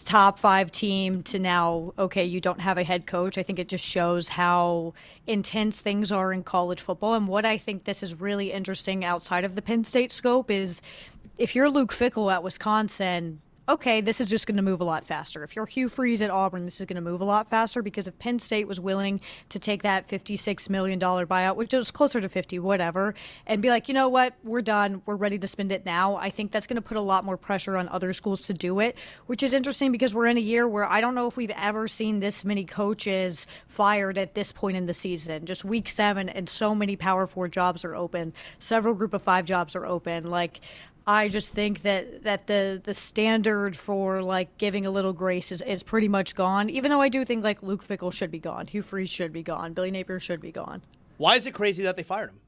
top 5 team, to now, okay, you don't have a head coach. I think it just shows how intense things are in college football. And what I think this is really interesting outside of the Penn State scope is, if you're Luke Fickell at Wisconsin, okay, this is just going to move a lot faster. If you're Hugh Freeze at Auburn, this is going to move a lot faster, because if Penn State was willing to take that $56 million buyout, which was closer to 50, whatever, and be like, you know what, we're done, we're ready to spend it now, I think that's going to put a lot more pressure on other schools to do it, which is interesting because we're in a year where I don't know if we've ever seen this many coaches fired at this point in the season. Just week 7, and so many Power 4 jobs are open. Several Group of 5 jobs are open. I just think that the standard for giving a little grace is pretty much gone, even though I do think Luke Fickell should be gone, Hugh Freeze should be gone, Billy Napier should be gone. Why is it crazy that they fired him?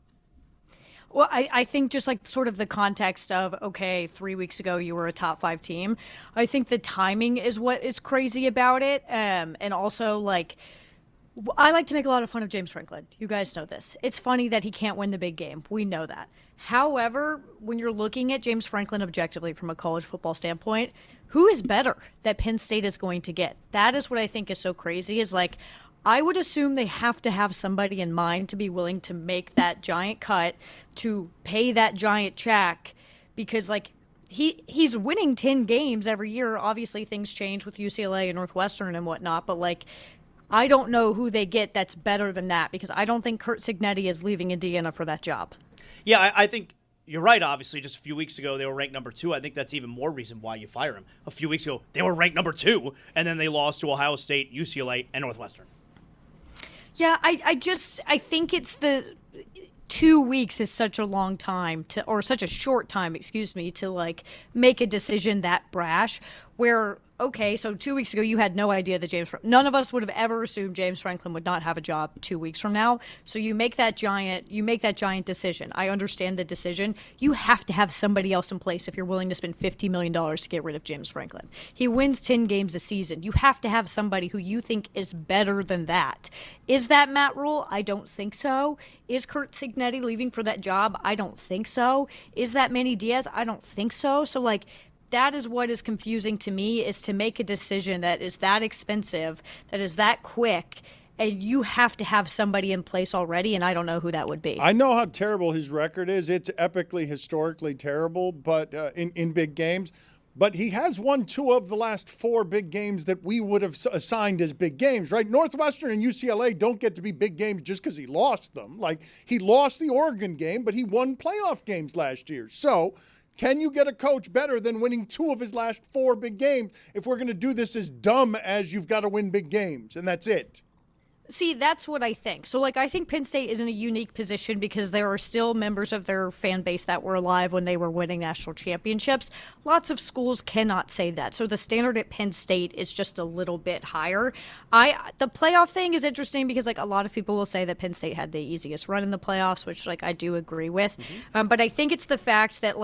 Well, I think just sort of the context of, okay, 3 weeks ago you were a top 5 team. I think the timing is what is crazy about it. And also I like to make a lot of fun of James Franklin. You guys know this. It's funny that he can't win the big game. We know that. However, when you're looking at James Franklin objectively from a college football standpoint, who is better that Penn State is going to get? That is what I think is so crazy, is I would assume they have to have somebody in mind to be willing to make that giant cut, to pay that giant check, because he's winning 10 games every year. Obviously things change with UCLA and Northwestern and whatnot, but I don't know who they get that's better than that, because I don't think Curt Cignetti is leaving Indiana for that job. Yeah, I think you're right, obviously. Just a few weeks ago, they were ranked number 2. I think that's even more reason why you fire him. A few weeks ago, they were ranked number 2, and then they lost to Ohio State, UCLA, and Northwestern. Yeah, I think it's the 2 weeks is such a long time or such a short time, to make a decision that brash, where, okay, so 2 weeks ago you had no idea that none of us would have ever assumed James Franklin would not have a job 2 weeks from now. So you make that giant decision. I understand the decision. You have to have somebody else in place if you're willing to spend $50 million to get rid of James Franklin. He wins 10 games a season. You have to have somebody who you think is better than that. Is that Matt Rule? I don't think so. Is Curt Cignetti leaving for that job? I don't think so. Is that Manny Diaz? I don't think so. So that is what is confusing to me, is to make a decision that is that expensive, that is that quick, and you have to have somebody in place already, and I don't know who that would be. I know how terrible his record is. It's epically, historically terrible, but in big games. But he has won 2 of the last 4 big games that we would have assigned as big games, right? Northwestern and UCLA don't get to be big games just because he lost them. He lost the Oregon game, but he won playoff games last year. So can you get a coach better than winning 2 of his last 4 big games if we're going to do this as dumb as you've got to win big games, and that's it? See, that's what I think. So, I think Penn State is in a unique position because there are still members of their fan base that were alive when they were winning national championships. Lots of schools cannot say that. So the standard at Penn State is just a little bit higher. The playoff thing is interesting because, a lot of people will say that Penn State had the easiest run in the playoffs, which, I do agree with. But I think it's the fact that,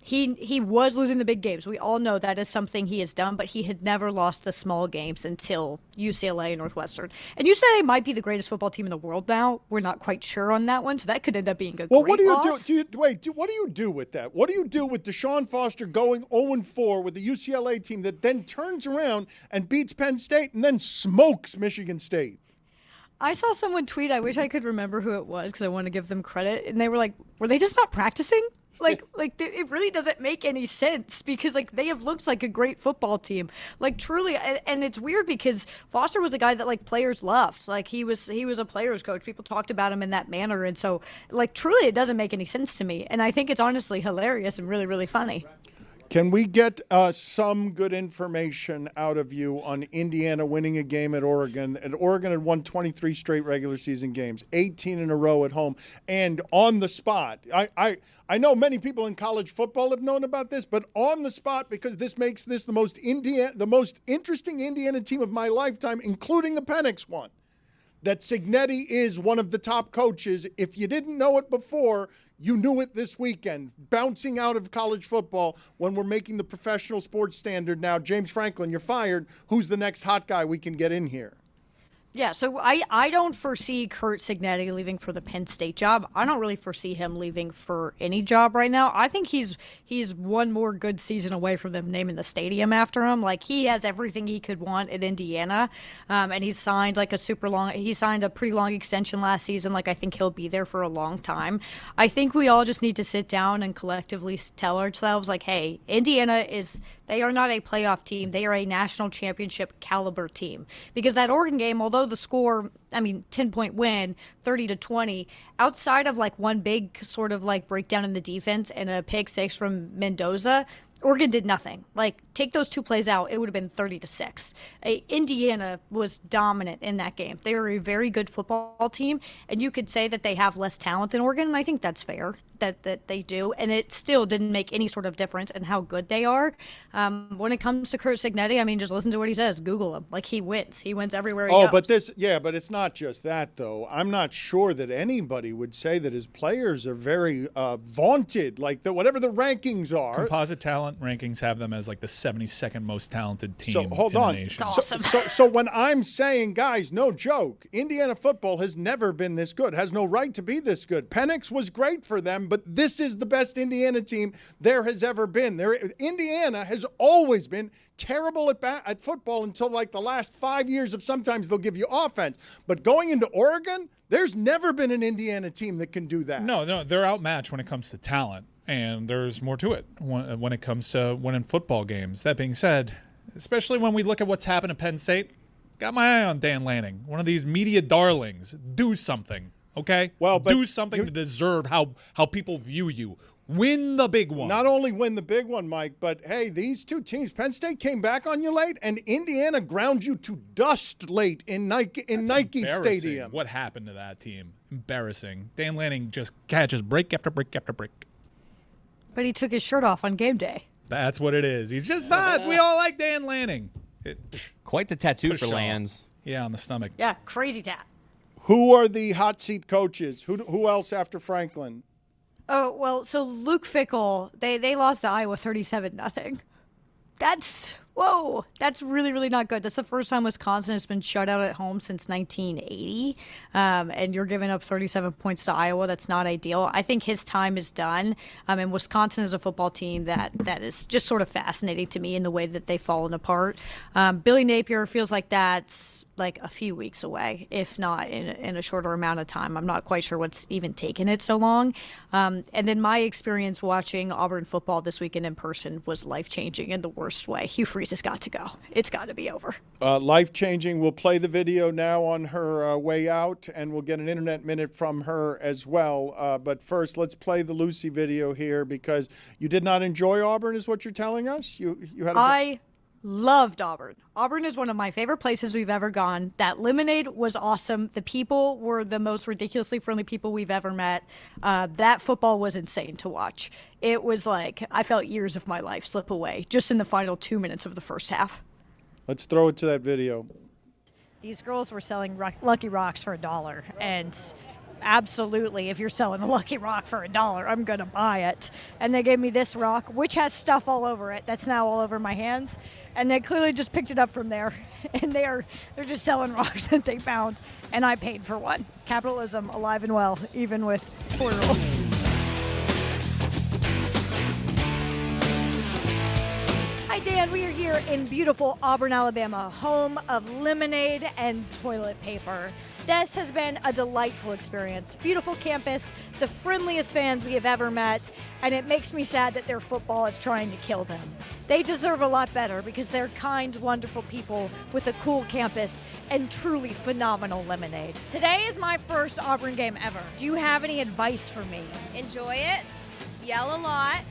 He was losing the big games. We all know that is something he has done, but he had never lost the small games until UCLA and Northwestern. And UCLA might be the greatest football team in the world now. We're not quite sure on that one, so that could end up being a great what do you loss. do? What do you do with that? What do you do with Deshaun Foster going 0-4 with the UCLA team that then turns around and beats Penn State and then smokes Michigan State? I saw someone tweet, I wish I could remember who it was because I want to give them credit, and they were like, were they just not practicing? It really doesn't make any sense because they have looked like a great football team, truly. And it's weird because Foster was a guy that players loved. He was a players coach. People talked about him in that manner. And so truly it doesn't make any sense to me. And I think it's honestly hilarious and really, really funny. Can we get some good information out of you on Indiana winning a game at Oregon? And Oregon had won 23 straight regular season games, 18 in a row at home, and on the spot. I know many people in college football have known about this, but on the spot, because this makes this the most interesting Indiana team of my lifetime, including the Penix one. That Cignetti is one of the top coaches. If you didn't know it before, you knew it this weekend. Bouncing out of college football when we're making the professional sports standard now. James Franklin, you're fired. Who's the next hot guy we can get in here? Yeah, so I don't foresee Curt Cignetti leaving for the Penn State job. I don't really foresee him leaving for any job right now. I think he's one more good season away from them naming the stadium after him. Like, he has everything he could want at Indiana, and he's signed he signed a pretty long extension last season. Like, I think he'll be there for a long time. I think we all just need to sit down and collectively tell ourselves, like, hey, Indiana they are not a playoff team. They are a national championship caliber team. Because that Oregon game, although the score, 10-point win, 30-20, outside of like one big sort of like breakdown in the defense and a pick six from Mendoza, Oregon did nothing. Like, take those two plays out, it would have been 30-6. Indiana was dominant in that game. They are a very good football team, and you could say that they have less talent than Oregon, and I think that's fair that they do. And it still didn't make any sort of difference in how good they are. When it comes to Curt Cignetti, just listen to what he says. Google him. Like, he wins. He wins everywhere he goes. But but it's not just that, though. I'm not sure that anybody would say that his players are very vaunted, like whatever the rankings are. Composite talent rankings have them as like the 72nd most talented team hold in on. the nation. It's awesome. So when I'm saying, guys, no joke, Indiana football has never been this good, has no right to be this good. Penix was great for them, but this is the best Indiana team there has ever been. Indiana has always been terrible at football until like the last 5 years of sometimes they'll give you offense. But going into Oregon, there's never been an Indiana team that can do that. No, they're outmatched when it comes to talent, and there's more to it when it comes to winning football games. That being said, especially when we look at what's happened at Penn State, got my eye on Dan Lanning, one of these media darlings. Do something, okay? Well, but do something to deserve how people view you. Win the big one. Not only win the big one, Mike, but hey, these two teams, Penn State came back on you late, and Indiana ground you to dust late in Nike Stadium. What happened to that team? Embarrassing. Dan Lanning just catches break after break after break. But he took his shirt off on game day. That's what it is. He's just bad. We all like Dan Lanning. Quite the tattoo for Pshaw. Lands. Yeah, on the stomach. Yeah, crazy tat. Who are the hot seat coaches? Who else after Franklin? Oh, well, so Luke Fickell, they lost to Iowa 37-0. That's really, really not good. That's the first time Wisconsin has been shut out at home since 1980. And you're giving up 37 points to Iowa. That's not ideal. I think his time is done. And Wisconsin is a football team that is just sort of fascinating to me in the way that they've fallen apart. Billy Napier feels like that's like a few weeks away, if not in a shorter amount of time. I'm not quite sure what's even taken it so long. And then my experience watching Auburn football this weekend in person was life-changing in the worst way. Hugh Freeze has got to go. It's got to be over. Life-changing. We'll play the video now on her way out, and we'll get an internet minute from her as well. But first, let's play the Lucy video here because you did not enjoy Auburn, is what you're telling us? You had I loved Auburn. Auburn is one of my favorite places we've ever gone. That lemonade was awesome. The people were the most ridiculously friendly people we've ever met. That football was insane to watch. It was like I felt years of my life slip away just in the final 2 minutes of the first half. Let's throw it to that video. These girls were selling Lucky Rocks for $1, and absolutely, if you're selling a Lucky Rock for $1, I'm going to buy it. And they gave me this rock, which has stuff all over it that's now all over my hands. And they clearly just picked it up from there. And they're just selling rocks that they found. And I paid for one. Capitalism alive and well, even with 4-year-olds. Hi, Dan. We are here in beautiful Auburn, Alabama, home of lemonade and toilet paper. This has been a delightful experience. Beautiful campus, the friendliest fans we have ever met, and it makes me sad that their football is trying to kill them. They deserve a lot better because they're kind, wonderful people with a cool campus and truly phenomenal lemonade. Today is my first Auburn game ever. Do you have any advice for me? Enjoy it, yell a lot,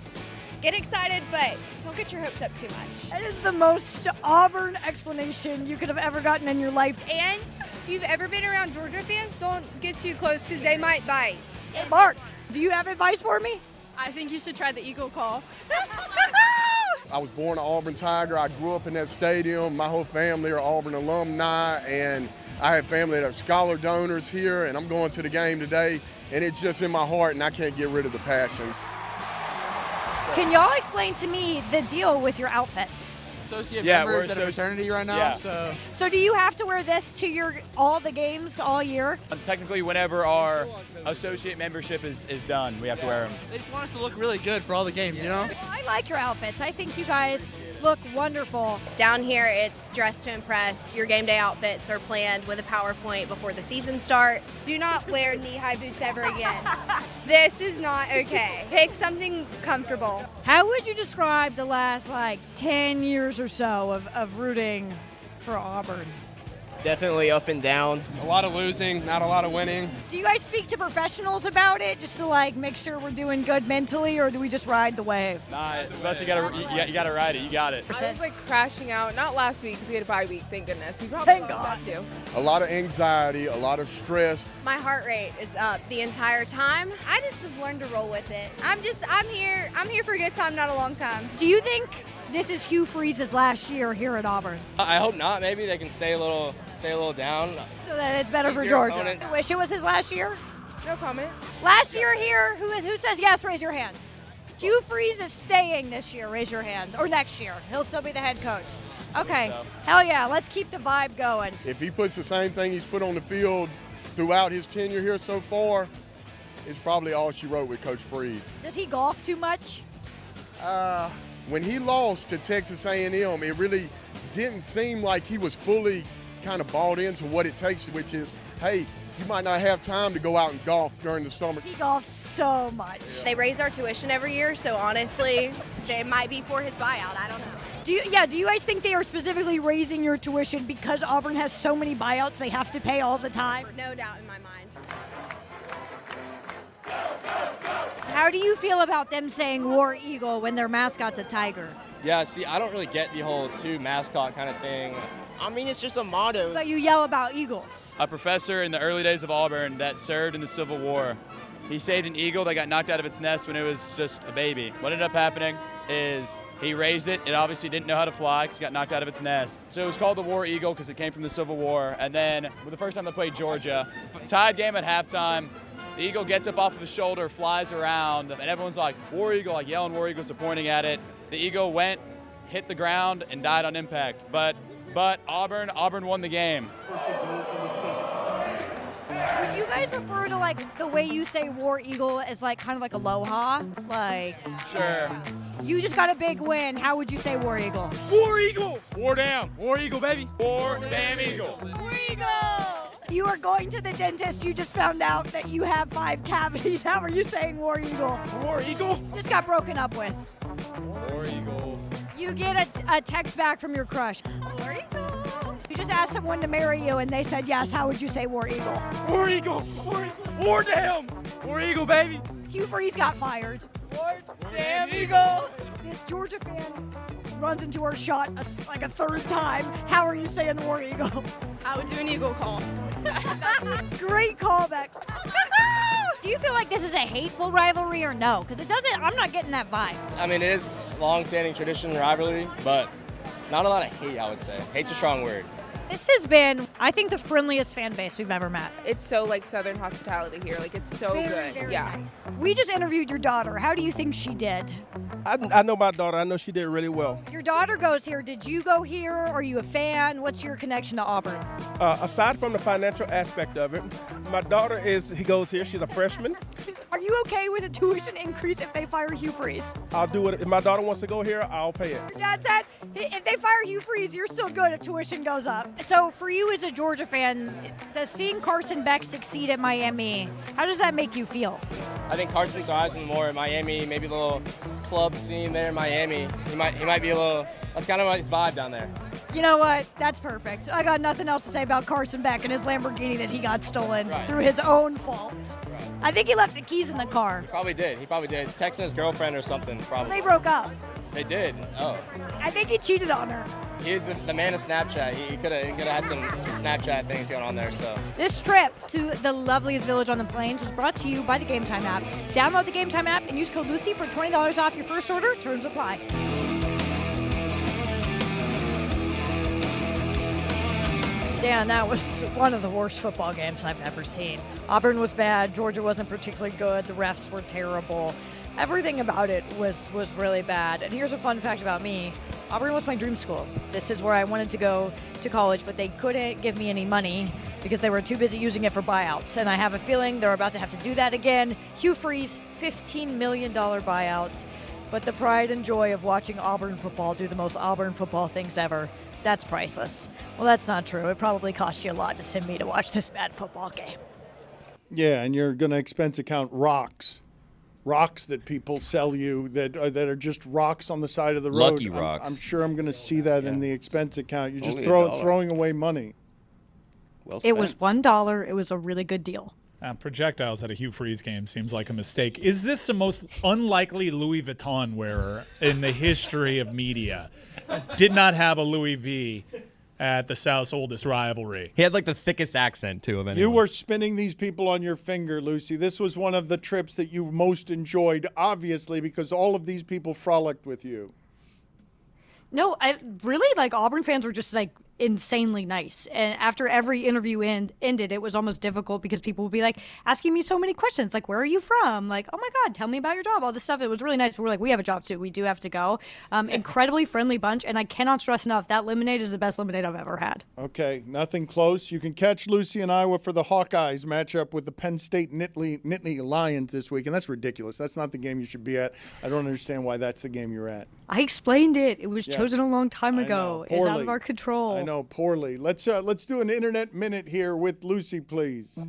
get excited, but don't get your hopes up too much. That is the most Auburn explanation you could have ever gotten in your life. And if you've ever been around Georgia fans, don't get too close because they might bite. Mark, do you have advice for me? I think you should try the eagle call. I was born an Auburn Tiger. I grew up in that stadium. My whole family are Auburn alumni, and I have family that are scholar donors here, and I'm going to the game today, and it's just in my heart, and I can't get rid of the passion. Can y'all explain to me the deal with your outfits? associate Yeah, members we're at a fraternity right now. Yeah. So do you have to wear this to all the games all year? Technically, whenever our associate membership is done, we have to wear them. They just want us to look really good for all the games, you know? Well, I like your outfits. I think you guys look wonderful. Down here, it's dress to impress. Your game day outfits are planned with a PowerPoint before the season starts. Do not wear knee-high boots ever again. This is not okay. Pick something comfortable. How would you describe the last 10 years or so of rooting for Auburn? Definitely up and down. A lot of losing, not a lot of winning. Do you guys speak to professionals about it just to make sure we're doing good mentally, or do we just ride the wave? Nah, unless you gotta ride it. You got it. I was crashing out, not last week because we had a bye week, thank goodness. We probably Thank lost that too. A lot of anxiety, a lot of stress. My heart rate is up the entire time. I just have learned to roll with it. I'm here for a good time, not a long time. Do you think this is Hugh Freeze's last year here at Auburn? I hope not. Maybe they can stay a little down. So that it's better for Easier Georgia. opponent. I wish it was his last year. No comment. Last year here, who says yes, raise your hand. Hugh Freeze is staying this year, raise your hand. Or next year. He'll still be the head coach. Okay, So. hell yeah, let's keep the vibe going. If he puts the same thing he's put on the field throughout his tenure here so far, it's probably all she wrote with Coach Freeze. Does he golf too much? When he lost to Texas A&M, it really didn't seem like he was fully kind of bought into what it takes, which is, hey, you might not have time to go out and golf during the summer. He golfs so much. They raise our tuition every year, so honestly, they might be for his buyout. I don't know. Do you guys think they are specifically raising your tuition because Auburn has so many buyouts they have to pay all the time? No doubt in my mind. How do you feel about them saying War Eagle when their mascot's a tiger? Yeah, see, I don't really get the whole two mascot kind of thing. I mean, it's just a motto. But you yell about eagles. A professor in the early days of Auburn that served in the Civil War, he saved an eagle that got knocked out of its nest when it was just a baby. What ended up happening is he raised it. It obviously didn't know how to fly because it got knocked out of its nest. So it was called the War Eagle because it came from the Civil War. And then the first time they played Georgia, tied game at halftime, the eagle gets up off of his shoulder, flies around, and everyone's like, War Eagle, like yelling War Eagle, so pointing at it. The eagle went, hit the ground, and died on impact. But Auburn won the game. Would you guys refer to the way you say War Eagle as kind of like aloha? Sure. You just got a big win. How would you say War Eagle? War Eagle! War down! War Eagle, baby! War damn Eagle! War Eagle! You are going to the dentist. You just found out that you have 5 cavities. How are you saying War Eagle? War Eagle? Just got broken up with. War Eagle. You get a text back from your crush. War Eagle. You just asked someone to marry you and they said yes. How would you say War Eagle? War Eagle! War Eagle! War damn! War Eagle, baby! Hugh Freeze got fired. War damn Eagle! This Georgia fan runs into her shot a third time. How are you saying War Eagle? I would do an eagle call. Great callback. Do you feel like this is a hateful rivalry or no? Because I'm not getting that vibe. I mean, it is long-standing tradition rivalry, but not a lot of hate, I would say. Hate's a strong word. This has been, I think, the friendliest fan base we've ever met. It's so Southern hospitality here. It's so Very, good. very yeah. nice. We just interviewed your daughter. How do you think she did? I know my daughter. I know she did really well. Your daughter goes here. Did you go here? Are you a fan? What's your connection to Auburn? Aside from the financial aspect of it, my daughter he goes here. She's a freshman. Are you okay with a tuition increase if they fire Hugh Freeze? I'll do it. If my daughter wants to go here, I'll pay it. Your dad said if they fire Hugh Freeze, you're still good if tuition goes up. So for you as a Georgia fan, does seeing Carson Beck succeed at Miami, how does that make you feel? I think Carson thrives in more in Miami, maybe the little club scene there in Miami. He might be a little, that's kind of his vibe down there. You know what? That's perfect. I got nothing else to say about Carson Beck and his Lamborghini that he got stolen through his own fault. Right. I think he left the keys in the car. He probably did. Texting his girlfriend or something, probably. They broke up. They did. Oh. I think he cheated on her. He is the man of Snapchat. He could have had some Snapchat things going on there. So this trip to the loveliest village on the plains was brought to you by the Game Time app. Download the Game Time app and use code Lucy for $20 off your first order. Terms apply. Dan, that was one of the worst football games I've ever seen. Auburn was bad. Georgia wasn't particularly good. The refs were terrible. Everything about it was really bad. And here's a fun fact about me. Auburn was my dream school. This is where I wanted to go to college, but they couldn't give me any money because they were too busy using it for buyouts. And I have a feeling they're about to have to do that again. Hugh Freeze, $15 million buyouts. But the pride and joy of watching Auburn football do the most Auburn football things ever, that's priceless. Well, that's not true. It probably cost you a lot to send me to watch this bad football game. Yeah, and you're going to expense account rocks that people sell you that are just rocks on the side of the road. Lucky rocks. I'm sure I'm going to see that in the expense account. You're just Only throwing away money. Well It was $1. It was a really good deal. Projectiles at a Hugh Freeze game seems like a mistake. Is this the most unlikely Louis Vuitton wearer in the history of media? Did not have a Louis V at the South's oldest rivalry. He had like the thickest accent, too, of anyone. You were spinning these people on your finger, Lucy. This was one of the trips that you most enjoyed, obviously, because all of these people frolicked with you. No, I really, Auburn fans were just insanely nice. And after every interview ended, it was almost difficult because people would be asking me so many questions, where are you from? Oh my God, tell me about your job, all this stuff. It was really nice. We're we have a job too. We do have to go. Incredibly friendly bunch. And I cannot stress enough, that lemonade is the best lemonade I've ever had. Okay, nothing close. You can catch Lucy in Iowa for the Hawkeyes matchup with the Penn State Nittany Lions this week. And that's ridiculous. That's not the game you should be at. I don't understand why that's the game you're at. I explained it. It was chosen a long time ago. It's out of our control. I know, poorly. Let's do an internet minute here with Lucy, please.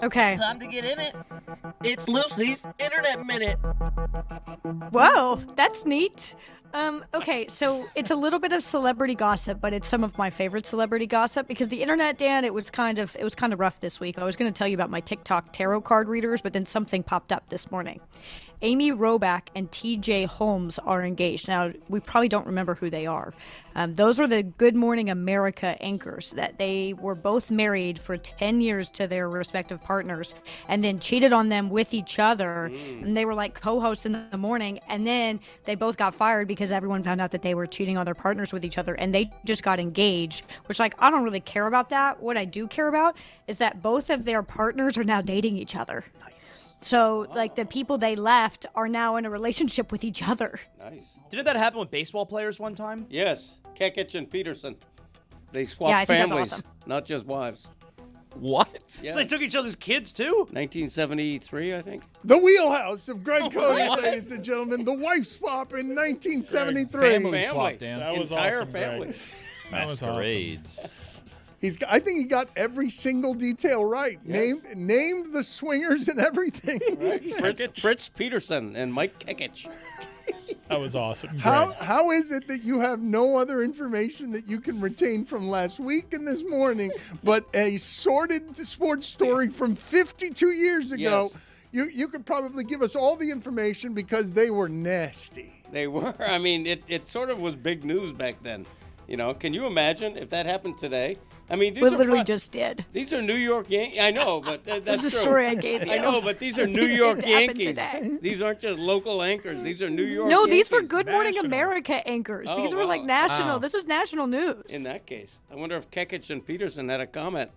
Okay. Time to get in it. It's Lucy's Internet Minute. Whoa, that's neat. Okay, so it's a little bit of celebrity gossip, but it's some of my favorite celebrity gossip because the internet, Dan, it was kind of rough this week. I was going to tell you about my TikTok tarot card readers, but then something popped up this morning. Amy Robach and TJ Holmes are engaged. Now, we probably don't remember who they are. Those were the Good Morning America anchors that they were both married for 10 years to their respective partners and then cheated on them with each other. And they were co-hosts in the morning. And then they both got fired because everyone found out that they were cheating on their partners with each other. And they just got engaged, which I don't really care about that. What I do care about is that both of their partners are now dating each other. Nice. So, the people they left are now in a relationship with each other. Nice. Didn't that happen with baseball players one time? Yes, Kekich and Peterson. They swapped families, awesome. Not just wives. What? Yeah. So they took each other's kids, too? 1973, I think. The wheelhouse of Greg Cody, ladies and gentlemen. The wife swap in 1973. Family swap, Dan. That was Entire awesome, family. Greg. That was Masquerades. awesome. I think he got every single detail right. Yes. Named the swingers and everything. Right. Fritz Peterson and Mike Kekich. That was awesome. How is it that you have no other information that you can retain from last week and this morning, but a sordid sports story from 52 years ago? Yes. You could probably give us all the information because they were nasty. They were. I mean, it sort of was big news back then. Can you imagine if that happened today? I mean, We literally just did. These are New York Yankees. I know, but that's This is true. a story I gave you. I know, but these are New York It happened Yankees. today. These aren't just local anchors. These are New York No, Yankees. these were Good Morning America anchors. Oh, These were wow. national. Wow. This was national news. In that case, I wonder if Kekich and Peterson had a comment.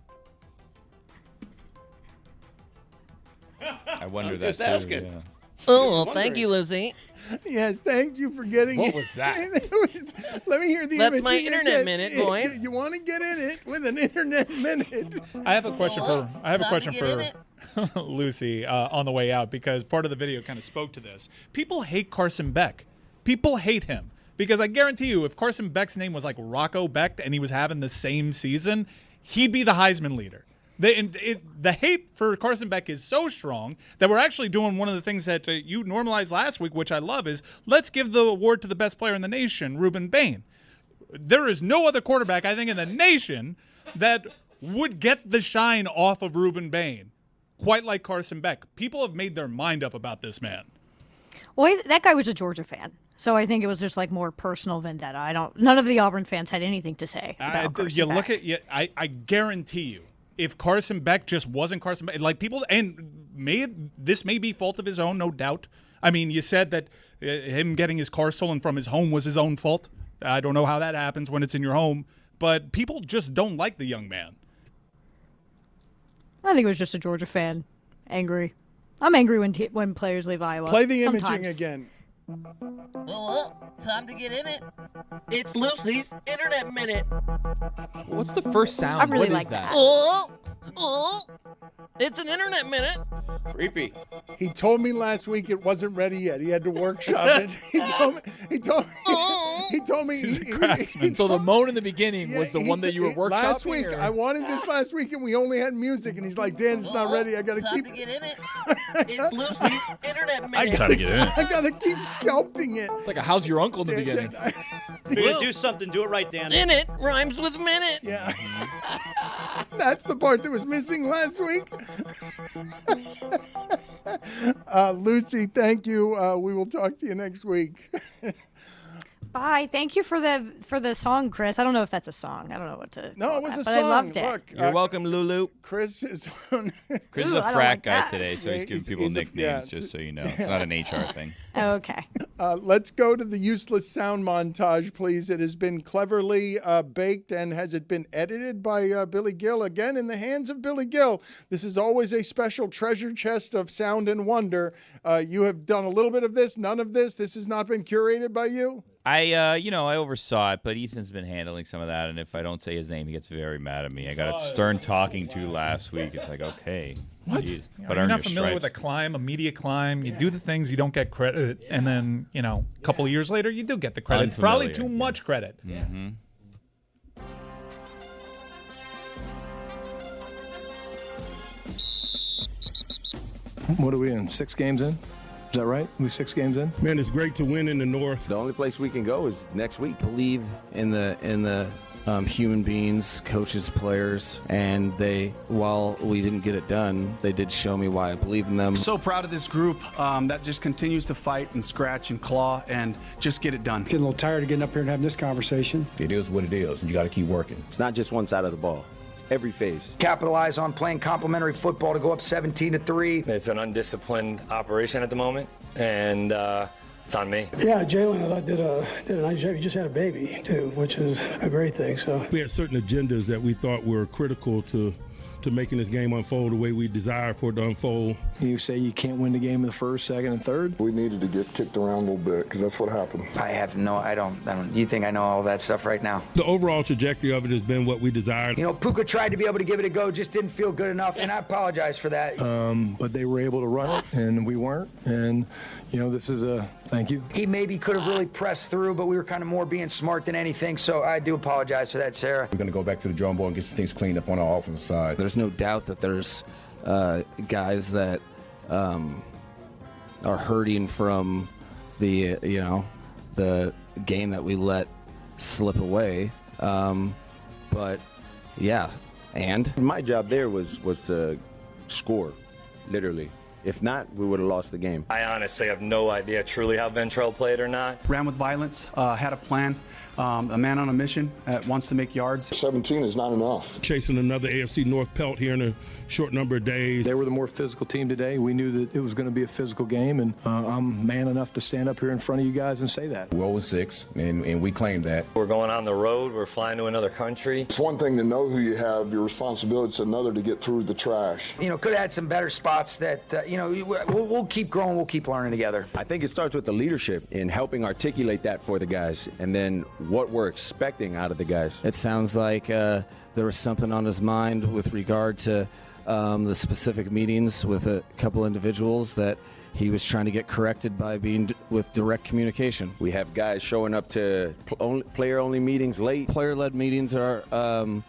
I wonder I'm that just too. asking. Yeah. Oh, well, thank you, Lucy. Yes, thank you for getting What it. was that? Let me hear the That's image. my internet minute, boys. You want to get in it with an internet minute. I have a question Time to get in for Lucy on the way out because part of the video kind of spoke to this. People hate Carson Beck. People hate him because I guarantee you, if Carson Beck's name was Rocco Beck and he was having the same season, he'd be the Heisman leader. The hate for Carson Beck is so strong that we're actually doing one of the things that you normalized last week, which I love, is let's give the award to the best player in the nation, Reuben Bain. There is no other quarterback, I think, in the nation that would get the shine off of Reuben Bain quite like Carson Beck. People have made their mind up about this man. Well, that guy was a Georgia fan. So I think it was just more personal vendetta. None of the Auburn fans had anything to say about Carson Beck. I guarantee you, if Carson Beck just wasn't Carson Beck, people, and this may be fault of his own, no doubt. I mean, you said that him getting his car stolen from his home was his own fault. I don't know how that happens when it's in your home, but people just don't like the young man. I think it was just a Georgia fan, angry. I'm angry when players leave Iowa. Play the imaging sometimes. again. Oh, time to get in it. It's Lucy's Internet Minute. What's the first sound? I really What is like that? Oh, it's an Internet Minute. Creepy. He told me last week it wasn't ready yet. He had to workshop it. He told me. So the moan in the beginning was the one that you were workshopping? Last week. or- I wanted this last week, and we only had music. And he's like, Dan, it's not ready. I got to keep. Time to get in it. It's Lucy's Internet I Minute. Gotta get in it. I got to keep sculpting it. It's like a how's your uncle in the beginning. If you're gonna do something, do it right, Dan. In it rhymes with minute. Yeah. That's the part that was missing last week. Lucy, thank you. We will talk to you next week. Bye. Thank you for the song, Chris. I don't know if that's a song. I don't know what to. No, call it was that, a but song. I loved it. Look, You're welcome, Lulu. Chris is on. Chris is Ooh, a I don't frat like guy that. today, so Yeah, he's giving he's- people he's a- nicknames, yeah, just so you know. It's not an HR thing. Okay. Let's go to the useless sound montage, please. It has been cleverly baked, and has it been edited by Billy Gill? Again, in the hands of Billy Gill. This is always a special treasure chest of sound and wonder. You have done a little bit of this, none of this. This has not been curated by you? I oversaw it, but Ethan's been handling some of that, and if I don't say his name, he gets very mad at me. I got a stern talking to last week. It's like, okay. What? Geez, You're not familiar with a media climb. You do the things, you don't get credit, and then, a couple of years later, you do get the credit. Probably Unfamiliar. too much credit. Mm-hmm. What are we in? 6 games in? Is that right? We 6 games in? Man, it's great to win in the North. The only place we can go is next week. Believe in the human beings, coaches, players, and while we didn't get it done, they did show me why I believe in them. So proud of this group that just continues to fight and scratch and claw and just get it done. Getting a little tired of getting up here and having this conversation. It is what it is, and you got to keep working. It's not just one side of the ball. Every phase. Capitalize on playing complementary football to go up 17-3. It's an undisciplined operation at the moment, and it's on me. Yeah, Jalen, I thought did a nice job. He just had a baby too, which is a great thing. So We had certain agendas that we thought were critical to making this game unfold the way we desire for it to unfold. You say you can't win the game in the first, second, and third? We needed to get kicked around a little bit because that's what happened. I don't. You think I know all that stuff right now? The overall trajectory of it has been what we desired. Puka tried to be able to give it a go, just didn't feel good enough, and I apologize for that. But they were able to run it, and we weren't. And, this is a thank you. He maybe could have really pressed through, but we were kind of more being smart than anything, so I do apologize for that, Sarah. We're going to go back to the drawing board and get some things cleaned up on our offensive side. There's no doubt that there's guys that are hurting from the game that we let slip away. But yeah, and my job there was to score, literally. If not, we would have lost the game. I honestly have no idea truly how Ventrell played or not. Ran with violence, had a plan, a man on a mission that wants to make yards. 17 is not enough. Chasing another AFC North pelt here in a short number of days. They were the more physical team today. We knew that it was going to be a physical game, and I'm man enough to stand up here in front of you guys and say that. We're 0-6, and we claimed that. We're going on the road. We're flying to another country. It's one thing to know who you have, your responsibility. It's another to get through the trash. Could have had some better spots that, we'll keep growing, we'll keep learning together. I think it starts with the leadership in helping articulate that for the guys, and then what we're expecting out of the guys. it sounds like there was something on his mind with regard to the specific meetings with a couple individuals that he was trying to get corrected by being with direct communication. We have guys showing up to player-only meetings late. Player-led meetings are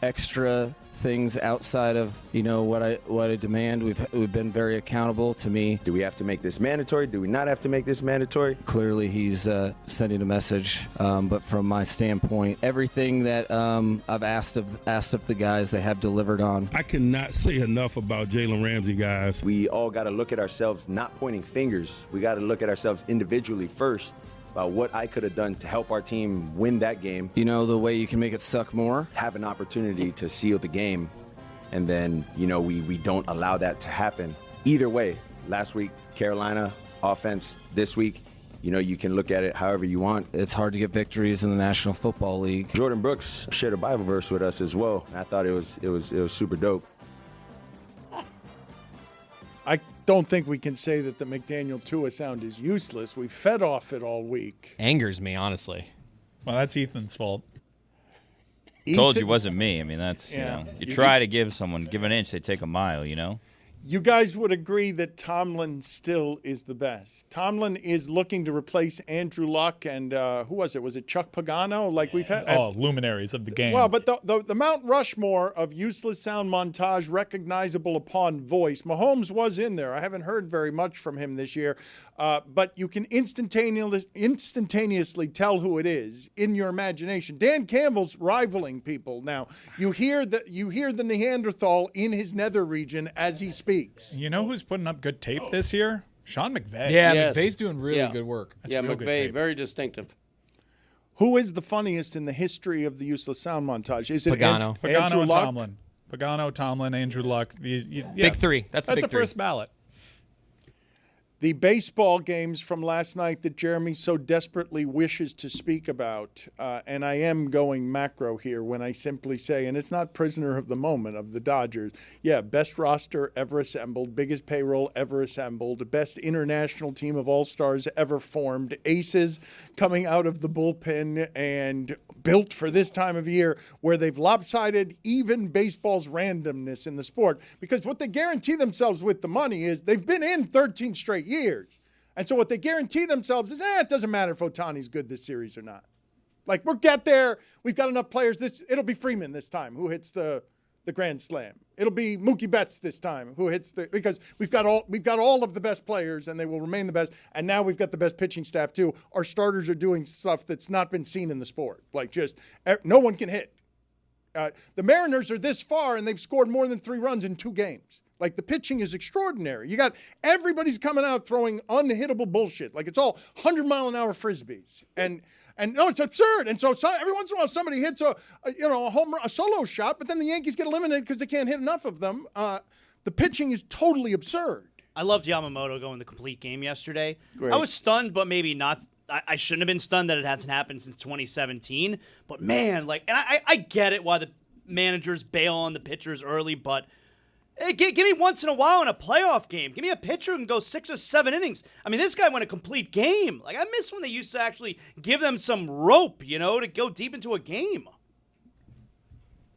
extra things outside of what I demand. We've been very accountable to me. Do we have to make this mandatory? Do we not have to make this mandatory? Clearly, he's sending a message. But from my standpoint, everything that I've asked of the guys, they have delivered on. I cannot say enough about Jalen Ramsey, guys. We all got to look at ourselves, not pointing fingers. We got to look at ourselves individually first about what I could have done to help our team win that game. The way you can make it suck more? Have an opportunity to seal the game, and then, we don't allow that to happen. Either way, last week, Carolina offense, this week, you can look at it however you want. It's hard to get victories in the National Football League. Jordan Brooks shared a Bible verse with us as well, and I thought it was super dope. don't think we can say that the McDaniel Tua sound is useless. We fed off it all week. Angers me, honestly. Well, that's Ethan's fault. Told you it wasn't me. I mean, that's, you try to give an inch, they take a mile, you know? You guys would agree that Tomlin still is the best. Tomlin is looking to replace Andrew Luck and who was it? Was it Chuck Pagano? Like we've had luminaries of the game. Well, but the Mount Rushmore of useless sound montage, recognizable upon voice. Mahomes was in there. I haven't heard very much from him this year, but you can instantaneously tell who it is in your imagination. Dan Campbell's rivaling people now. You hear the Neanderthal in his nether region as he speaks. You know who's putting up good tape this year? Sean McVay. Yeah, McVay's doing really good work. That's real good tape. Very distinctive. Who is the funniest in the history of the useless sound montage? Is it Pagano? Andrew and Luck? Tomlin. Pagano, Tomlin, Andrew Luck. Big three. That's the big a three. first ballot. The baseball games from last night that Jeremy so desperately wishes to speak about, and I am going macro here when I simply say, and it's not prisoner of the moment of the Dodgers, best roster ever assembled, biggest payroll ever assembled, best international team of all-stars ever formed, aces coming out of the bullpen and built for this time of year where they've lopsided even baseball's randomness in the sport. Because what they guarantee themselves with the money is they've been in 13 straight years. And so what they guarantee themselves is, it doesn't matter if Ohtani's good this series or not. Like, we'll get there. We've got enough players. It'll be Freeman this time who hits the grand slam. It'll be Mookie Betts this time who hits because we've got all of the best players and they will remain the best. And now we've got the best pitching staff too. Our starters are doing stuff that's not been seen in the sport. Like no one can hit. The Mariners are this far and they've scored more than 3 runs in 2 games. Like, the pitching is extraordinary. You got everybody's coming out throwing unhittable bullshit. Like, it's all 100-mile-an-hour frisbees. And no, it's absurd. And so every once in a while somebody hits a home run, a solo shot, but then the Yankees get eliminated because they can't hit enough of them. The pitching is totally absurd. I loved Yamamoto going the complete game yesterday. Great. I was stunned, but maybe not. I shouldn't have been stunned that it hasn't happened since 2017. But, man, and I get it why the managers bail on the pitchers early, but hey, give me once in a while in a playoff game. Give me a pitcher who can go 6 or 7 innings. I mean, this guy went a complete game. Like, I miss when they used to actually give them some rope, to go deep into a game.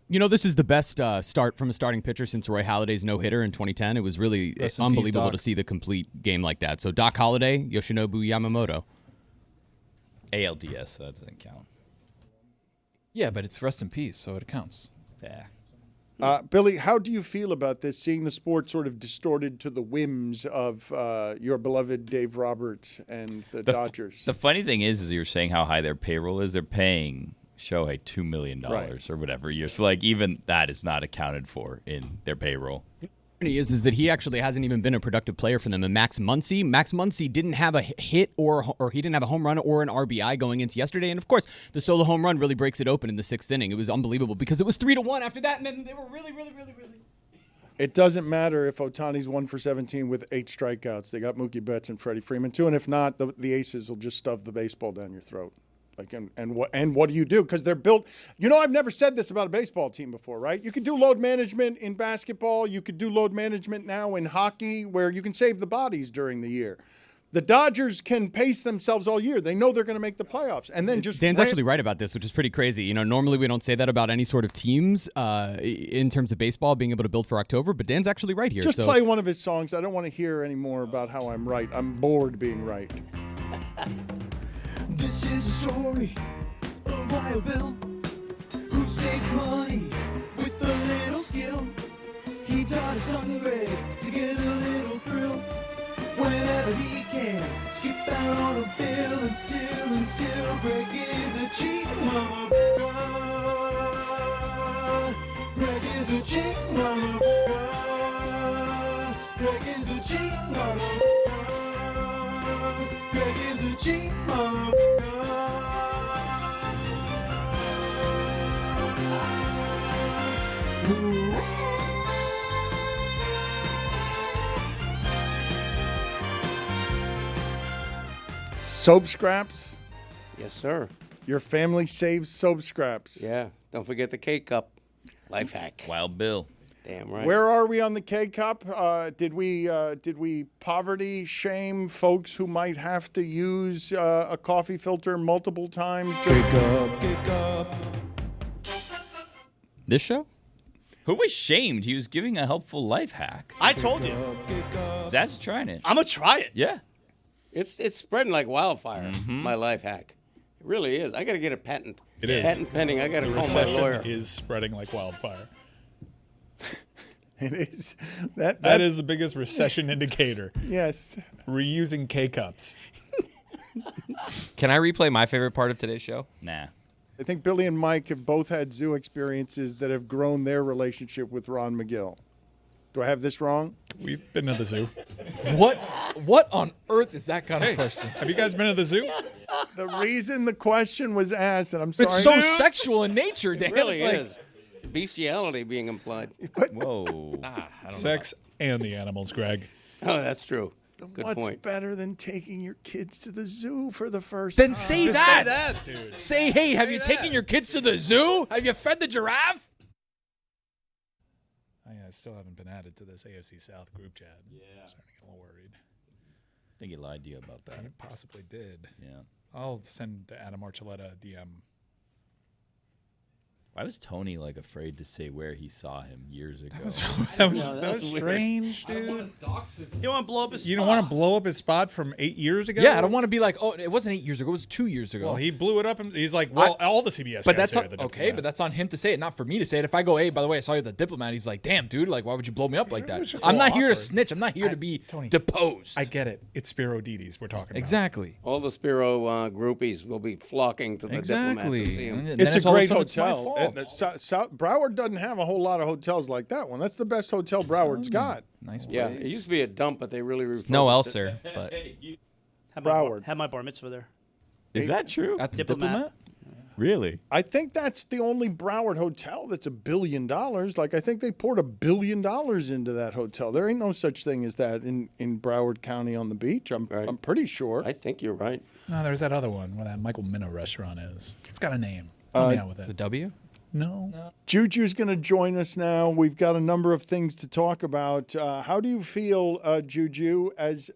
This is the best start from a starting pitcher since Roy Halladay's no-hitter in 2010. It was really unbelievable to see the complete game like that. So Doc Holliday, Yoshinobu Yamamoto. ALDS, that doesn't count. Yeah, but it's rest in peace, so it counts. Yeah. Billy, how do you feel about this, seeing the sport sort of distorted to the whims of your beloved Dave Roberts and the Dodgers? The funny thing is you were saying how high their payroll is. They're paying Shohei $2 million or whatever a year. So, even that is not accounted for in their payroll. Is that he actually hasn't even been a productive player for them. And Max Muncy didn't have a hit or he didn't have a home run or an RBI going into yesterday. And of course, the solo home run really breaks it open in the 6th inning. It was unbelievable because it was 3-1 after that, and then they were really. It doesn't matter if Ohtani's 1 for 17 with 8 strikeouts. They got Mookie Betts and Freddie Freeman too, and if not, the aces will just stuff the baseball down your throat. And what do you do? Because they're built. I've never said this about a baseball team before, right? You could do load management in basketball. You could do load management now in hockey, where you can save the bodies during the year. The Dodgers can pace themselves all year. They know they're going to make the playoffs, and then just Dan's actually right about this, which is pretty crazy. Normally we don't say that about any sort of teams in terms of baseball being able to build for October, but Dan's actually right here. Just play one of his songs. I don't want to hear any more about how I'm right. I'm bored being right. This is a story of Wild Bill, who saves money with a little skill. He taught his son Greg to get a little thrill whenever he can. Skip out on a bill and still Greg is a cheat motherfucker. Greg is a cheat motherfucker. Greg is a cheat motherfucker. Greg is a cheat motherfucker. Soap scraps? Yes, sir. Your family saves soap scraps. Yeah. Don't forget the K-Cup. Life hack. Wild Bill. Damn right. Where are we on the K-Cup? Did we poverty shame folks who might have to use a coffee filter multiple times? K-Cup. This show? Who was shamed? He was giving a helpful life hack. I told you. Zach's trying it. I'm gonna try it. Yeah. It's spreading like wildfire. My life hack. It really is. I got to get a patent. It is. Patent pending. I got to The call my recession lawyer. is spreading like wildfire. It is. That is the biggest recession indicator. Yes. Reusing K-Cups. Can I replay my favorite part of today's show? Nah. I think Billy and Mike have both had zoo experiences that have grown their relationship with Ron McGill. Do I have this wrong? We've been to the zoo. What on earth is that kind of question? Have you guys been to the zoo? The reason the question was asked, and I'm sorry. It's so sexual in nature, Dan. It really It's like, is. Bestiality being implied. Whoa. I don't Sex and the animals, Greg. Oh, that's true. Good What's point. better than taking your kids to the zoo for the first then time? say Just that. say that, dude. Say, hey, have you taken your kids to the zoo? Have you fed the giraffe? I still haven't been added to this AFC South group chat. Yeah. I'm starting to get a little worried. I think he lied to you about that. I possibly did. Yeah. I'll send Adam Archuleta a DM. Why was Tony like afraid to say where he saw him years ago? That was strange, dude. You don't want to blow up his You don't want to blow up his spot from 8 years ago? Yeah, I don't want to be like, oh, it wasn't 8 years ago. It was 2 years ago. Well, he blew it up, and he's like, well, all the CBS but guys that's say on, okay, but that's on him to say it, not for me to say it. If I go, hey, by the way, I saw you at the Diplomat, he's like, damn, dude, like, why would you blow me up like that? just I'm a not little here to awkward. snitch. I'm not here to be Tony, deposed. I get it. It's Spiro Deites we're talking about. Exactly. All the Spiro groupies will be flocking to the Diplomat to see him. And then It's a all of great sudden it's my hotel. fault. Broward doesn't have a whole lot of hotels like that one. That's the best hotel Broward's got. Nice place. Yeah, it used to be a dump, but they really refurbished No it. Elser, but Had my bar mitzvah there. Is that true? At the Diplomat? Really? I think that's the only Broward hotel that's $1 billion. Like, I think they poured $1 billion into that hotel. There ain't no such thing as that in Broward County on the beach. I'm pretty sure. I think you're right. No, there's that other one where that Michael Minnow restaurant is. It's got a name. Help me out with it. the W? No. Juju's going to join us now. We've got a number of things to talk about. How do you feel, Juju, as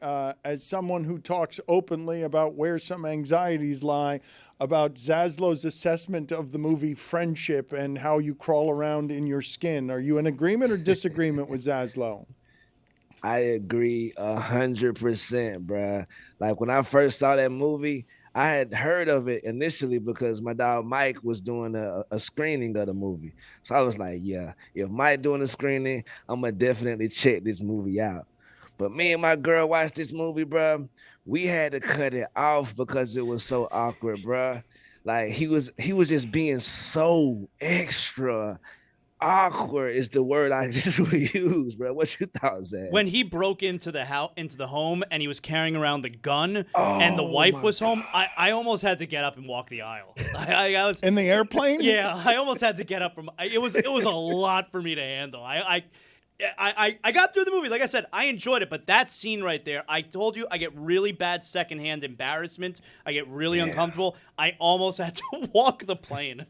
someone who talks openly about where some anxieties lie, about Zaslow's assessment of the movie Friendship and how you crawl around in your skin? Are you in agreement or disagreement with Zaslow? I agree 100%, bruh. Like, when I first saw that movie, I had heard of it initially because my dog Mike was doing a screening of the movie. So I was like, yeah, if Mike doing a screening, I'm going to definitely check this movie out. But me and my girl watched this movie, bro. We had to cut it off because it was so awkward, bro. Like, he was just being so extra awkward is the word I just would use, bro. What you thought, Zach? When he broke into the home and he was carrying around the gun and the wife was home, I almost had to get up and walk the aisle. I was in the airplane. Yeah, I almost had to get up from. It was a lot for me to handle. I got through the movie. Like I said, I enjoyed it, but that scene right there, I told you, I get really bad secondhand embarrassment. I get really uncomfortable. I almost had to walk the plane.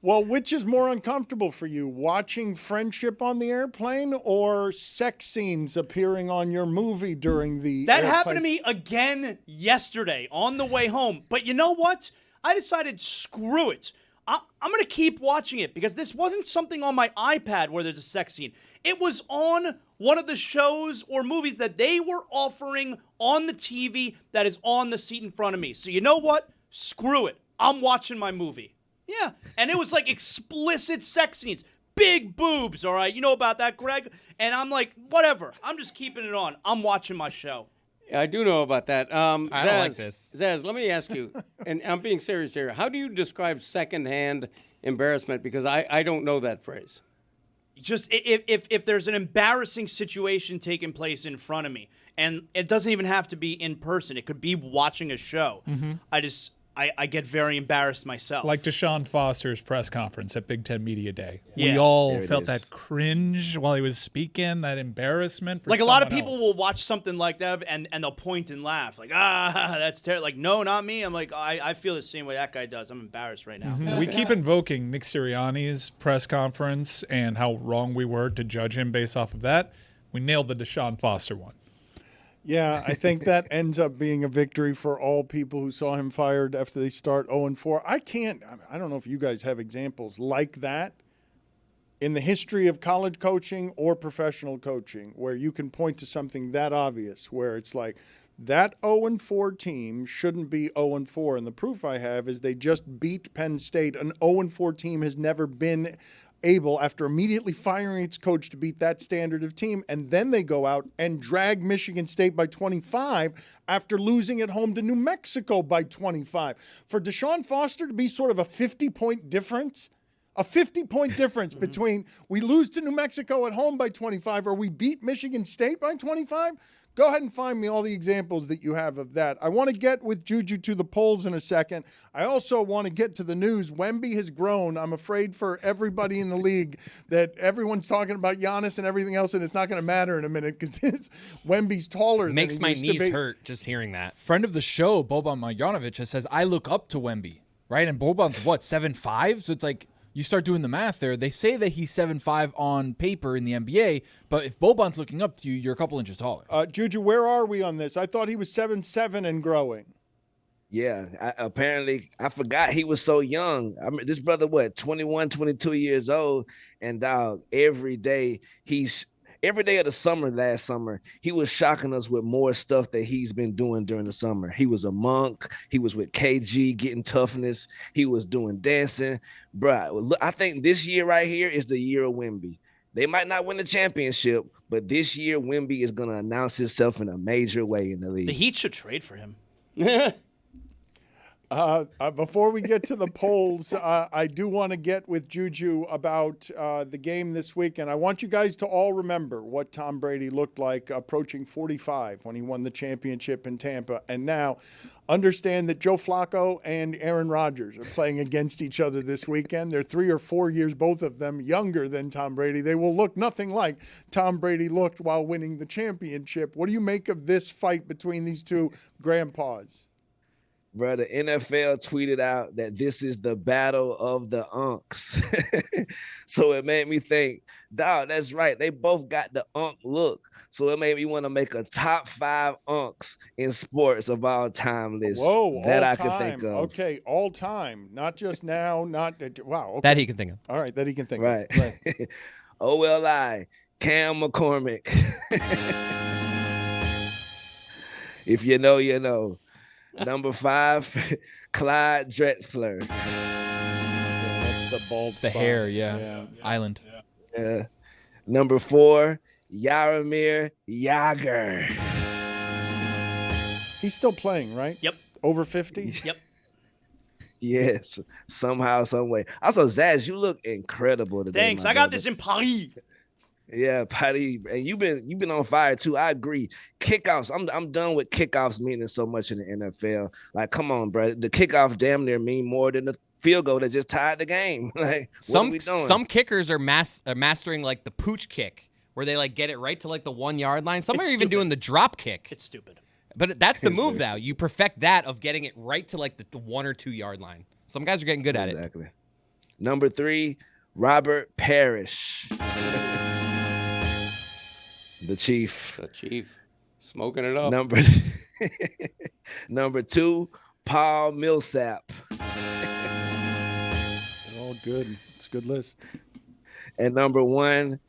Well, which is more uncomfortable for you, watching Friendship on the airplane or sex scenes appearing on your movie during the That airplane? happened to me again yesterday on the way home. But you know what? I decided, screw it. I'm going to keep watching it because this wasn't something on my iPad where there's a sex scene. It was on one of the shows or movies that they were offering on the TV that is on the seat in front of me. So you know what? Screw it. I'm watching my movie. Yeah, and it was like explicit sex scenes. Big boobs, all right? You know about that, Greg? And I'm like, whatever. I'm just keeping it on. I'm watching my show. I do know about that. I don't like this. Zaz, let me ask you, and I'm being serious here. How do you describe secondhand embarrassment? Because I don't know that phrase. Just if there's an embarrassing situation taking place in front of me, and it doesn't even have to be in person. It could be watching a show. Mm-hmm. I just I get very embarrassed myself. Like Deshaun Foster's press conference at Big Ten Media Day. Yeah. We all There it felt is. that cringe while he was speaking, that embarrassment. For Like a lot of someone people else. will watch something like that and they'll point and laugh. Like, that's terrible. Like, no, not me. I'm like, I feel the same way that guy does. I'm embarrassed right now. We keep invoking Nick Sirianni's press conference and how wrong we were to judge him based off of that. We nailed the Deshaun Foster one. Yeah, I think that ends up being a victory for all people who saw him fired after they start 0-4. I don't know if you guys have examples like that in the history of college coaching or professional coaching where you can point to something that obvious, where it's like that 0-4 team shouldn't be 0-4. And the proof I have is they just beat Penn State. An 0-4 team has never been able, after immediately firing its coach, to beat that standard of team, and then they go out and drag Michigan State by 25 after losing at home to New Mexico by 25. For Deshaun Foster to be sort of a 50-point difference, between we lose to New Mexico at home by 25 or we beat Michigan State by 25, go ahead and find me all the examples that you have of that. I want to get with Juju to the polls in a second. I also want to get to the news. Wemby has grown. I'm afraid for everybody in the league that everyone's talking about Giannis and everything else, and it's not going to matter in a minute because Wemby's taller than Makes he my used to knees be. hurt just hearing that. Friend of the show, Boban Marjanovic, says, I look up to Wemby, right? And Boban's what, 7'5"? So it's like, you start doing the math there. They say that he's 7'5" on paper in the NBA, but if Boban's looking up to you, you're a couple inches taller. Juju, where are we on this? I thought he was 7'7" and growing. Yeah, apparently I forgot he was so young. I mean, this brother, 21, 22 years old, and dog, every day of the summer last summer, he was shocking us with more stuff that he's been doing during the summer. He was a monk. He was with KG getting toughness. He was doing dancing. Bruh, look, I think this year right here is the year of Wemby. They might not win the championship, but this year Wemby is going to announce himself in a major way in the league. The Heat should trade for him. Before we get to the polls, I do want to get with Juju about the game this week, and I want you guys to all remember what Tom Brady looked like approaching 45 when he won the championship in Tampa, and now understand that Joe Flacco and Aaron Rodgers are playing against each other this weekend. They're 3 or 4 years, both of them, younger than Tom Brady. They will look nothing like Tom Brady looked while winning the championship. What do you make of this fight between these two grandpas? Bro, the NFL tweeted out that this is the battle of the unks. So it made me think, dog, that's right. They both got the unk look. So it made me want to make a top 5 unks in sports of all time list. Whoa, that all I time. can think of. Okay, all time. Not just now, wow. Okay. That he can think of. All right, that he can think Right. of. Right. OLI, Cam McCormick. If you know, you know. Number 5, Clyde Drexler. Yeah, that's the bald The spot. hair, yeah. Island. Yeah. Number 4, Jaromir Jagr. He's still playing, right? Yep. Over 50? Yep. Yes, somehow, some way. Also, Zaz, you look incredible today. Thanks. my I got brother. this in Paris. Yeah, Patty, and you've been on fire too. I agree. Kickoffs, I'm done with kickoffs meaning so much in the NFL. Like, come on, bro. The kickoff damn near mean more than the field goal that just tied the game. Like, what are we doing? Some kickers are mastering like the pooch kick, where they like get it right to like the 1 yard line. Some It's are even stupid. doing the drop kick. It's stupid. But that's the move now. You perfect that of getting it right to like the 1 or 2 yard line. Some guys are getting good at it. Exactly. Number 3, Robert Parrish. The Chief. The Chief. Smoking it up. Number 2, Paul Millsap. All good. It's a good list. And number 1,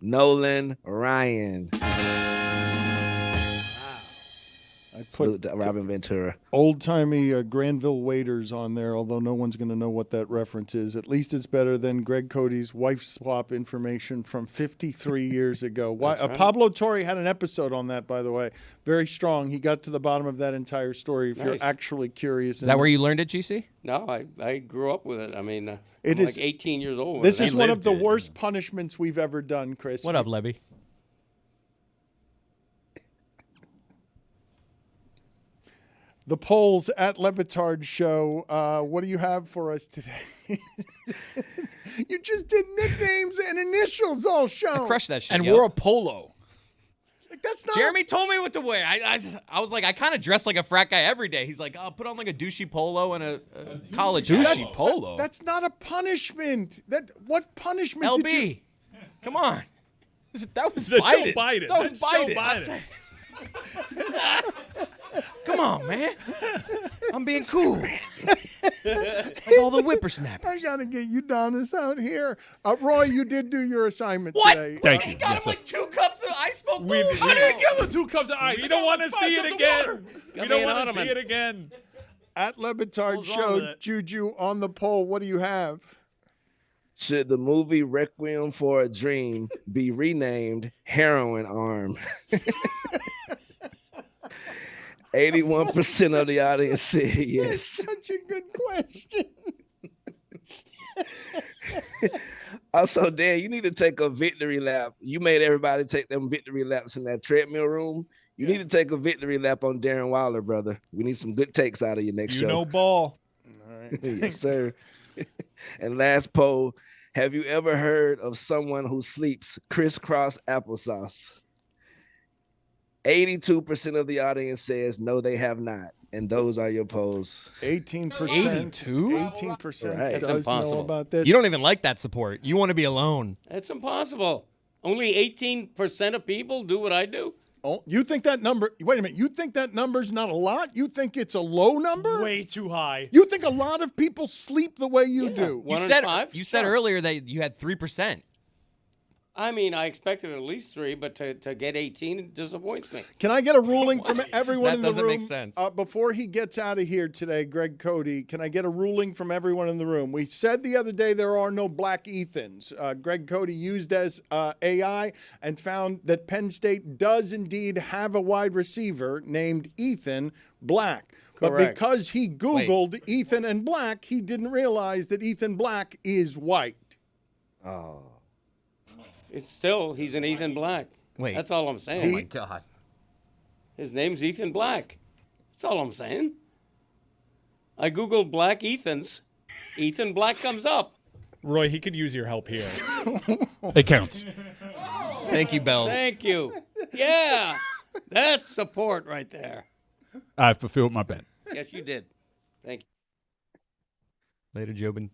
Nolan Ryan. I Salute put to Robin Ventura. old-timey Granville Waiters on there, although no one's going to know what that reference is. At least it's better than Greg Cody's wife swap information from 53 years ago. That's right. Pablo Torre had an episode on that, by the way. Very strong. He got to the bottom of that entire story if you're Nice. actually curious. Is that where you learned it, GC? No, I grew up with it. I mean, It I'm is- like 18 years old. This when is I one of lived the it. worst punishments we've ever done, Chris. What up, Lebby? The polls at Le Batard Show. What do you have for us today? You just did nicknames and initials all shown. Crush that shit. And yo. we're a polo. Like, that's not. Jeremy told me what to wear. I was like, I kind of dress like a frat guy every day. He's like, oh, put on like a douchey polo and a college hat. Douchey polo. That's not a punishment. What punishment? LB, did you... come on. That was Joe Biden. Biden. That was That's Joe Biden. Come on, man. I'm being cool. Like all the whippersnappers. I gotta get you down this out here. Roy, you did do your assignment What? today. Thank He you. got Yes, him like 2 cups of ice smoke. We bullshit. I didn't give him 2 cups of ice. You don't want to see it again. You me don't an want to see ottoman. it again. At Le Batard What's wrong Show, with it? Juju on the poll. What do you have? Should the movie Requiem for a Dream be renamed Heroin Arm? 81% of the audience said yes. Such a good question. Also, Dan, you need to take a victory lap. You made everybody take them victory laps in that treadmill room. You need to take a victory lap on Darren Waller, brother. We need some good takes out of your next You show. know ball. All right. Yes, sir. And last poll, have you ever heard of someone who sleeps crisscross applesauce? 82% of the audience says no, they have not. And those are your polls. 18%. 82? 18% Right. does That's know impossible. about this. You don't even like that support. You want to be alone. It's impossible. Only 18% of people do what I do. Oh, you think that number? Wait a minute. You think that number's not a lot? You think it's a low number? Way too high. You think a lot of people sleep the way you do? One in five? You said Sure. earlier that you had 3%. I mean, I expected at least 3, but to get 18 it disappoints me. Can I get a ruling from everyone That in the room? doesn't make sense. Before he gets out of here today, Greg Cody, can I get a ruling from everyone in the room? We said the other day there are no black Ethans. Greg Cody used as AI and found that Penn State does indeed have a wide receiver named Ethan Black. But Correct. because he Googled Ethan and Black, he didn't realize that Ethan Black is white. Oh. It's still, he's an Ethan Black. Wait. That's all I'm saying. Oh, my God. His name's Ethan Black. That's all I'm saying. I Googled Black Ethans. Ethan Black comes up. Roy, he could use your help here. It counts. Thank you, Bells. Thank you. Yeah. That's support right there. I fulfilled my bet. Yes, you did. Thank you. Later, Jobin.